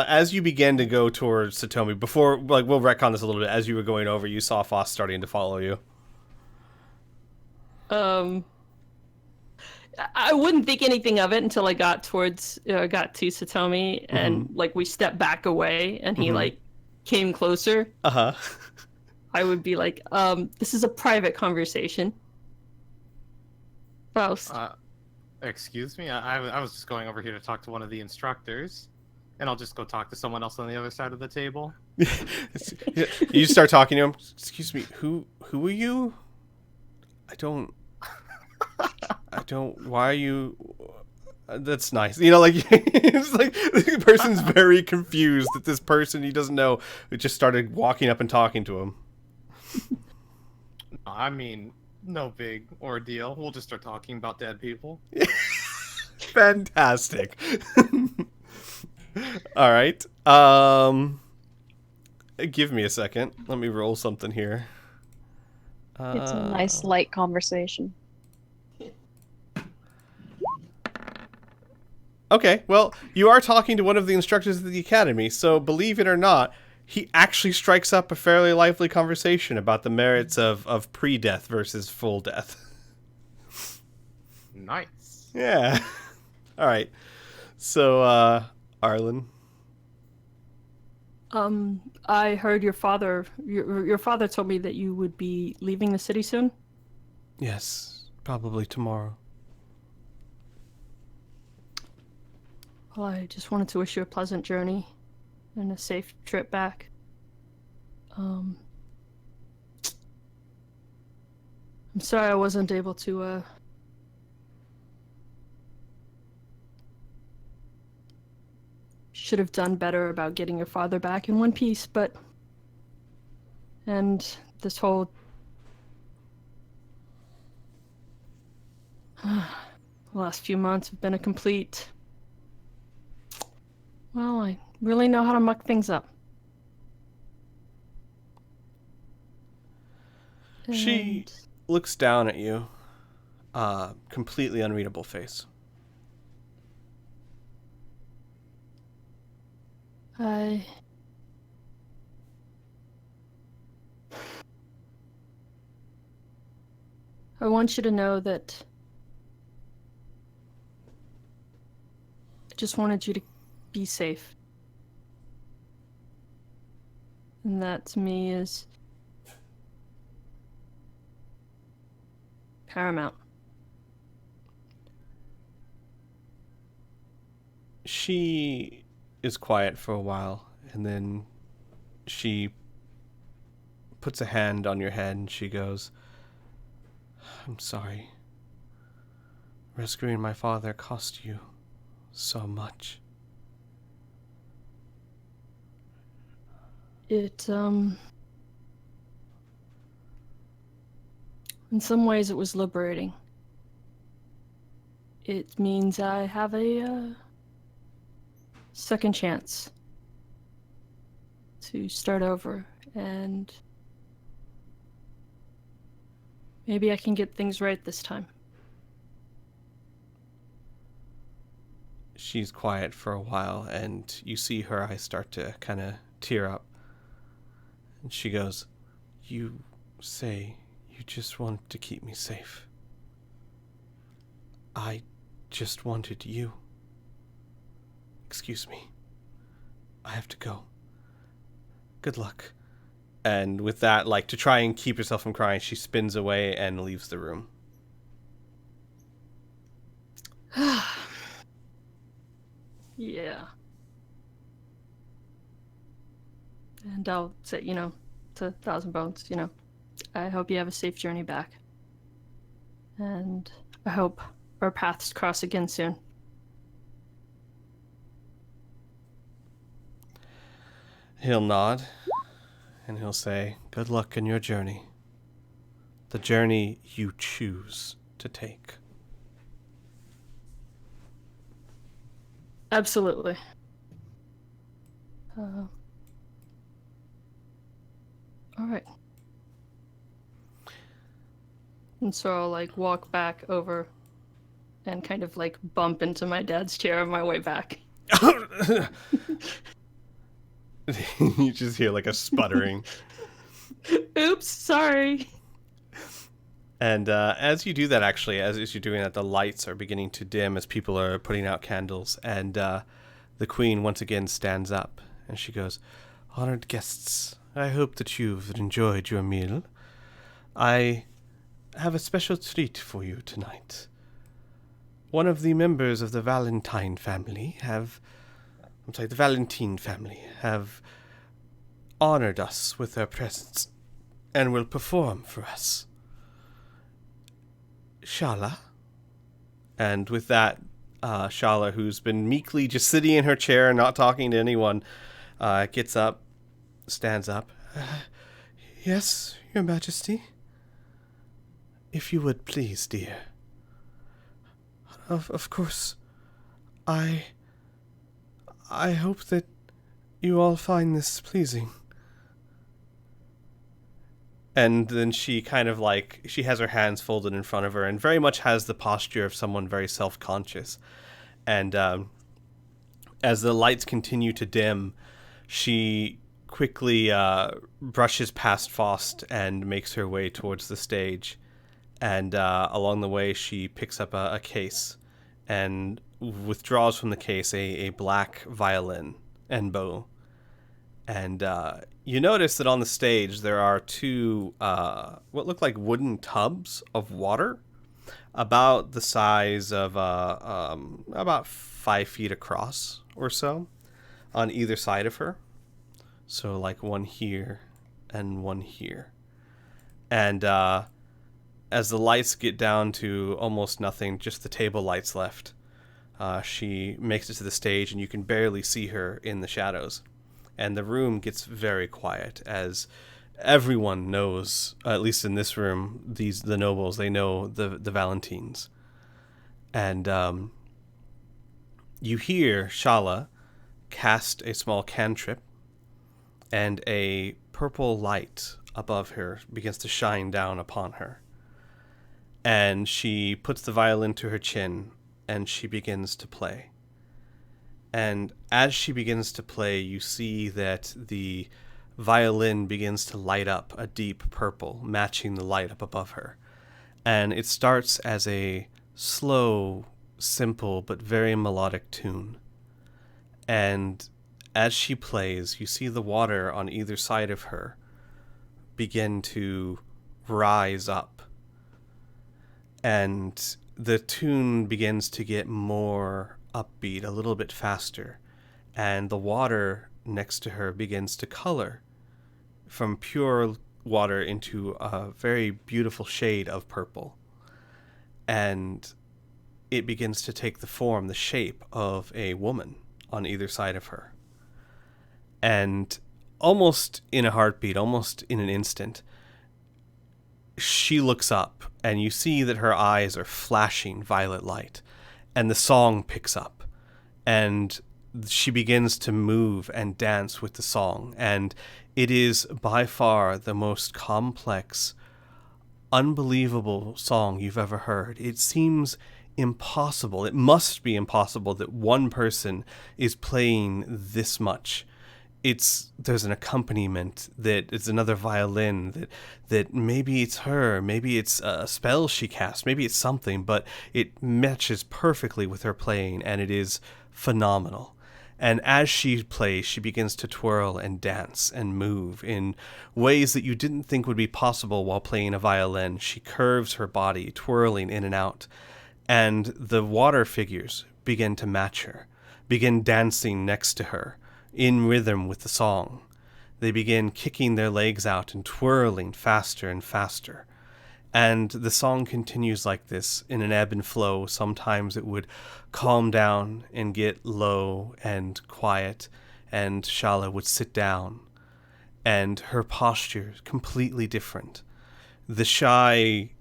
S1: As you begin to go towards Satomi, before, like, we'll retcon this a little bit. As you were going over, you saw Faust starting to follow you.
S3: I wouldn't think anything of it until I got to Satomi, and like we stepped back away, and he like came closer. I would be like, "This is a private conversation." Faust.
S4: Excuse me? I was just going over here to talk to one of the instructors, and I'll just go talk to someone else on the other side of the table.
S1: You start talking to him. "Excuse me, who are you? I don't, why are you, that's nice." It's like the person's very confused that this person he doesn't know just started walking up and talking to him.
S4: I mean, no big ordeal. We'll just start talking about dead people.
S1: Fantastic. All right. Give me a second. Let me roll something here.
S5: It's a nice light conversation.
S1: Okay, well, you are talking to one of the instructors of the academy, so believe it or not, he actually strikes up a fairly lively conversation about the merits of pre-death versus full death.
S4: Nice.
S1: Yeah. All right. So, Arlen.
S3: I heard your father told me that you would be leaving the city soon.
S1: Yes, probably tomorrow.
S3: Well, I just wanted to wish you a pleasant journey and a safe trip back. I'm sorry I wasn't able to should have done better about getting your father back in one piece, and this whole the last few months have been a complete, well, I really know how to muck things up.
S1: She looks down at you, completely unreadable face.
S3: I want you to know that I just wanted you to be safe. And that to me is paramount.
S1: She is quiet for a while, and then she puts a hand on your head and she goes, I'm sorry. Rescuing my father cost you so much.
S3: It, in some ways it was liberating. It means I have a, second chance to start over, and maybe I can get things right this time.
S1: She's quiet for a while, and you see her eyes start to kind of tear up. And she goes, you say you just wanted to keep me safe. I just wanted you. Excuse me. I have to go. Good luck. And with that, like, to try and keep herself from crying, she spins away and leaves the room.
S3: Yeah. And I'll say, to Thousand Bones, I hope you have a safe journey back. And I hope our paths cross again soon.
S1: He'll nod, and he'll say, good luck in your journey. The journey you choose to take.
S3: Absolutely. All right. And so I'll walk back over and kind of bump into my dad's chair on my way back.
S1: You just hear a sputtering.
S3: Oops, sorry.
S1: And as you do that, actually, as you're doing that, the lights are beginning to dim as people are putting out candles. And the queen once again stands up and she goes, honored guests, I hope that you've enjoyed your meal. I have a special treat for you tonight. One of the members of the Valentine family the Valentine family have honored us with their presence and will perform for us. Shala. And with that, Shala, who's been meekly just sitting in her chair and not talking to anyone, gets up, stands up. Yes, Your Majesty? If you would please, dear. Of course, I hope that you all find this pleasing. And then she kind of she has her hands folded in front of her and very much has the posture of someone very self-conscious. And as the lights continue to dim, she quickly brushes past Faust and makes her way towards the stage. And along the way, she picks up a case and withdraws from the case a black violin and bow. And you notice that on the stage there are two what look like wooden tubs of water about the size of about 5 feet across or so on either side of her. So one here and one here. And as the lights get down to almost nothing, just the table lights left, she makes it to the stage and you can barely see her in the shadows. And the room gets very quiet as everyone knows, at least in this room, the nobles, they know the Valentines. And you hear Shala cast a small cantrip, and a purple light above her begins to shine down upon her. And she puts the violin to her chin, and she begins to play. And as she begins to play, you see that the violin begins to light up a deep purple, matching the light up above her. And it starts as a slow, simple, but very melodic tune. And as she plays, you see the water on either side of her begin to rise up. And the tune begins to get more upbeat, a little bit faster, and the water next to her begins to color from pure water into a very beautiful shade of purple. And it begins to take the form, the shape of a woman on either side of her. And almost in a heartbeat, almost in an instant, she looks up, and you see that her eyes are flashing violet light, and the song picks up, and she begins to move and dance with the song, and it is by far the most complex, unbelievable song you've ever heard. It seems impossible. It must be impossible that one person is playing this much. There's an accompaniment that is another violin, that maybe it's her, maybe it's a spell she casts, maybe it's something, but it matches perfectly with her playing, and it is phenomenal. And as she plays, she begins to twirl and dance and move in ways that you didn't think would be possible while playing a violin. She curves her body, twirling in and out, and the water figures begin to match her, begin dancing next to her, in rhythm with the song. They begin kicking their legs out and twirling faster and faster. And the song continues like this, in an ebb and flow. Sometimes it would calm down and get low and quiet, and Shala would sit down, and her posture is completely different. The shy,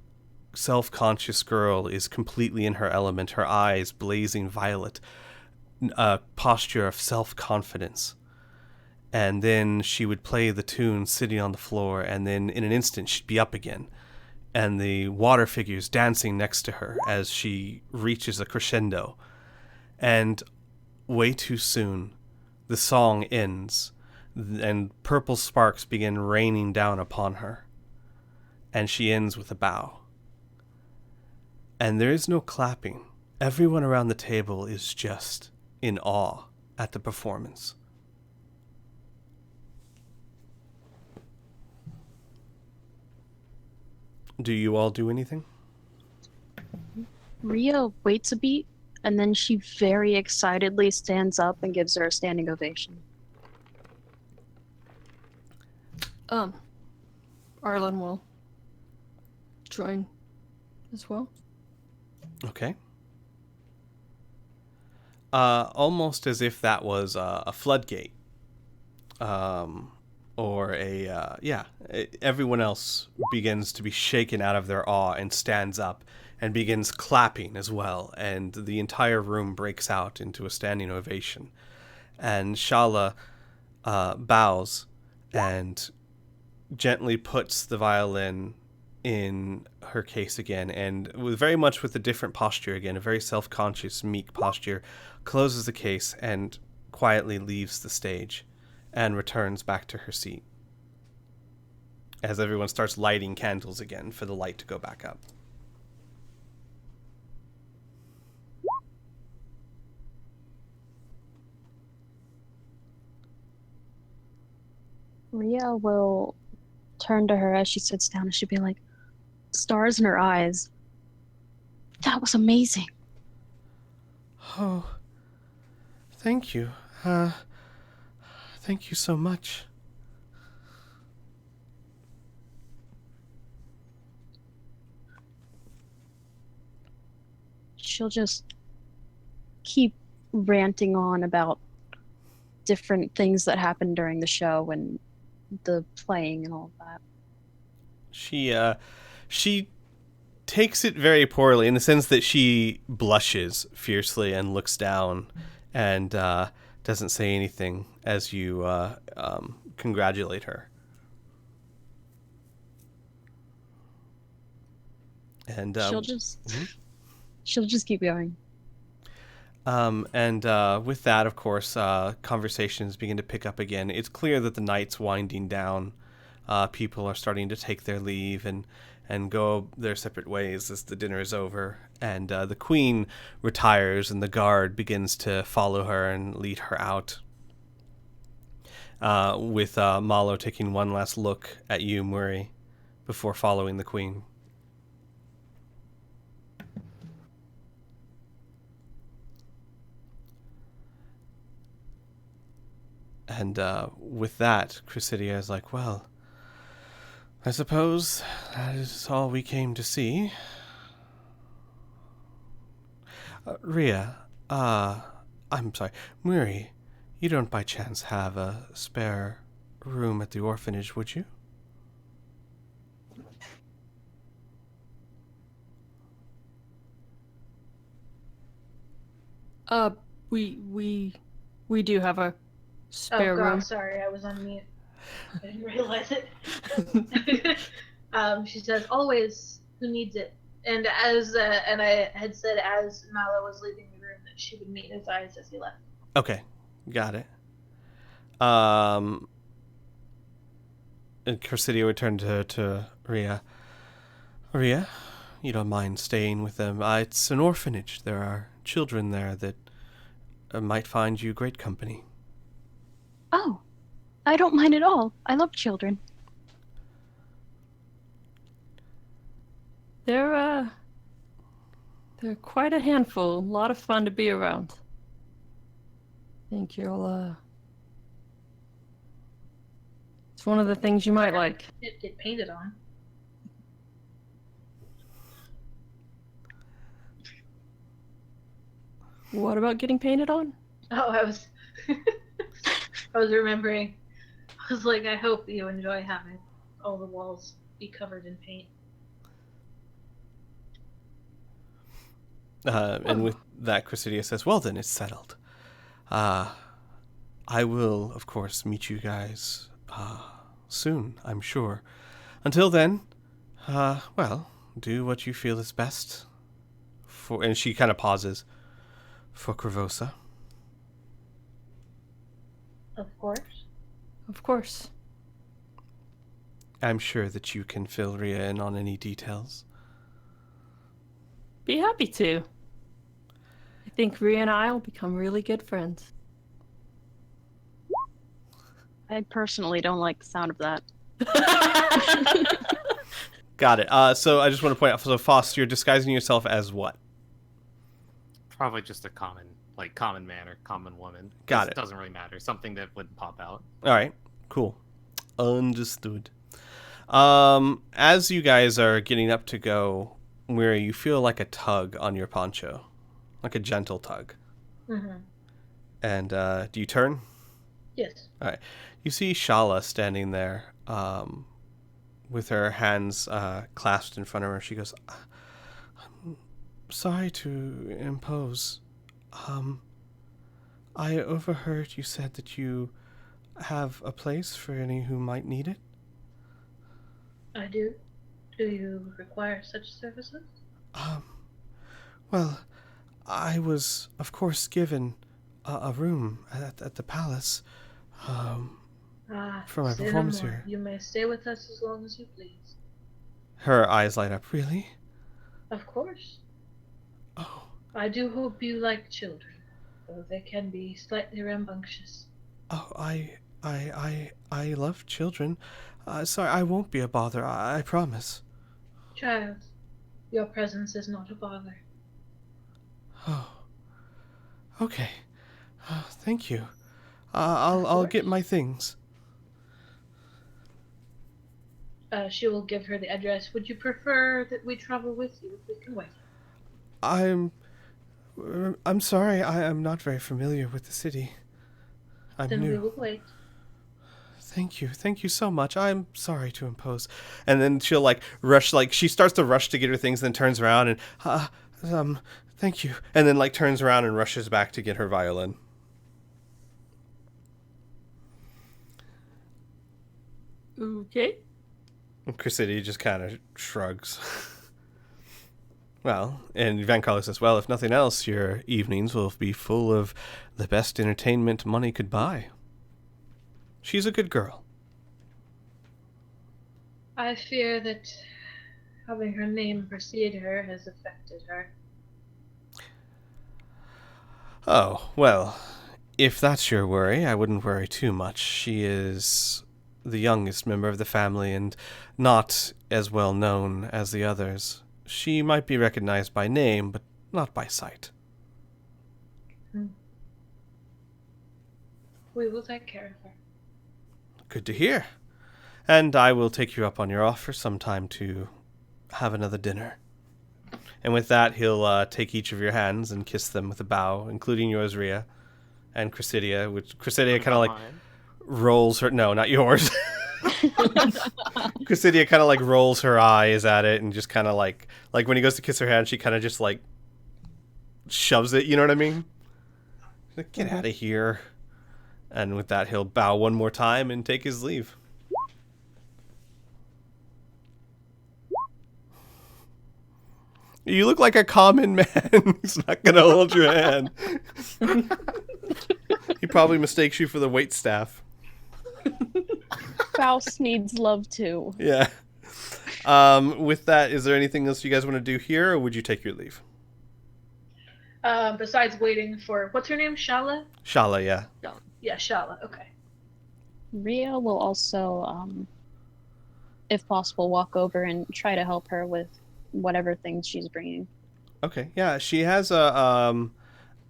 S1: self-conscious girl is completely in her element, her eyes blazing violet, a posture of self-confidence. And then she would play the tune sitting on the floor, and then in an instant she'd be up again, and the water figures dancing next to her as she reaches a crescendo. And way too soon, the song ends, and purple sparks begin raining down upon her, and she ends with a bow. And there is no clapping. Everyone around the table is just in awe at the performance. Do you all do anything?
S5: Ria waits a beat, and then she very excitedly stands up and gives her a standing ovation.
S3: Arlen will join as well.
S1: Okay. Almost as if that was a floodgate. Or everyone else begins to be shaken out of their awe and stands up and begins clapping as well, and the entire room breaks out into a standing ovation. And Shala bows and gently puts the violin in her case again, and very much with a different posture again, a very self-conscious, meek posture, closes the case and quietly leaves the stage and returns back to her seat as everyone starts lighting candles again for the light to go back up.
S5: Ria will turn to her as she sits down, and she'll be like, stars in her eyes. That was amazing.
S1: Oh, thank you. Thank you so much.
S5: She'll just keep ranting on about different things that happened during the show and the playing and all of that.
S1: She takes it very poorly in the sense that she blushes fiercely and looks down and doesn't say anything as you congratulate her. And
S5: she'll just keep going.
S1: And with that, of course, conversations begin to pick up again. It's clear that the night's winding down. People are starting to take their leave and go their separate ways as the dinner is over. And the queen retires, and the guard begins to follow her and lead her out. With Malo taking one last look at you, Murray, before following the queen. And with that, Chrysidia is like, well, I suppose that is all we came to see. Ria, I'm sorry, Muri, you don't by chance have a spare room at the orphanage, would you?
S3: We do have a spare
S2: Oh god,
S3: room.
S2: sorry, I was on mute. I didn't realize it. She says, "Always, who needs it?" And and I had said as Mallow was leaving the room that she would meet his eyes as he left.
S1: Okay, got it. And Cursidio would turn to Ria. Ria, you don't mind staying with them? It's an orphanage. There are children there that might find you great company.
S5: Oh, I don't mind at all. I love children.
S3: They're quite a handful. A lot of fun to be around. Think you'll It's one of the things you might like.
S2: It get painted on.
S3: What about getting painted on?
S2: Oh, I was I was remembering. I was like, I hope you enjoy having all the walls be covered in paint.
S1: And with that, Cursidio says, well then, it's settled. I will, of course, meet you guys soon, I'm sure. Until then, well, do what you feel is best. And she kind of pauses. For Kravosa.
S2: Of course.
S3: Of course.
S1: I'm sure that you can fill Ria in on any details.
S3: Be happy to. I think Rhea and I will become really good friends.
S5: I personally don't like the sound of that.
S1: Got it. So I just want to point out, so Foss, you're disguising yourself as what?
S4: Probably just a common man or common woman.
S1: Got it.
S4: It doesn't really matter. Something that wouldn't pop out.
S1: All right, cool. Understood. As you guys are getting up to go, where you feel like a tug on your poncho, like a gentle tug.
S2: Mm-hmm.
S1: And do you turn?
S2: Yes.
S1: All right. You see Shala standing there with her hands clasped in front of her. She goes, I'm sorry to impose. I overheard you said that you have a place for any who might need it.
S2: I do. Do you require such services?
S1: Well, I was, of course, given a room at the palace for my
S2: say no
S1: performance
S2: more.
S1: here.
S2: You may stay with us as long as you please.
S1: Her eyes light up. Really?
S2: Of course.
S1: Oh,
S2: I do hope you like children, though they can be slightly rambunctious.
S1: oh, I love children. Sorry, I won't be a bother. I promise.
S2: Child, your presence is not a bother.
S1: Oh, okay. Thank you. I'll get my things.
S2: She will give her the address. Would you prefer that we travel with you if we can wait?
S1: I'm sorry. I am not very familiar with the city. I'm
S2: Then
S1: new.
S2: we will wait.
S1: Thank you so much. I'm sorry to impose. And then she'll rush, she starts to rush to get her things, then turns around and thank you. And then turns around and rushes back to get her violin.
S3: Okay.
S1: And Crescidia just kind of shrugs. Well, and Van Carlo says, well, if nothing else, your evenings will be full of the best entertainment money could buy. She's a good girl.
S2: I fear that having her name precede her has affected her.
S1: Oh, well, if that's your worry, I wouldn't worry too much. She is the youngest member of the family and not as well known as the others. She might be recognized by name, but not by sight.
S2: We will take care of her.
S1: Good to hear. And I will take you up on your offer sometime to have another dinner. And with that, he'll take each of your hands and kiss them with a bow, including yours, Rhea, and Chrysidia, which Chrysidia kind of like
S4: Mine.
S1: rolls her... No, not yours. Chrysidia kind of like rolls her eyes at it and just kind of like when he goes to kiss her hand, she kind of just like shoves it, you know what I mean? Like, get out of here. And with that, he'll bow one more time and take his leave. You look like a common man. He's not going to hold your hand. He probably mistakes you for the waitstaff.
S5: Faust needs love too.
S1: Yeah. With that, is there anything else you guys want to do here, or would you take your leave?
S2: Besides waiting for, what's her name? Shala?
S1: Shala, yeah.
S2: Yeah, Shala. Okay.
S5: Rhea will also, if possible, walk over and try to help her with whatever things she's bringing.
S1: Okay, yeah. She has a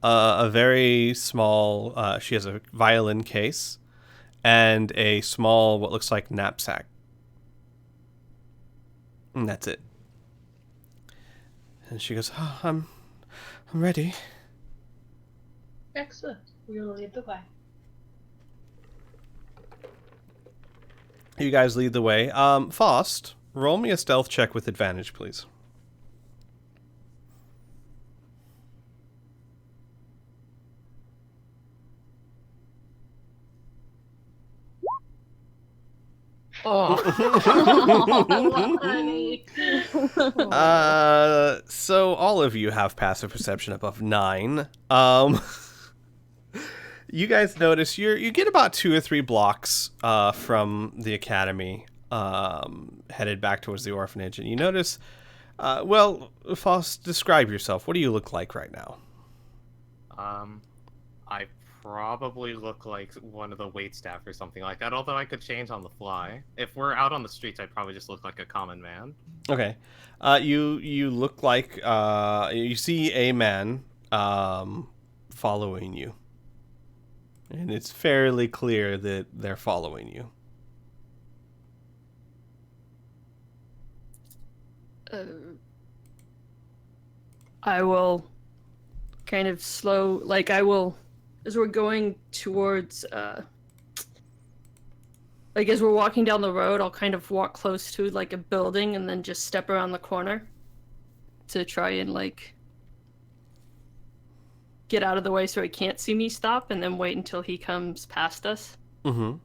S1: very small. She has a violin case and a small, what looks like knapsack, and that's it. And she goes, "Oh, I'm ready."
S2: Excellent. We'll lead the way.
S1: You guys lead the way. Faust, roll me a stealth check with advantage, please.
S4: Oh.
S2: Honey.
S1: So all of you have passive perception above 9. You guys notice you get about 2 or 3 blocks from the academy, headed back towards the orphanage, and you notice, well, Faust, describe yourself. What do you look like right now?
S4: I probably look like one of the waitstaff or something like that, although I could change on the fly. If we're out on the streets, I'd probably just look like a common man.
S1: Okay. You look like you see a man following you. And it's fairly clear that they're following you.
S3: I will kind of slow, like I will, as we're going towards, like as we're walking down the road, I'll kind of walk close to like a building and then just step around the corner to try and like get out of the way so he can't see me stop, and then wait until he comes past us.
S1: Mm-hmm.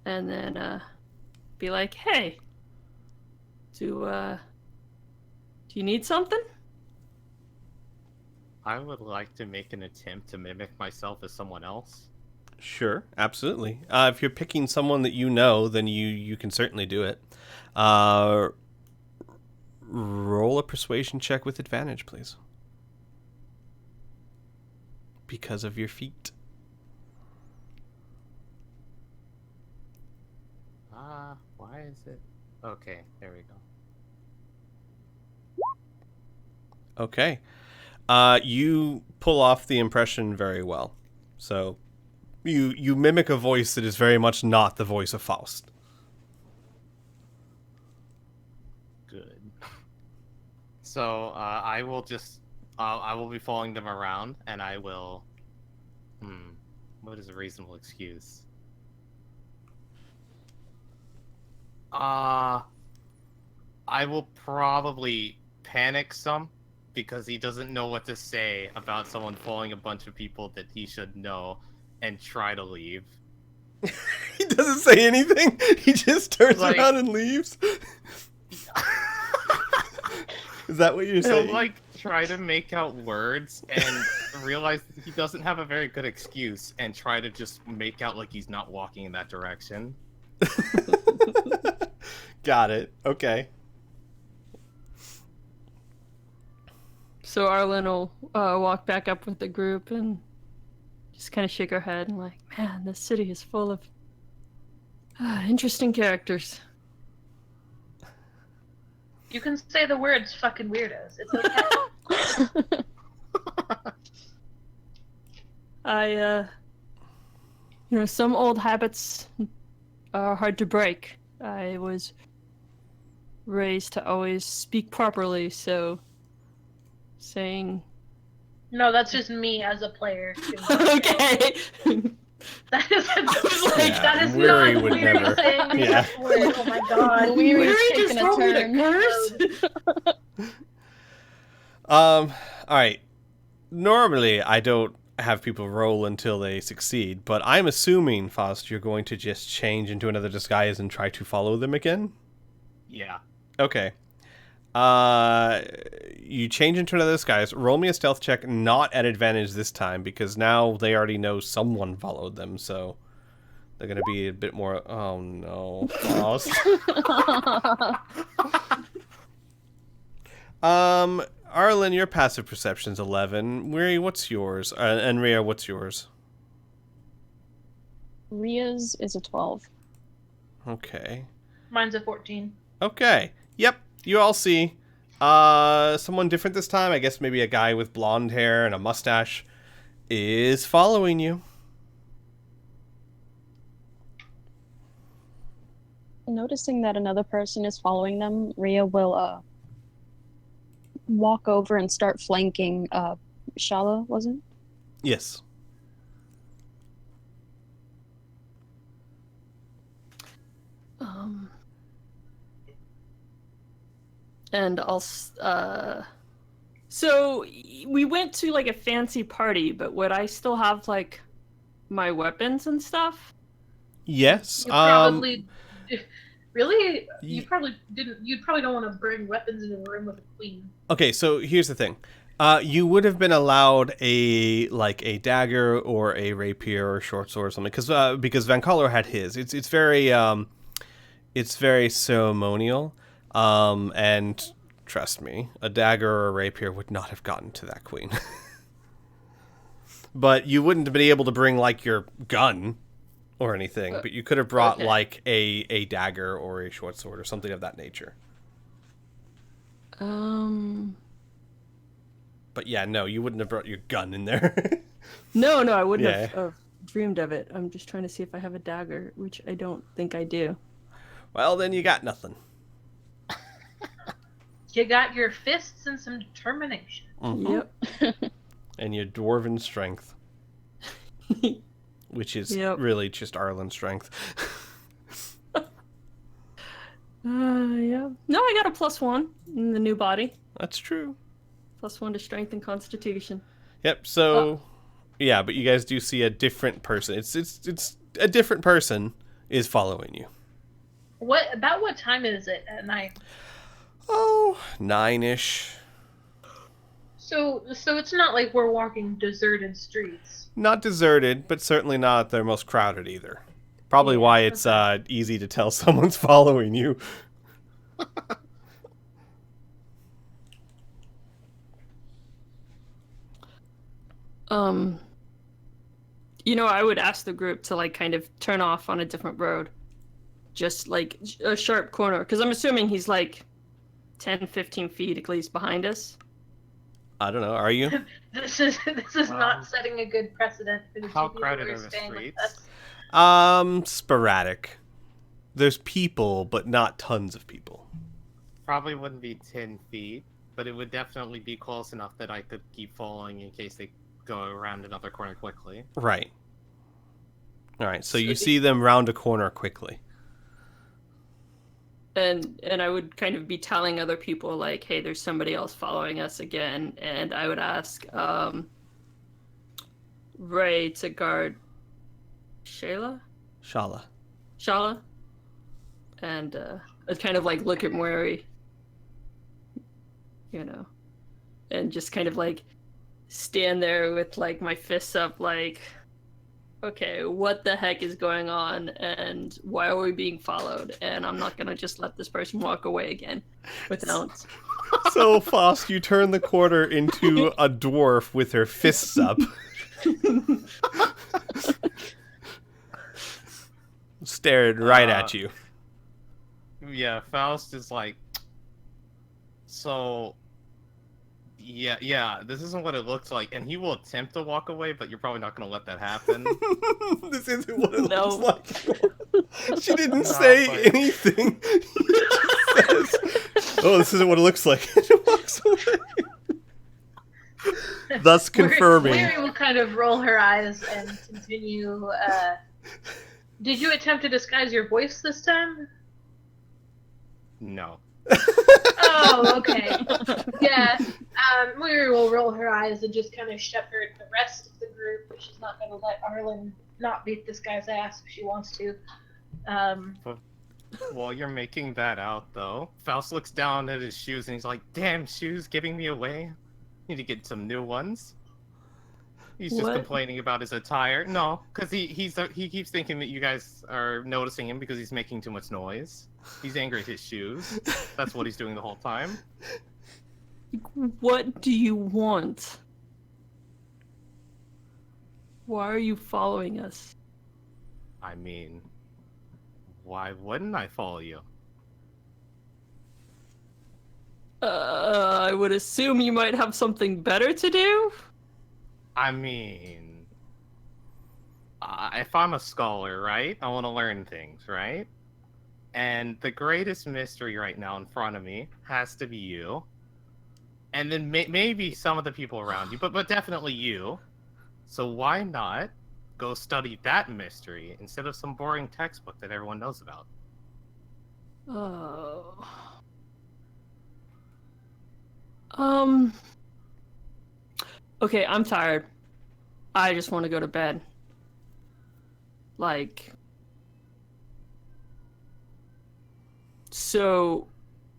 S3: And then be like, hey, do you need something?
S4: I would like to make an attempt to mimic myself as someone else.
S1: Sure, absolutely. If you're picking someone that you know, then you can certainly do it. Roll a persuasion check with advantage, please. Because of your feet.
S4: Why is it? Okay, there we go.
S1: Okay. You pull off the impression very well. So you mimic a voice that is very much not the voice of Faust.
S4: Good. So I will just I will be following them around, and I will. What is a reasonable excuse? I will probably panic some because he doesn't know what to say about someone following a bunch of people that he should know, and try to leave.
S1: He doesn't say anything. He just turns around and leaves. Is that what you're saying?
S4: He'll like try to make out words and realize he doesn't have a very good excuse, and try to just make out like he's not walking in that direction.
S1: Got it. Okay.
S3: So Arlen will walk back up with the group and just kind of shake her head and like, man, this city is full of interesting characters.
S2: You can say the words fucking weirdos. It's okay.
S3: Some old habits are hard to break. I was raised to always speak properly, so saying
S2: No, that's just me as a player.
S3: okay.
S2: That is,
S3: was like,
S1: Yeah,
S2: that is
S1: Weary
S2: not
S1: would
S2: Weary
S1: never.
S2: saying the
S1: Yeah.
S2: F word. Oh my god.
S5: Weary's
S3: Weary
S5: taking
S3: just
S5: a
S3: told me to
S5: turn.
S3: curse.
S1: All right. Normally, I don't have people roll until they succeed, but I'm assuming, Faust, you're going to just change into another disguise and try to follow them again?
S4: Yeah.
S1: Okay. You change into another disguise. Roll me a stealth check, not at advantage this time, because now they already know someone followed them, so they're going to be a bit more... Oh, no. Faust. Arlen, your passive perception's 11. Weary, what's yours? And Rhea, what's yours?
S5: Ria's is a 12.
S1: Okay.
S2: Mine's a 14.
S1: Okay. Yep. You all see. Someone different this time. I guess maybe a guy with blonde hair and a mustache is following you.
S5: Noticing that another person is following them, Ria will walk over and start flanking Shala, was it?
S1: Yes.
S3: And so we went to like a fancy party, but would I still have like my weapons and stuff?
S1: Yes.
S2: You probably... Really? You probably didn't... You probably don't want to bring weapons into a room with a queen.
S1: Okay, so here's the thing. You would have been allowed a dagger or a rapier or a short sword or something because Van Collar had his. It's very ceremonial. And trust me, a dagger or a rapier would not have gotten to that queen. But you wouldn't have been able to bring like your gun or anything, but you could have brought
S3: Okay.
S1: like a dagger or a short sword or something of that nature. But yeah, no, you wouldn't have brought your gun in there.
S3: No, I wouldn't
S1: Yeah.
S3: have dreamed of it. I'm just trying to see if I have a dagger, which I don't think I do.
S1: Well, then you got nothing.
S2: You got your fists and some determination.
S1: Mhm.
S3: Yep.
S1: And your dwarven strength, which is
S3: Yep.
S1: really just Arlen's strength.
S3: Yeah. No, I got a +1 in the new body.
S1: That's true.
S3: +1 to strength and constitution.
S1: Yep. So, yeah, but you guys do see a different person. It's a different person is following you.
S2: What time is it at night?
S1: Oh, 9-ish.
S2: So it's not like we're walking deserted streets.
S1: Not deserted, but certainly not their most crowded either. Probably
S2: Yeah,
S1: why it's easy to tell someone's following you.
S3: I would ask the group to like kind of turn off on a different road. Just like a sharp corner, because I'm assuming he's like 10, 15 feet at least behind us.
S1: I don't know. Are you?
S2: This is not setting a good precedent for the
S4: How
S2: two people
S4: crowded
S2: who
S4: are the
S2: staying with
S4: streets?
S2: us.
S1: Sporadic. There's people, but not tons of people.
S4: Probably wouldn't be 10 feet, but it would definitely be close enough that I could keep following in case they go around another corner quickly.
S1: Right. All right. So you see them round a corner quickly.
S3: And I would kind of be telling other people like, hey, there's somebody else following us again, and I would ask Ray to guard Shala, and I'd kind of like look at Mori, and just kind of like stand there with like my fists up, like, okay, what the heck is going on, and why are we being followed? And I'm not gonna just let this person walk away again without.
S1: So, Faust, you turn the corner into a dwarf with her fists up. Stared right at you.
S4: Yeah, Faust is like, so Yeah, this isn't what it looks like. And he will attempt to walk away, but you're probably not going to let that happen.
S1: This isn't what it
S3: No.
S1: looks like. She didn't
S4: No,
S1: say
S4: but-
S1: anything. She just says, "Oh, this isn't what it looks like." And walks away. Thus confirming.
S2: Mary will kind of roll her eyes and continue. Did you attempt to disguise your voice this time?
S4: No.
S2: Oh, okay. Yeah. Mary will roll her eyes and just kind of shepherd the rest of the group, but she's not going to let Arlen not beat this guy's ass if she wants to.
S4: While you're making that out, though, Faust looks down at his shoes and he's like, "Damn, shoes giving me away. Need to get some new ones." He's just
S3: What?
S4: complaining about his attire. No, because he keeps thinking that you guys are noticing him because he's making too much noise. He's angry at his shoes. That's what he's doing the whole time.
S3: What do you want? Why are you following us?
S4: I mean, why wouldn't I follow you?
S3: I would assume you might have something better to do?
S4: I mean, if I'm a scholar, right? I want to learn things, right? And the greatest mystery right now in front of me has to be you. And then maybe some of the people around you, but definitely you. So why not go study that mystery instead of some boring textbook that everyone knows about?
S3: Oh. Okay, I'm tired. I just want to go to bed. Like... So,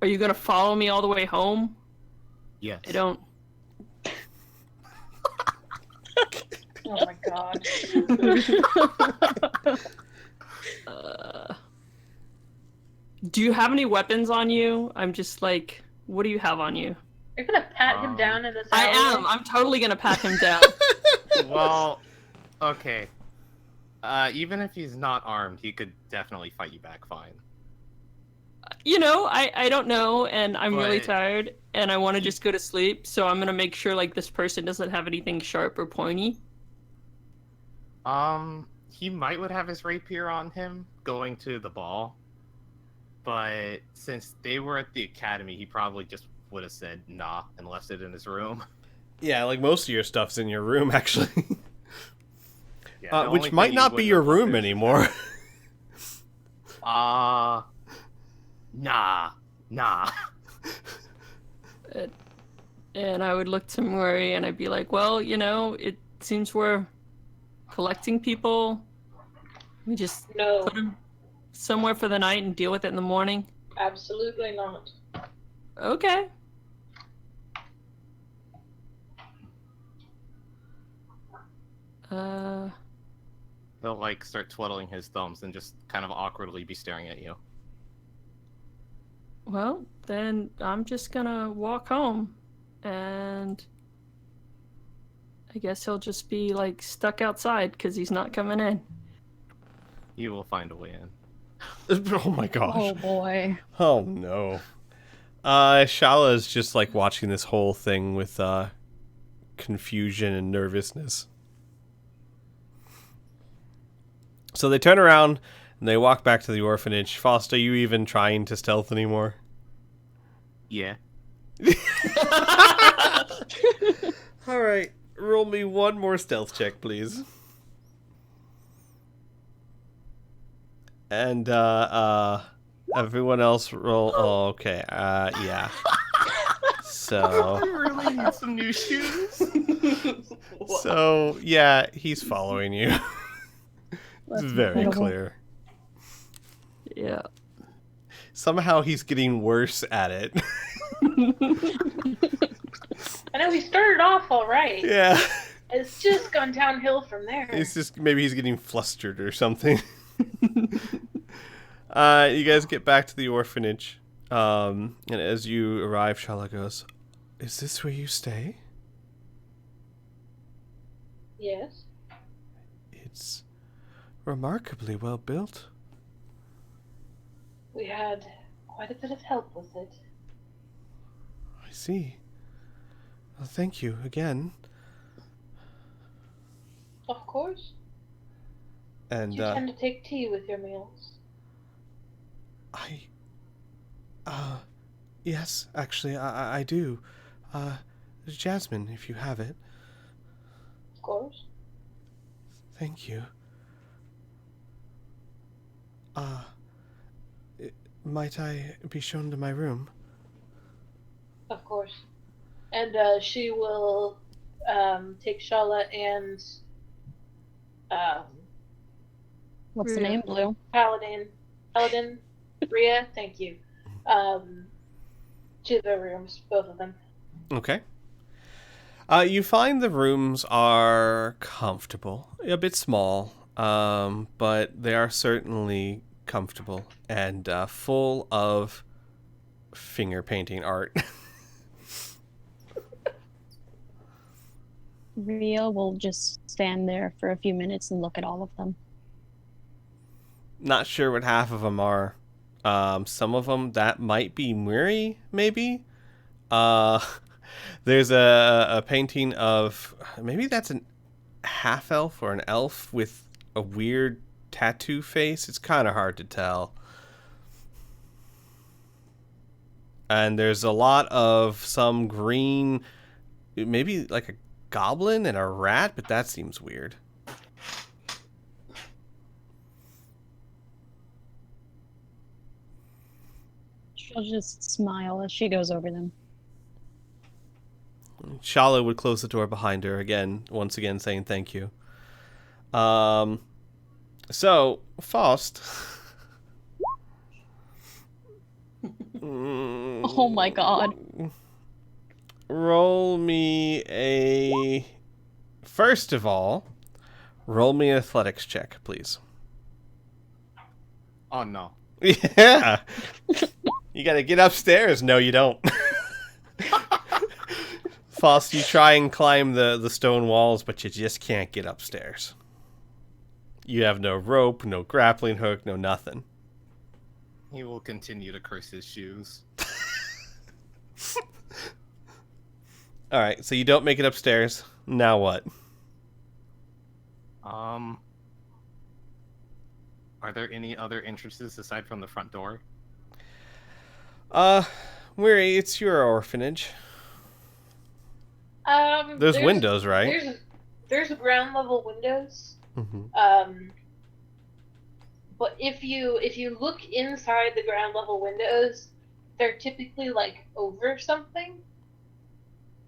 S3: are you gonna follow me all the way home?
S4: Yes.
S3: I don't...
S2: Oh my god.
S3: Do you have any weapons on you? I'm just like, what do you have on you?
S2: You're gonna pat him down in this
S3: I
S2: alleyway?
S3: am. I'm totally gonna pat him down.
S4: Well, okay. Even if he's not armed, he could definitely fight you back fine.
S3: You know, I don't know, and I'm really
S4: But-
S3: tired, and I want to just go to sleep, so I'm gonna make sure, like, this person doesn't have anything sharp or pointy.
S4: He would have his rapier on him going to the ball. But since they were at the academy, he probably just would have said nah and left it in his room.
S1: Yeah, like most of your stuff's in your room, actually.
S4: Yeah, the only
S1: Which
S4: thing
S1: might
S4: he
S1: not be
S4: wouldn't
S1: your
S4: have left
S1: room
S4: is-
S1: anymore.
S4: Nah.
S3: And I would look to Murray, and I'd be like, well, you know, it seems we're collecting people. We just
S2: No,
S3: put them somewhere for the night and deal with it in the morning.
S2: absolutely not.
S3: Okay.
S4: He'll like start twiddling his thumbs and just kind of awkwardly be staring at you.
S3: Well, then I'm just gonna walk home, and I guess he'll just be, like, stuck outside because he's not coming in.
S4: You will find a way in.
S1: Oh my gosh.
S5: Oh boy.
S1: Oh no. Shala is just like watching this whole thing with confusion and nervousness. So they turn around and they walk back to the orphanage. Faust, are you even trying to stealth anymore?
S4: Yeah.
S1: All right, roll me one more stealth check, please. And everyone else roll. Oh, okay. Yeah. So.
S4: You really need some new shoes.
S1: So yeah, he's following you. It's very
S5: incredible.
S1: clear.
S3: Yeah.
S1: Somehow he's getting worse at it.
S2: I know he started off all right.
S1: Yeah.
S2: It's just gone downhill from there.
S1: It's just maybe he's getting flustered or something. You guys get back to the orphanage. And as you arrive, Shala goes, "Is this where you stay?"
S2: Yes.
S1: It's remarkably well built.
S2: We had quite a bit of help with it.
S1: I see. Well, thank you again.
S2: Of course.
S1: And,
S2: Do you tend to take tea with your meals?
S1: yes, actually, I do. Jasmine, if you have it.
S2: Of course.
S1: Thank you. Might I be shown to my room?
S2: Of course. And she will take Shala and
S5: What's the
S3: Rhea.
S5: name, Blue?
S2: Paladin, Rhea, thank you, to their rooms, both of them.
S1: Okay. You find the rooms are comfortable, a bit small, but they are certainly comfortable and full of finger painting art.
S5: Ria will just stand there for a few minutes and look at all of them.
S1: Not sure what half of them are. Some of them that might be Muri, maybe. There's a painting of maybe that's an half elf or an elf with a weird tattoo face. It's kind of hard to tell. And there's a lot of some green, maybe like a goblin and a rat, but that seems weird.
S5: She'll just smile as she goes over them.
S1: Shala would close the door behind her again, once again saying thank you. So, Faust.
S5: Oh my god.
S1: Roll me a... First of all, roll me an athletics check, please.
S4: Oh no.
S1: Yeah! You gotta get upstairs. No, you don't. Faust, you try and climb the stone walls, but you just can't get upstairs. You have no rope, no grappling hook, no nothing.
S4: He will continue to curse his shoes.
S1: Alright, so you don't make it upstairs. Now what?
S4: Are there any other entrances aside from the front door?
S1: Weary, it's your orphanage. There's windows, right?
S2: There's ground level windows.
S1: Mm-hmm.
S2: But if you look inside the ground level windows, they're typically like over something.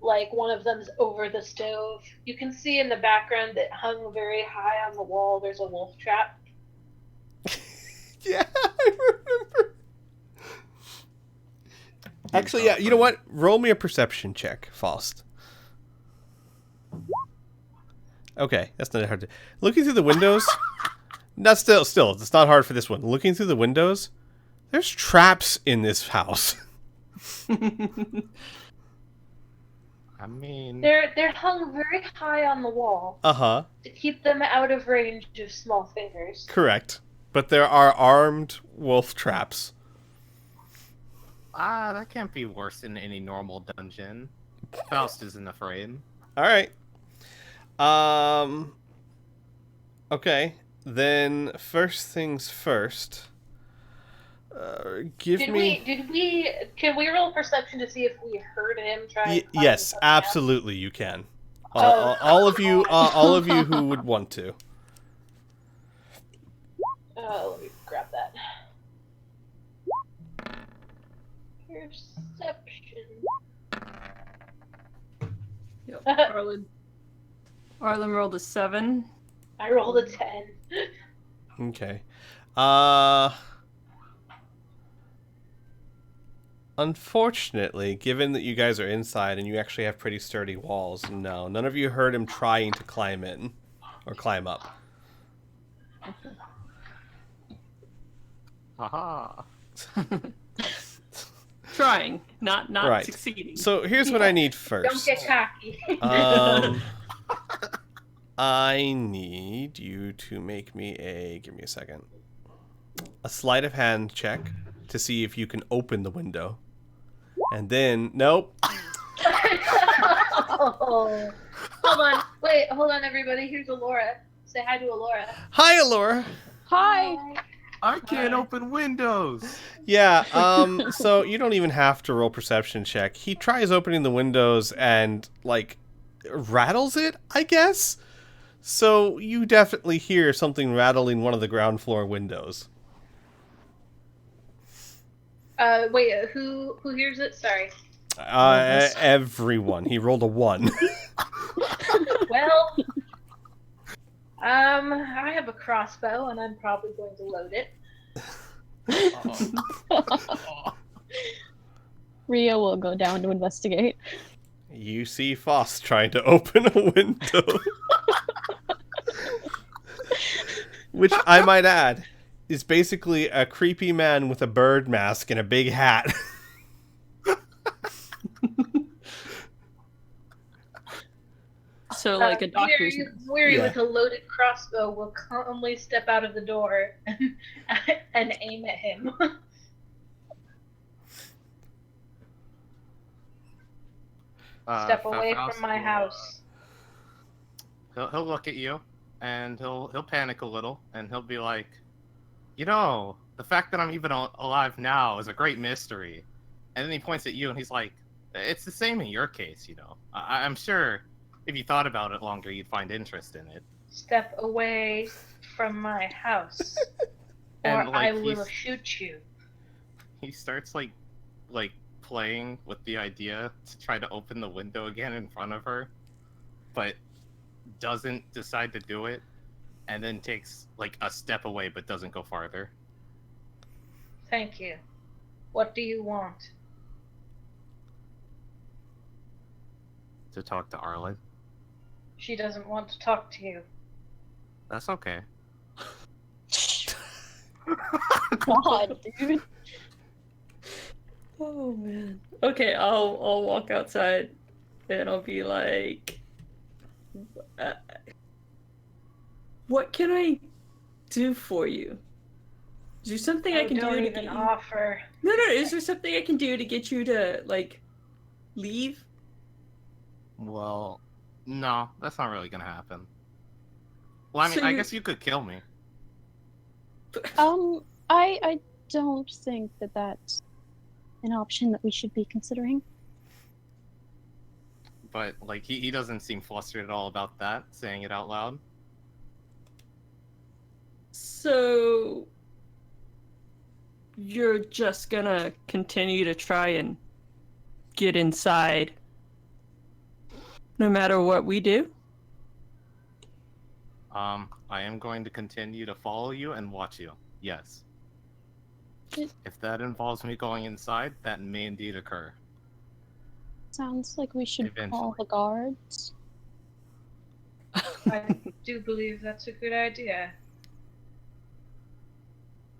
S2: Like one of them's over the stove. You can see in the background that hung very high on the wall, there's a wolf trap.
S1: Yeah, I remember. Actually, yeah, you know what? Roll me a perception check, Faust. Okay, that's not hard to... Looking through the windows... Not still, it's not hard for this one. Looking through the windows, there's traps in this house.
S4: I mean...
S2: They're hung very high on the wall.
S1: Uh-huh.
S2: To keep them out of range of small fingers.
S1: Correct. But there are armed wolf traps.
S4: that can't be worse than any normal dungeon. Faust isn't afraid.
S1: Alright. Okay. Then, first things first. Can
S2: we roll perception to see if we heard him try?
S1: Yes, absolutely, you can. All of you who would want to.
S2: Let me grab that. Perception.
S3: Yep. Arlen rolled a 7.
S2: I rolled a 10.
S1: Okay. Unfortunately, given that you guys are inside and you actually have pretty sturdy walls, no, none of you heard him trying to climb in or climb up.
S4: Haha.
S3: Trying, not
S1: Right.
S3: succeeding.
S1: So here's what I need first.
S2: Don't get cocky.
S1: I need you to make me give me a second, a sleight of hand check to see if you can open the window. And then, nope.
S2: Oh, hold on. Wait, hold on, everybody. Here's Alora. Say hi to Alora.
S1: Hi, Alora.
S5: Hi.
S4: I can't
S2: Hi.
S4: open windows.
S1: Yeah, so you don't even have to roll perception check. He tries opening the windows and, like, rattles it, I guess? So you definitely hear something rattling one of the ground floor windows.
S2: Wait, who hears it? Sorry.
S1: Everyone. He rolled a 1.
S2: Well, I have a crossbow, and I'm probably going to load it.
S5: Ria will go down to investigate.
S1: You see Foss trying to open a window. Which, I might add, is basically a creepy man with a bird mask and a big hat.
S3: So like a doctor's.
S2: Weary
S1: Yeah.
S2: with a loaded crossbow will calmly step out of the door and aim at him. Step away
S4: Faust
S2: from my
S4: will,
S2: house.
S4: He'll look at you, and he'll panic a little, and he'll be like, you know, the fact that I'm even alive now is a great mystery. And then he points at you, and he's like, it's the same in your case, you know. I'm sure if you thought about it longer, you'd find interest in it.
S2: Step away from my house, or
S4: And, like,
S2: I will shoot you.
S4: He starts like playing with the idea to try to open the window again in front of her, but doesn't decide to do it, and then takes like a step away but doesn't go farther.
S2: Thank you. What do you want?
S4: To talk to Arlen.
S2: She doesn't want to talk to you.
S4: That's okay.
S5: God, dude.
S3: Oh man. Okay, I'll walk outside, and I'll be like, "What can I do for you? Is there something I can do
S2: don't
S3: to
S2: even
S3: get you?"
S2: offer.
S3: No. Is there something I can do to get you to like leave?
S4: Well, no, that's not really gonna happen. Well, I mean,
S3: So
S4: I
S3: you-
S4: guess you could kill me.
S5: I don't think that that's an option that we should be considering.
S4: But like he doesn't seem flustered at all about that, saying it out loud.
S3: So you're just gonna continue to try and get inside, no matter what we do?
S4: I am going to continue to follow you and watch you. Yes.
S5: It-
S4: If that involves me going inside, that may indeed occur.
S5: Sounds like we should call
S4: Eventually.
S5: the guards.
S2: I do believe that's a good idea.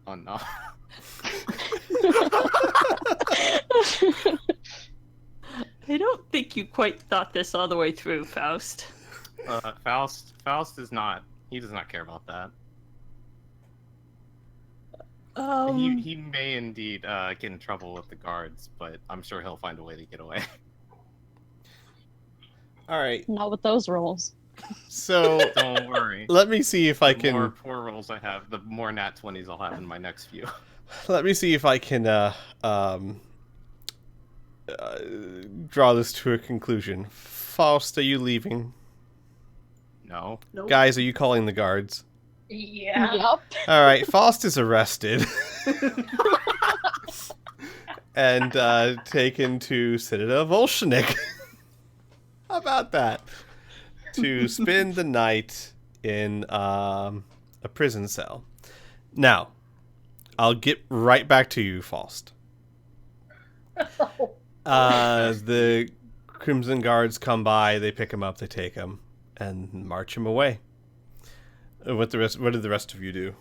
S4: Oh no.
S3: I don't think you quite thought this all the way through, Faust.
S4: Faust is not. He does not care about that. He may indeed get in trouble with the guards, but I'm sure he'll find a way to get away.
S1: All right.
S5: Not with those rolls.
S1: So
S4: Don't worry.
S1: let me see if I
S4: The more
S1: can.
S4: poor rolls I have, the more nat 20s I'll have in my next few.
S1: Let me see if I can draw this to a conclusion. Faust, are you leaving?
S4: No.
S3: Nope.
S1: Guys, are you calling the guards?
S2: Yeah.
S5: Yup.
S1: All right, Faust is arrested and taken to Citadel Volshenik. How about that? To spend the night in a prison cell. Now, I'll get right back to you, Faust. The Crimson Guards come by, they pick him up, they take him, and march him away. What did the rest of you do?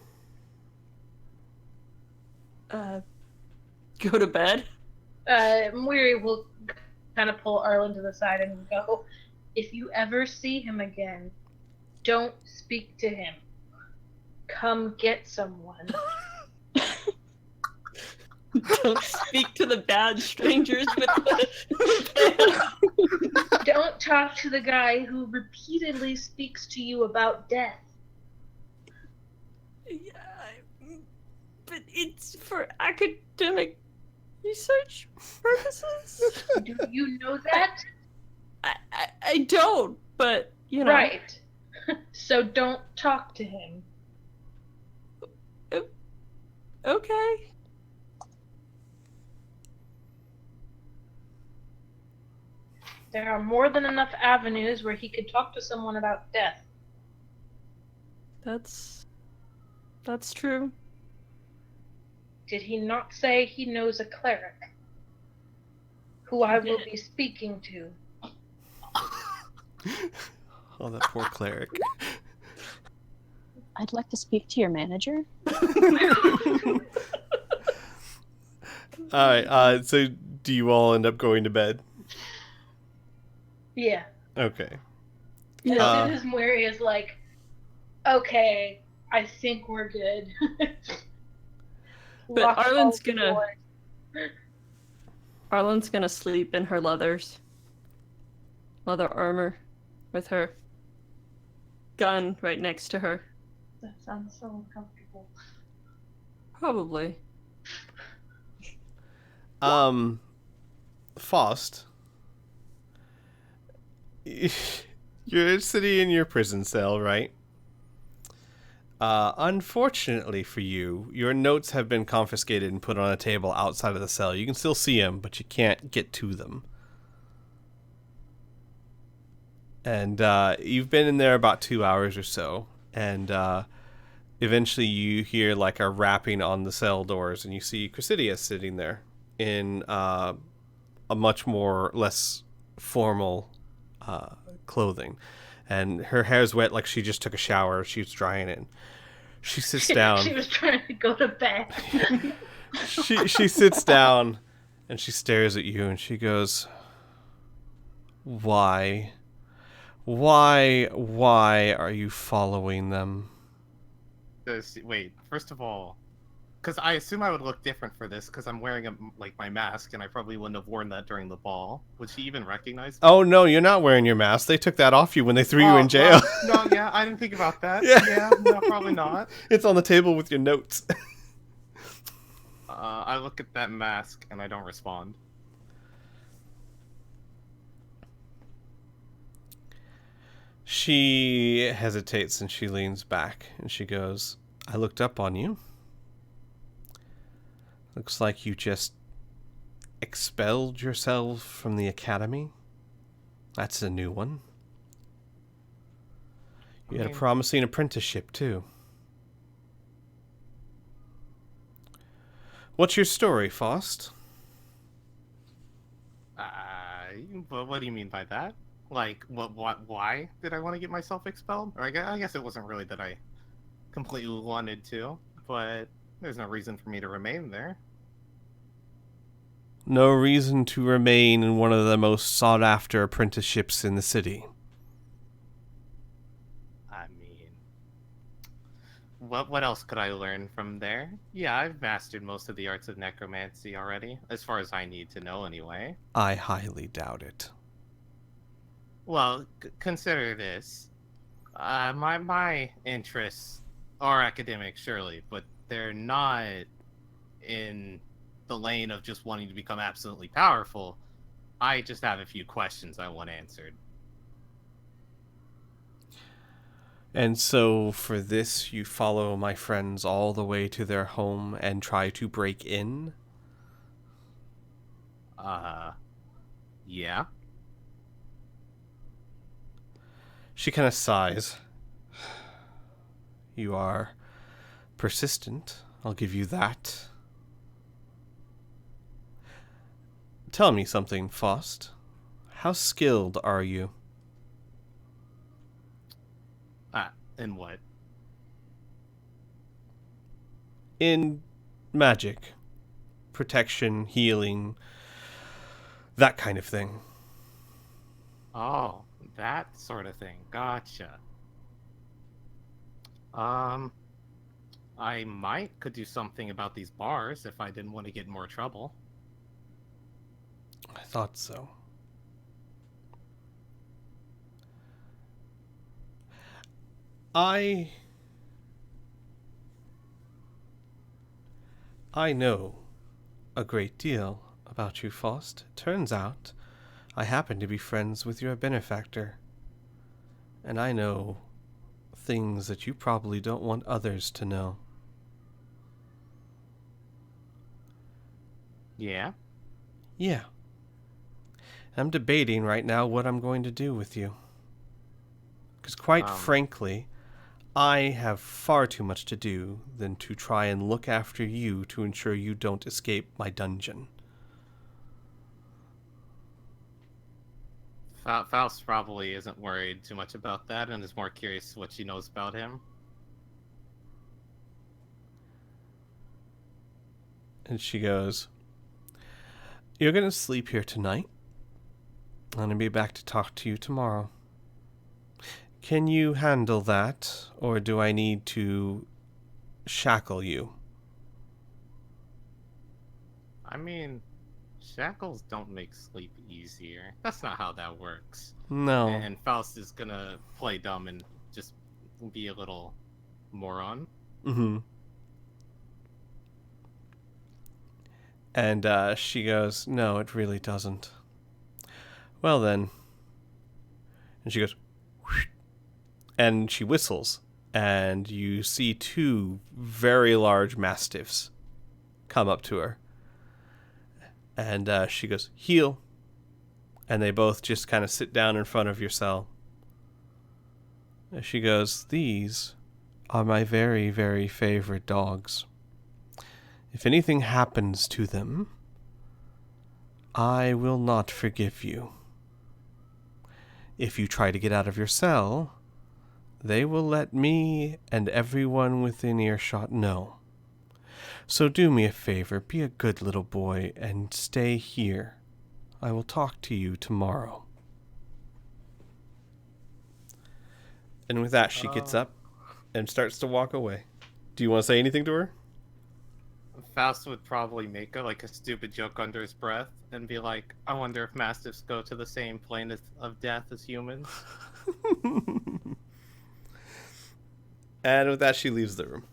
S3: Go to bed?
S2: Weary will kind of pull Arlen to the side and go, if you ever see him again, don't speak to him. Come get someone.
S3: Don't speak to the bad strangers with the
S2: Don't talk to the guy who repeatedly speaks to you about death.
S3: Yeah, but it's for academic research purposes.
S2: Do you know that?
S3: I don't, but you know.
S2: Right. So don't talk to him.
S3: Okay.
S2: There are more than enough avenues where he could talk to someone about death.
S3: That's true.
S2: Did he not say he knows a cleric? Who I will be speaking to.
S1: Oh, that poor cleric.
S5: I'd like to speak to your manager.
S1: Alright, so do you all end up going to bed?
S2: Yeah.
S1: Okay.
S2: As soon as Mary is like, okay, I think we're good.
S3: But
S2: Arlen's gonna...
S3: Arlen's gonna sleep in her leather armor with her gun right next to her.
S2: That sounds so uncomfortable.
S3: Probably.
S1: Faust. You're sitting in your prison cell, right? Unfortunately for you, your notes have been confiscated and put on a table outside of the cell. You can still see them, but you can't get to them. And you've been in there about 2 hours or so, and eventually you hear like a rapping on the cell doors, and you see Chrysidia sitting there in a much less formal clothing, and her hair's wet like she just took a shower. She's drying it. She sits down.
S2: She was trying to go to bed.
S1: she sits down and she stares at you and she goes, why are you following them?
S4: Wait, first of all, because I assume I would look different for this because I'm wearing my mask, and I probably wouldn't have worn that during the ball. Would she even recognize me?
S1: Oh no, you're not wearing your mask. They took that off you when they threw you in jail.
S4: Well, no, yeah, I didn't think about that.
S1: Yeah.
S4: No, probably not.
S1: It's on the table with your notes.
S4: I look at that mask and I don't respond.
S1: She hesitates and she leans back and she goes, I looked up on you. Looks like you just expelled yourself from the academy. That's a new one. You had a promising apprenticeship, too. What's your story, Faust?
S4: What do you mean by that? Like, why did I want to get myself expelled? Or I guess it wasn't really that I completely wanted to, but there's no reason for me to remain there.
S1: No reason to remain in one of the most sought-after apprenticeships in the city.
S4: I mean, what else could I learn from there? Yeah, I've mastered most of the arts of necromancy already, as far as I need to know anyway.
S1: I highly doubt it.
S4: Well, consider this. My interests are academic, surely, but they're not in the lane of just wanting to become absolutely powerful. I just have a few questions I want answered.
S1: And so for this, you follow my friends all the way to their home and try to break in?
S4: Yeah.
S1: She kind of sighs. You are persistent. I'll give you that. Tell me something, Faust. How skilled are you?
S4: In what?
S1: In magic. Protection, healing, that kind of thing.
S4: Oh, that sort of thing. Gotcha. I could do something about these bars if I didn't want to get in more trouble.
S1: I thought so. I know a great deal about you, Faust. Turns out I happen to be friends with your benefactor, and I know things that you probably don't want others to know.
S4: Yeah?
S1: Yeah. I'm debating right now what I'm going to do with you. Because quite frankly, I have far too much to do than to try and look after you to ensure you don't escape my dungeon.
S4: Faust probably isn't worried too much about that and is more curious what she knows about him.
S1: And she goes, "You're going to sleep here tonight. I'm going to be back to talk to you tomorrow. Can you handle that, or do I need to shackle you?"
S4: I mean, shackles don't make sleep easier. That's not how that works.
S1: No.
S4: And Faust is gonna play dumb and just be a little moron.
S1: Mm-hmm. And she goes, "No, it really doesn't." "Well then." And she goes, "Whoosh," and she whistles, and you see two very large mastiffs come up to her. And she goes, "Heel." And they both just kind of sit down in front of your cell. She goes, "These are my very, very favorite dogs. If anything happens to them, I will not forgive you. If you try to get out of your cell, they will let me and everyone within earshot know. So do me a favor, be a good little boy, and stay here. I will talk to you tomorrow." And with that, she gets up and starts to walk away. Do you want to say anything to her?
S4: Faust would probably make a stupid joke under his breath and be like, "I wonder if mastiffs go to the same plane of death as humans."
S1: And with that, she leaves the room.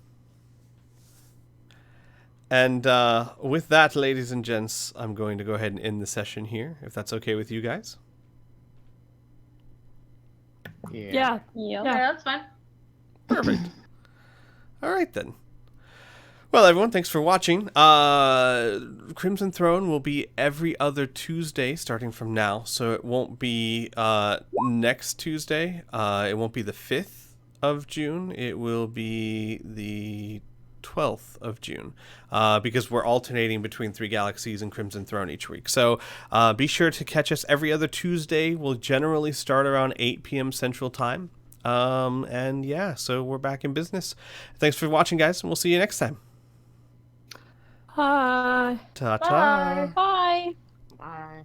S1: And with that, ladies and gents, I'm going to go ahead and end the session here, if that's okay with you guys.
S3: Yeah.
S5: Yep.
S2: Yeah, that's fine.
S1: Perfect. All right, then. Well, everyone, thanks for watching. Crimson Throne will be every other Tuesday starting from now, so it won't be next Tuesday. It won't be the 5th of June. It will be the 12th of June, because we're alternating between Three Galaxies and Crimson Throne each week. So be sure to catch us every other Tuesday. We'll generally start around 8 p.m. Central Time. And yeah, so we're back in business. Thanks for watching, guys, and we'll see you next time.
S3: Hi.
S1: Ta-ta.
S5: Bye.
S4: Bye.